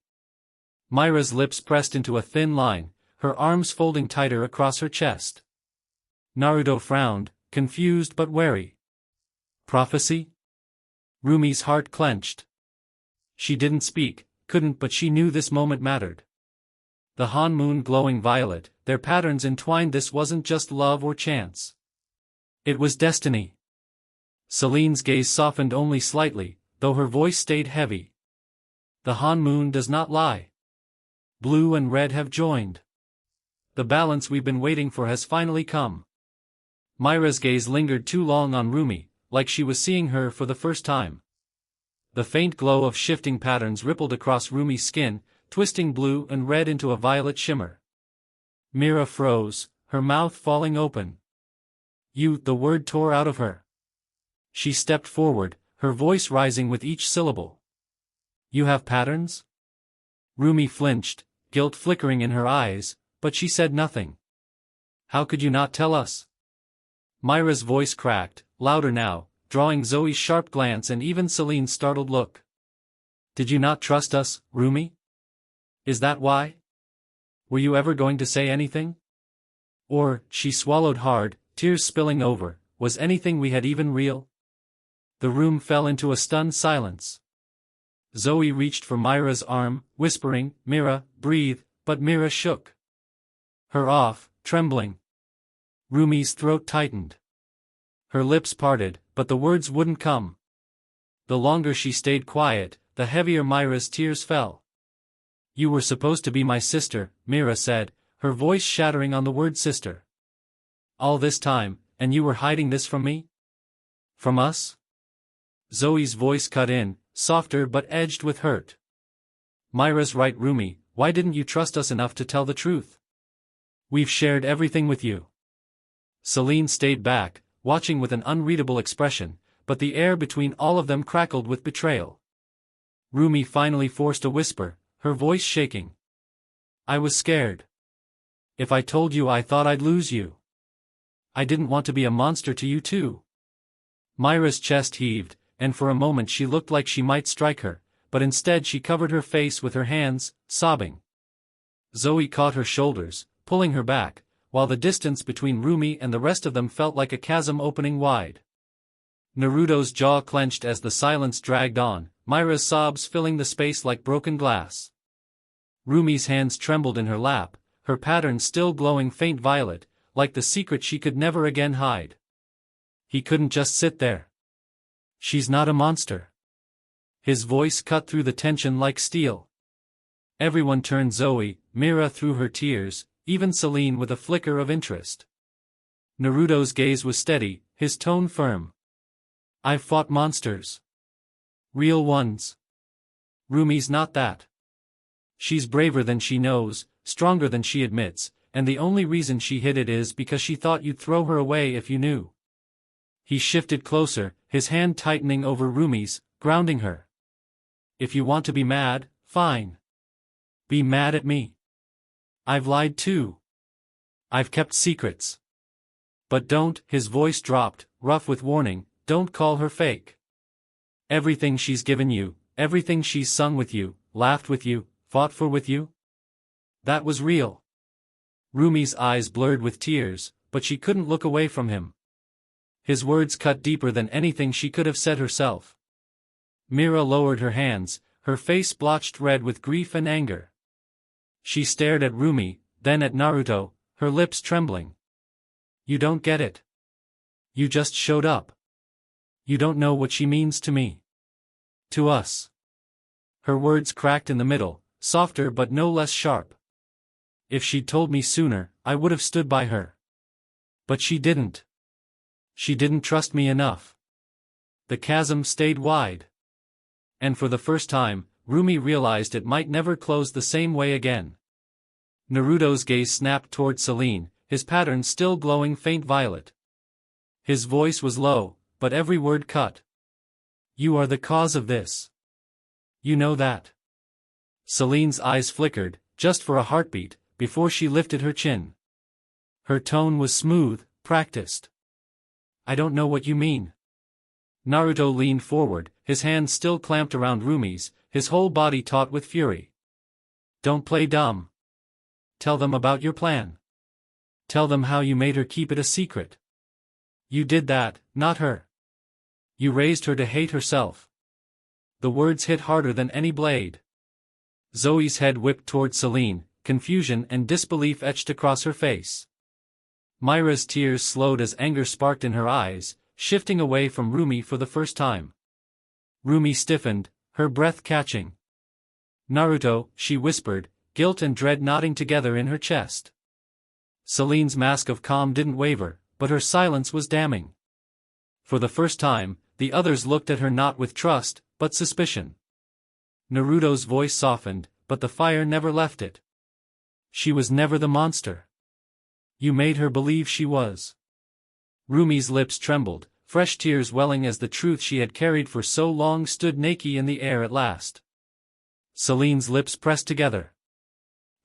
S2: Mira's lips pressed into a thin line, her arms folding tighter across her chest. Naruto frowned, confused but wary. "Prophecy?" Rumi's heart clenched. She didn't speak, couldn't, but she knew this moment mattered. The Han moon glowing violet, their patterns entwined. This wasn't just love or chance. It was destiny. Celine's gaze softened only slightly, though her voice stayed heavy. "The Han moon does not lie. Blue and red have joined. The balance we've been waiting for has finally come." Mira's gaze lingered too long on Rumi, like she was seeing her for the first time. The faint glow of shifting patterns rippled across Rumi's skin, twisting blue and red into a violet shimmer. Mira froze, her mouth falling open. The word tore out of her. She stepped forward, her voice rising with each syllable. "You have patterns?" Rumi flinched, guilt flickering in her eyes, but she said nothing. "How could you not tell us?" Mira's voice cracked, louder now, drawing Zoe's sharp glance and even Celine's startled look. "Did you not trust us, Rumi? Is that why? Were you ever going to say anything? Or," she swallowed hard, tears spilling over, "was anything we had even real?" The room fell into a stunned silence. Zoe reached for Mira's arm, whispering, "Mira, breathe," but Mira shook her off, trembling. Rumi's throat tightened. Her lips parted, but the words wouldn't come. The longer she stayed quiet, the heavier Mira's tears fell. "You were supposed to be my sister," Mira said, her voice shattering on the word sister. "All this time, and you were hiding this from me? From us?" Zoe's voice cut in, softer but edged with hurt. "Mira's right, Rumi, why didn't you trust us enough to tell the truth? We've shared everything with you." Celine stayed back, watching with an unreadable expression, but the air between all of them crackled with betrayal. Rumi finally forced a whisper, her voice shaking. "I was scared. If I told you, I thought I'd lose you. I didn't want to be a monster to you too." Mira's chest heaved, and for a moment she looked like she might strike her, but instead she covered her face with her hands, sobbing. Zoe caught her shoulders, pulling her back, while the distance between Rumi and the rest of them felt like a chasm opening wide. Naruto's jaw clenched as the silence dragged on, Mira's sobs filling the space like broken glass. Rumi's hands trembled in her lap, her pattern still glowing faint violet, like the secret she could never again hide. He couldn't just sit there. "She's not a monster." His voice cut through the tension like steel. Everyone turned Zoe, Mira through her tears, even Celine with a flicker of interest. Naruto's gaze was steady, his tone firm. "I've fought monsters. Real ones. Rumi's not that. She's braver than she knows, stronger than she admits, and the only reason she hid it is because she thought you'd throw her away if you knew." He shifted closer, his hand tightening over Rumi's, grounding her. "If you want to be mad, fine. Be mad at me. I've lied too. I've kept secrets. But don't," his voice dropped, rough with warning, "don't call her fake. Everything she's given you, everything she's sung with you, laughed with you, fought for with you, that was real." Rumi's eyes blurred with tears, but she couldn't look away from him. His words cut deeper than anything she could have said herself. Mira lowered her hands, her face blotched red with grief and anger. She stared at Rumi, then at Naruto, her lips trembling. "You don't get it. You just showed up. You don't know what she means to me. To us." Her words cracked in the middle, softer but no less sharp. "If she'd told me sooner, I would have stood by her. But she didn't. She didn't trust me enough." The chasm stayed wide. And for the first time, Rumi realized it might never close the same way again. Naruto's gaze snapped toward Celine, his pattern still glowing faint violet. His voice was low, but every word cut. "You are the cause of this. You know that." Celine's eyes flickered, just for a heartbeat, before she lifted her chin. Her tone was smooth, practiced. "I don't know what you mean." Naruto leaned forward, his hands still clamped around Rumi's, his whole body taut with fury. "Don't play dumb. Tell them about your plan. Tell them how you made her keep it a secret. You did that, not her. You raised her to hate herself." The words hit harder than any blade. Zoe's head whipped toward Celine, confusion and disbelief etched across her face. Mira's tears slowed as anger sparked in her eyes, shifting away from Rumi for the first time. Rumi stiffened, her breath catching. "Naruto," she whispered, guilt and dread knotting together in her chest. Celine's mask of calm didn't waver, but her silence was damning. For the first time, the others looked at her not with trust, but suspicion. Naruto's voice softened, but the fire never left it. "She was never the monster. You made her believe she was." Rumi's lips trembled, fresh tears welling as the truth she had carried for so long stood naked in the air at last. Celine's lips pressed together.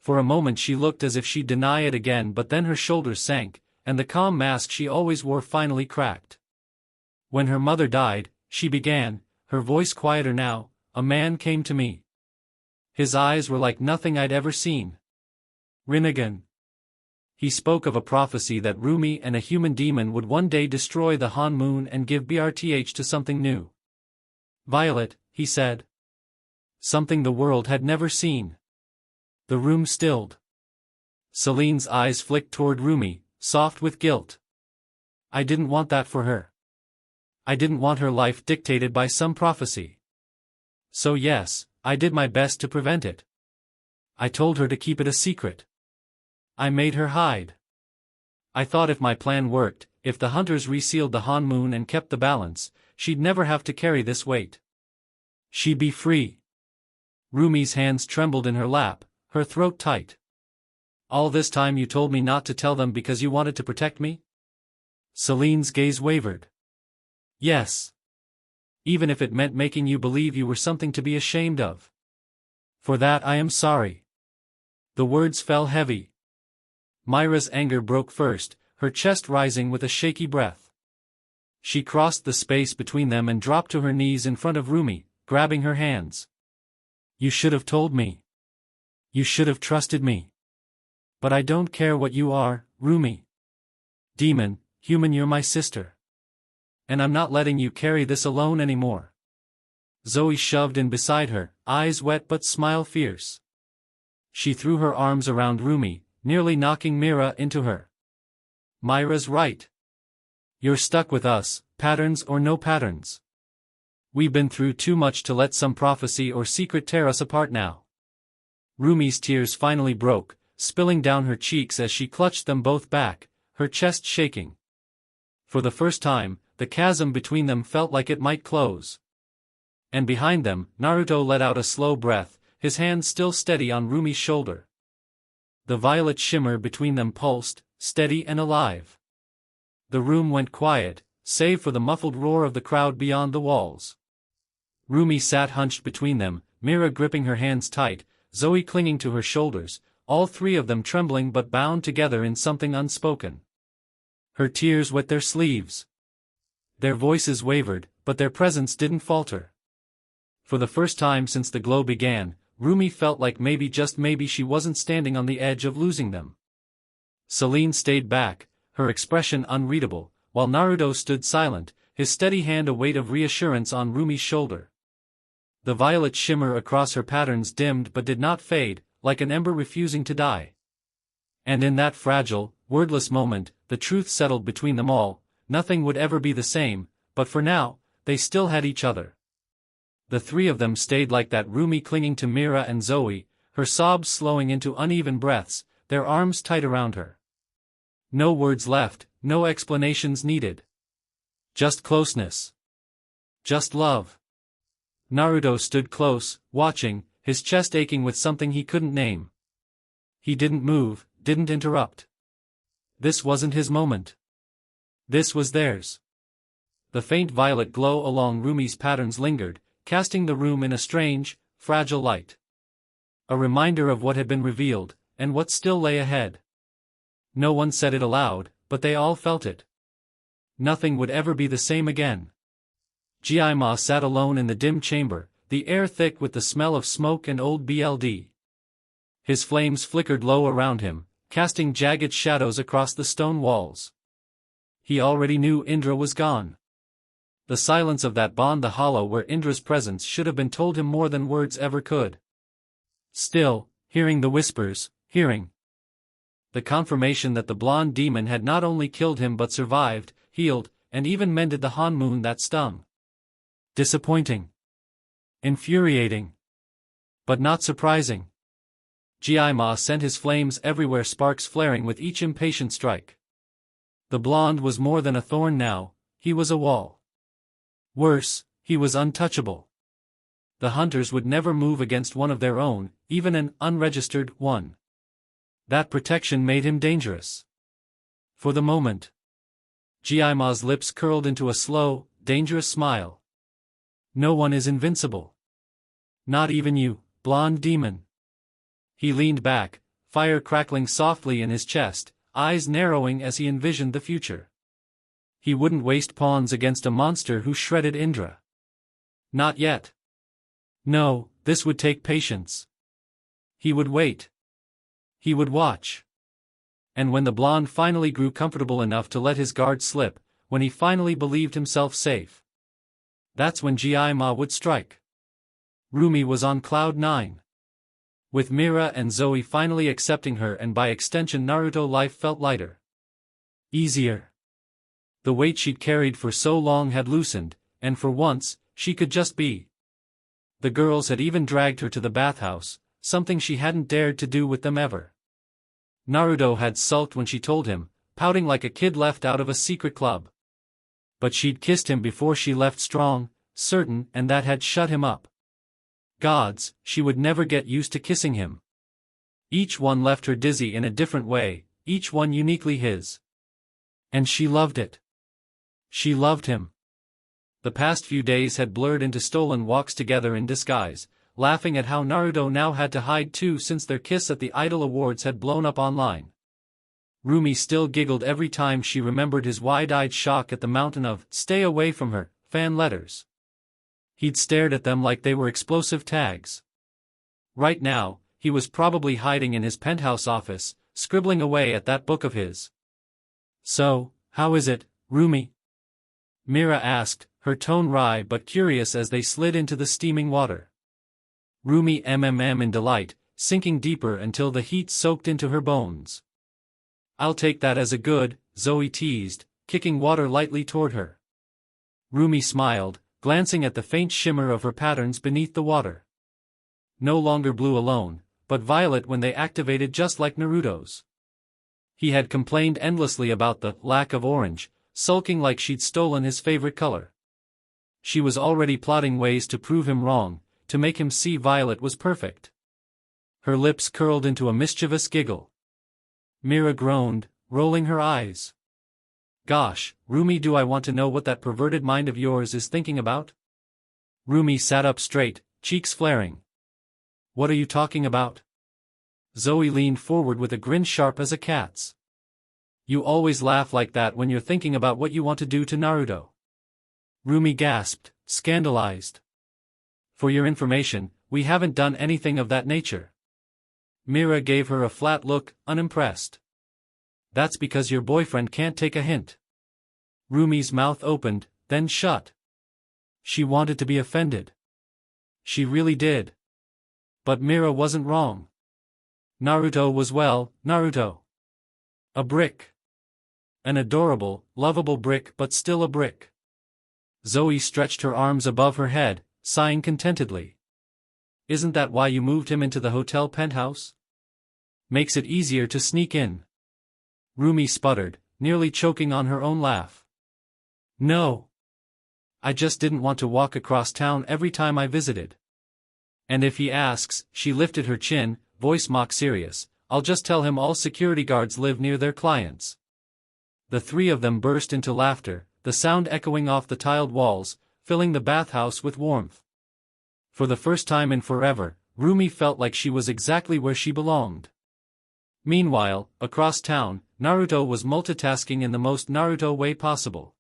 S2: For a moment she looked as if she'd deny it again, but then her shoulders sank, and the calm mask she always wore finally cracked. "When her mother died," she began, her voice quieter now, "a man came to me. His eyes were like nothing I'd ever seen. Rinnegan. He spoke of a prophecy that Rumi and a human demon would one day destroy the Han moon and give BRTH to something new. Violet, he said. Something the world had never seen. The room stilled. Celine's eyes flicked toward Rumi, soft with guilt. I didn't want that for her. I didn't want her life dictated by some prophecy. So yes, I did my best to prevent it. I told her to keep it a secret. I made her hide. I thought if my plan worked, if the hunters resealed the Han Moon and kept the balance, she'd never have to carry this weight. She'd be free. Rumi's hands trembled in her lap, her throat tight. All this time you told me not to tell them because you wanted to protect me? Celine's gaze wavered. Yes. Even if it meant making you believe you were something to be ashamed of. For that I am sorry. The words fell heavy. Mira's anger broke first, her chest rising with a shaky breath. She crossed the space between them and dropped to her knees in front of Rumi, grabbing her hands. You should have told me. You should have trusted me. But I don't care what you are, Rumi. Demon, human, you're my sister. And I'm not letting you carry this alone anymore. Zoe shoved in beside her, eyes wet but smile fierce. She threw her arms around Rumi, nearly knocking Mira into her. Mira's right. You're stuck with us, patterns or no patterns. We've been through too much to let some prophecy or secret tear us apart now. Rumi's tears finally broke, spilling down her cheeks as she clutched them both back, her chest shaking. For the first time, the chasm between them felt like it might close. And behind them, Naruto let out a slow breath, his hand still steady on Rumi's shoulder. The violet shimmer between them pulsed, steady and alive. The room went quiet, save for the muffled roar of the crowd beyond the walls. Rumi sat hunched between them, Mira gripping her hands tight, Zoe clinging to her shoulders, all three of them trembling but bound together in something unspoken. Her tears wet their sleeves. Their voices wavered, but their presence didn't falter. For the first time since the glow began, Rumi felt like maybe just maybe she wasn't standing on the edge of losing them. Celine stayed back, her expression unreadable, while Naruto stood silent, his steady hand a weight of reassurance on Rumi's shoulder. The violet shimmer across her patterns dimmed but did not fade, like an ember refusing to die. And in that fragile, wordless moment, the truth settled between them all. Nothing would ever be the same, but for now, they still had each other. The three of them stayed like that, Rumi clinging to Mira and Zoe, her sobs slowing into uneven breaths, their arms tight around her. No words left, no explanations needed. Just closeness. Just love. Naruto stood close, watching, his chest aching with something he couldn't name. He didn't move, didn't interrupt. This wasn't his moment. This was theirs. The faint violet glow along Rumi's patterns lingered, casting the room in a strange, fragile light. A reminder of what had been revealed, and what still lay ahead. No one said it aloud, but they all felt it. Nothing would ever be the same again. Jiraiya sat alone in the dim chamber, the air thick with the smell of smoke and old blood. His flames flickered low around him, casting jagged shadows across the stone walls. He already knew Indra was gone. The silence of that bond, the hollow where Indra's presence should have been, told him more than words ever could. Still, hearing the whispers, hearing the confirmation that the blonde demon had not only killed him but survived, healed, and even mended the Han Moon that stung. Disappointing. Infuriating. But not surprising. Jiraiya sent his flames everywhere, sparks flaring with each impatient strike. The blonde was more than a thorn now, he was a wall. Worse, he was untouchable. The hunters would never move against one of their own, even an unregistered one. That protection made him dangerous. For the moment. Jiraiya's lips curled into a slow, dangerous smile. No one is invincible. Not even you, blonde demon. He leaned back, fire crackling softly in his chest, eyes narrowing as he envisioned the future. He wouldn't waste pawns against a monster who shredded Indra. Not yet. No, this would take patience. He would wait. He would watch. And when the blonde finally grew comfortable enough to let his guard slip, when he finally believed himself safe, that's when Jiraiya would strike. Rumi was on cloud 9. With Mira and Zoe finally accepting her and by extension Naruto, life felt lighter. Easier. The weight she'd carried for so long had loosened, and for once, she could just be. The girls had even dragged her to the bathhouse, something she hadn't dared to do with them ever. Naruto had sulked when she told him, pouting like a kid left out of a secret club. But she'd kissed him before she left, strong, certain, and that had shut him up. Gods, she would never get used to kissing him. Each one left her dizzy in a different way, each one uniquely his. And she loved it. She loved him. The past few days had blurred into stolen walks together in disguise, laughing at how Naruto now had to hide too since their kiss at the Idol Awards had blown up online. Rumi still giggled every time she remembered his wide-eyed shock at the mountain of "stay away from her" fan letters. He'd stared at them like they were explosive tags. Right now, he was probably hiding in his penthouse office, scribbling away at that book of his. "So, how is it, Rumi?" Mira asked, her tone wry but curious as they slid into the steaming water. Rumi in delight, sinking deeper until the heat soaked into her bones. "I'll take that as a good," Zoe teased, kicking water lightly toward her. Rumi smiled, glancing at the faint shimmer of her patterns beneath the water. No longer blue alone, but violet when they activated, just like Naruto's. He had complained endlessly about the lack of orange, sulking like she'd stolen his favorite color. She was already plotting ways to prove him wrong, to make him see violet was perfect. Her lips curled into a mischievous giggle. Mira groaned, rolling her eyes. "Gosh, Rumi, do I want to know what that perverted mind of yours is thinking about?" Rumi sat up straight, cheeks flaring. "What are you talking about?" Zoe leaned forward with a grin sharp as a cat's. "You always laugh like that when you're thinking about what you want to do to Naruto." Rumi gasped, scandalized. "For your information, we haven't done anything of that nature." Mira gave her a flat look, unimpressed. "That's because your boyfriend can't take a hint." Rumi's mouth opened, then shut. She wanted to be offended. She really did. But Mira wasn't wrong. Naruto was, well, Naruto. A brick. An adorable, lovable brick, but still a brick. Zoe stretched her arms above her head, sighing contentedly. "Isn't that why you moved him into the hotel penthouse? Makes it easier to sneak in." Rumi sputtered, nearly choking on her own laugh. "No. I just didn't want to walk across town every time I visited. And if he asks," she lifted her chin, voice mock serious, "I'll just tell him all security guards live near their clients." The three of them burst into laughter, the sound echoing off the tiled walls, filling the bathhouse with warmth. For the first time in forever, Rumi felt like she was exactly where she belonged. Meanwhile, across town, Naruto was multitasking in the most Naruto way possible.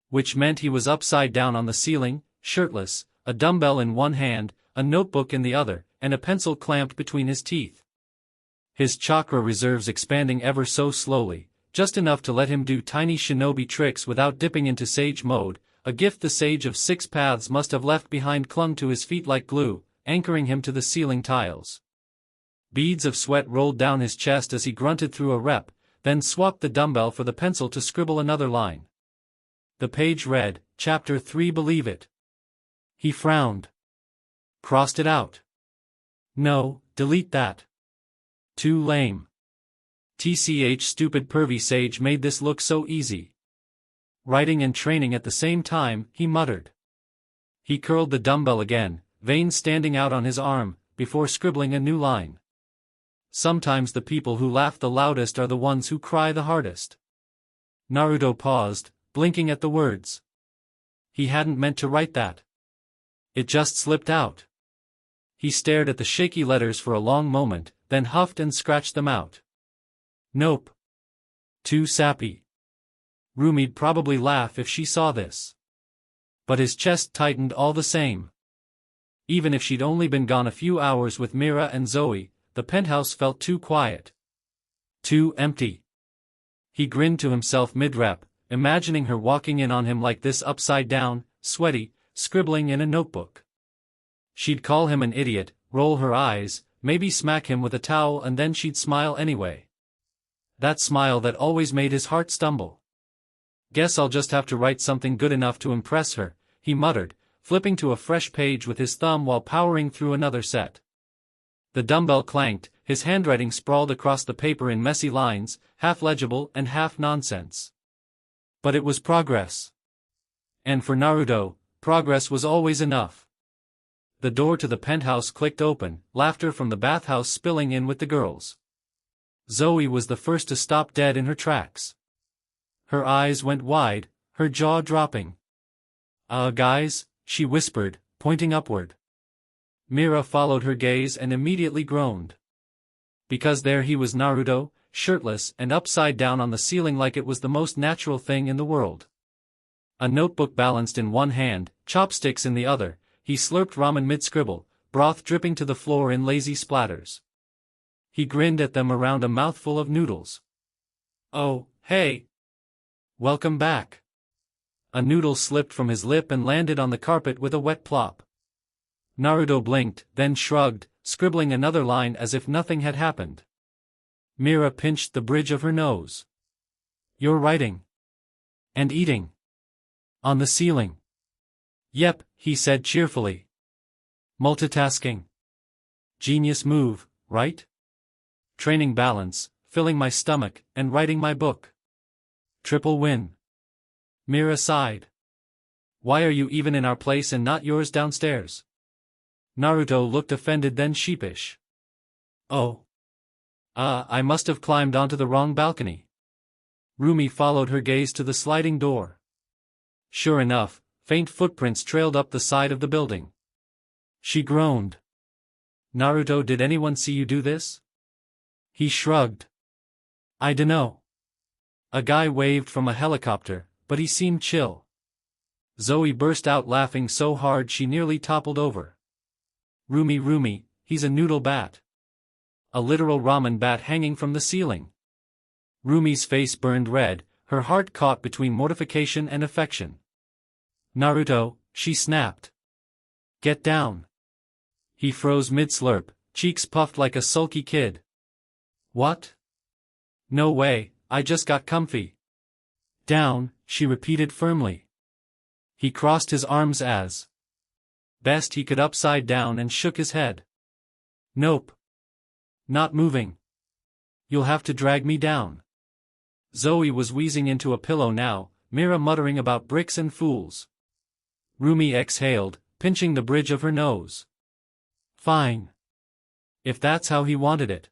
S2: Which meant he was upside down on the ceiling, shirtless, a dumbbell in one hand, a notebook in the other, and a pencil clamped between his teeth. His chakra reserves expanding ever so slowly, just enough to let him do tiny shinobi tricks without dipping into sage mode, a gift the sage of 6 paths must have left behind clung to his feet like glue, anchoring him to the ceiling tiles. Beads of sweat rolled down his chest as he grunted through a rep, then swapped the dumbbell for the pencil to scribble another line. The page read, "Chapter 3, Believe It." He frowned. Crossed it out. "No, delete that. Too lame. TCH, stupid pervy sage made this look so easy. Writing and training at the same time," he muttered. He curled the dumbbell again, veins standing out on his arm, before scribbling a new line. "Sometimes the people who laugh the loudest are the ones who cry the hardest." Naruto paused, blinking at the words. He hadn't meant to write that. It just slipped out. He stared at the shaky letters for a long moment, then huffed and scratched them out. "Nope. Too sappy. Rumi'd probably laugh if she saw this." But his chest tightened all the same. Even if she'd only been gone a few hours with Mira and Zoe, the penthouse felt too quiet. Too empty. He grinned to himself mid-rep, imagining her walking in on him like this, upside down, sweaty, scribbling in a notebook. She'd call him an idiot, roll her eyes, maybe smack him with a towel, and then she'd smile anyway. That smile that always made his heart stumble. "Guess I'll just have to write something good enough to impress her," he muttered, flipping to a fresh page with his thumb while powering through another set. The dumbbell clanked, his handwriting sprawled across the paper in messy lines, half legible and half nonsense. But it was progress. And for Naruto, progress was always enough. The door to the penthouse clicked open, laughter from the bathhouse spilling in with the girls. Zoe was the first to stop dead in her tracks. Her eyes went wide, her jaw dropping. Guys," she whispered, pointing upward. Mira followed her gaze and immediately groaned. Because there he was, Naruto, shirtless and upside down on the ceiling like it was the most natural thing in the world. A notebook balanced in one hand, chopsticks in the other, he slurped ramen mid-scribble, broth dripping to the floor in lazy splatters. He grinned at them around a mouthful of noodles. "Oh, hey! Welcome back." A noodle slipped from his lip and landed on the carpet with a wet plop. Naruto blinked, then shrugged, scribbling another line as if nothing had happened. Mira pinched the bridge of her nose. "You're writing. And eating. On the ceiling." "Yep," he said cheerfully. "Multitasking. Genius move, right? Training balance, filling my stomach, and writing my book. Triple win." Mira sighed. "Why are you even in our place and not yours downstairs?" Naruto looked offended then sheepish. "Oh. I must have climbed onto the wrong balcony." Rumi followed her gaze to the sliding door. Sure enough, faint footprints trailed up the side of the building. She groaned. "Naruto, did anyone see you do this?" He shrugged. "I dunno. A guy waved from a helicopter, but he seemed chill." Zoe burst out laughing so hard she nearly toppled over. Rumi, he's a noodle bat. A literal ramen bat hanging from the ceiling." Rumi's face burned red, her heart caught between mortification and affection. "Naruto," she snapped. "Get down." He froze mid-slurp, cheeks puffed like a sulky kid. "What? No way, I just got comfy." "Down," she repeated firmly. He crossed his arms as best he could upside down and shook his head. "Nope. Not moving. You'll have to drag me down." Zoe was wheezing into a pillow now, Mira muttering about bricks and fools. Rumi exhaled, pinching the bridge of her nose. "Fine. If that's how he wanted it."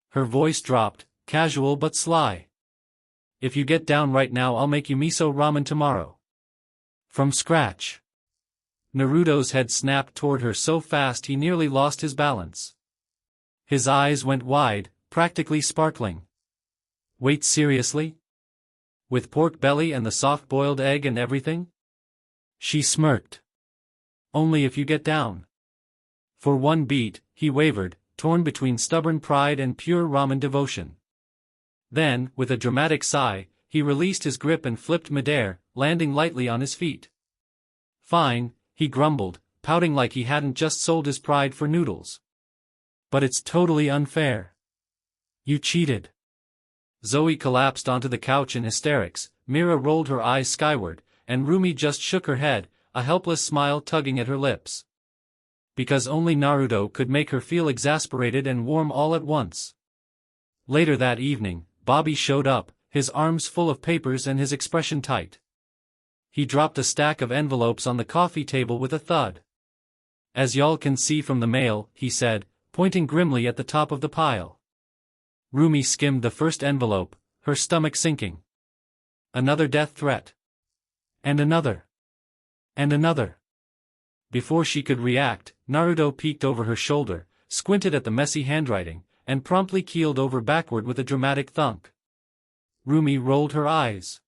S2: Her voice dropped, casual but sly. "If you get down right now, I'll make you miso ramen tomorrow. From scratch." Naruto's head snapped toward her so fast he nearly lost his balance. His eyes went wide, practically sparkling. "Wait, seriously? With pork belly and the soft-boiled egg and everything?" She smirked. "Only if you get down." For one beat, he wavered, torn between stubborn pride and pure ramen devotion. Then, with a dramatic sigh, he released his grip and flipped midair, landing lightly on his feet. "Fine," he grumbled, pouting like he hadn't just sold his pride for noodles. "But it's totally unfair. You cheated." Zoe collapsed onto the couch in hysterics, Mira rolled her eyes skyward, and Rumi just shook her head, a helpless smile tugging at her lips. Because only Naruto could make her feel exasperated and warm all at once. Later that evening, Bobby showed up, his arms full of papers and his expression tight. He dropped a stack of envelopes on the coffee table with a thud. "As y'all can see from the mail," he said, pointing grimly at the top of the pile. Rumi skimmed the first envelope, her stomach sinking. Another death threat. And another. And another. Before she could react, Naruto peeked over her shoulder, squinted at the messy handwriting, and promptly keeled over backward with a dramatic thunk. Rumi rolled her eyes.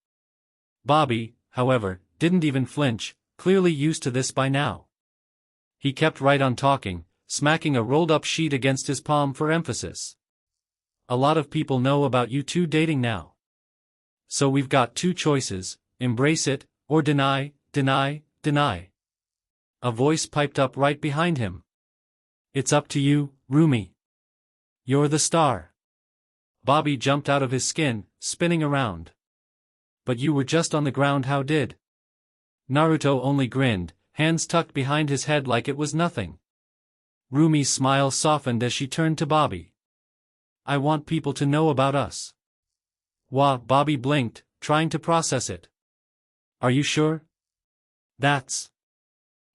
S2: Bobby, however, didn't even flinch, clearly used to this by now. He kept right on talking, smacking a rolled-up sheet against his palm for emphasis. "A lot of people know about you two dating now. So we've got two choices, embrace it, or deny, deny, deny. A voice piped up right behind him. It's up to you, Rumi. You're the star. Bobby jumped out of his skin, spinning around. But you were just on the ground, how did? Naruto only grinned, hands tucked behind his head like it was nothing. Rumi's smile softened as she turned to Bobby. I want people to know about us. Wah, Bobby blinked, trying to process it. Are you sure? That's...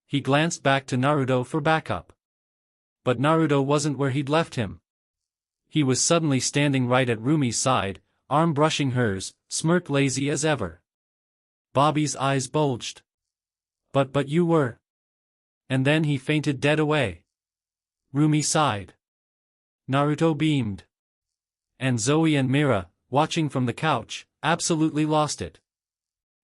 S2: He glanced back to Naruto for backup. But Naruto wasn't where he'd left him. He was suddenly standing right at Rumi's side, arm brushing hers, smirk lazy as ever. Bobby's eyes bulged. But you were... And then he fainted dead away. Rumi sighed. Naruto beamed. And Zoe and Mira, watching from the couch, absolutely lost it.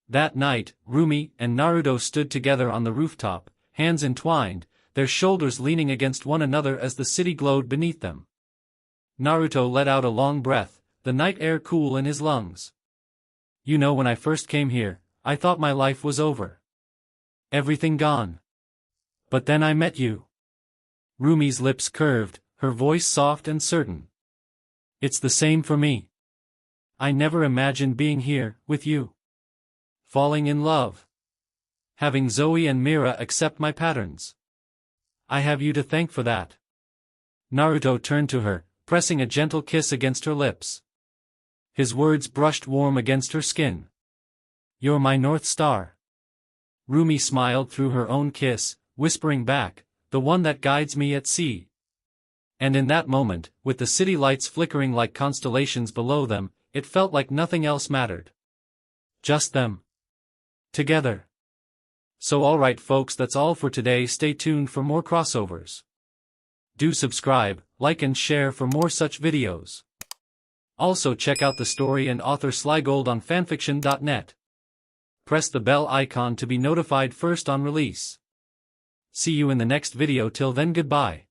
S2: That night, Rumi and Naruto stood together on the rooftop, hands entwined, their shoulders leaning against one another as the city glowed beneath them. Naruto let out a long breath, the night air cool in his lungs. You know, when I first came here, I thought my life was over. Everything gone. But then I met you. Rumi's lips curved, her voice soft and certain. It's the same for me. I never imagined being here, with you. Falling in love. Having Zoe and Mira accept my patterns. I have you to thank for that. Naruto turned to her, pressing a gentle kiss against her lips. His words brushed warm against her skin. You're my North Star. Rumi smiled through her own kiss, whispering back, the one that guides me at sea. And in that moment, with the city lights flickering like constellations below them, it felt like nothing else mattered. Just them. Together. So alright folks, that's all for today. Stay tuned for more crossovers. Do subscribe, like and share for more such videos. Also check out the story and author Slygold on FANFICTIONnet. Press the bell icon to be notified first on release. See you in the next video. Till then, goodbye.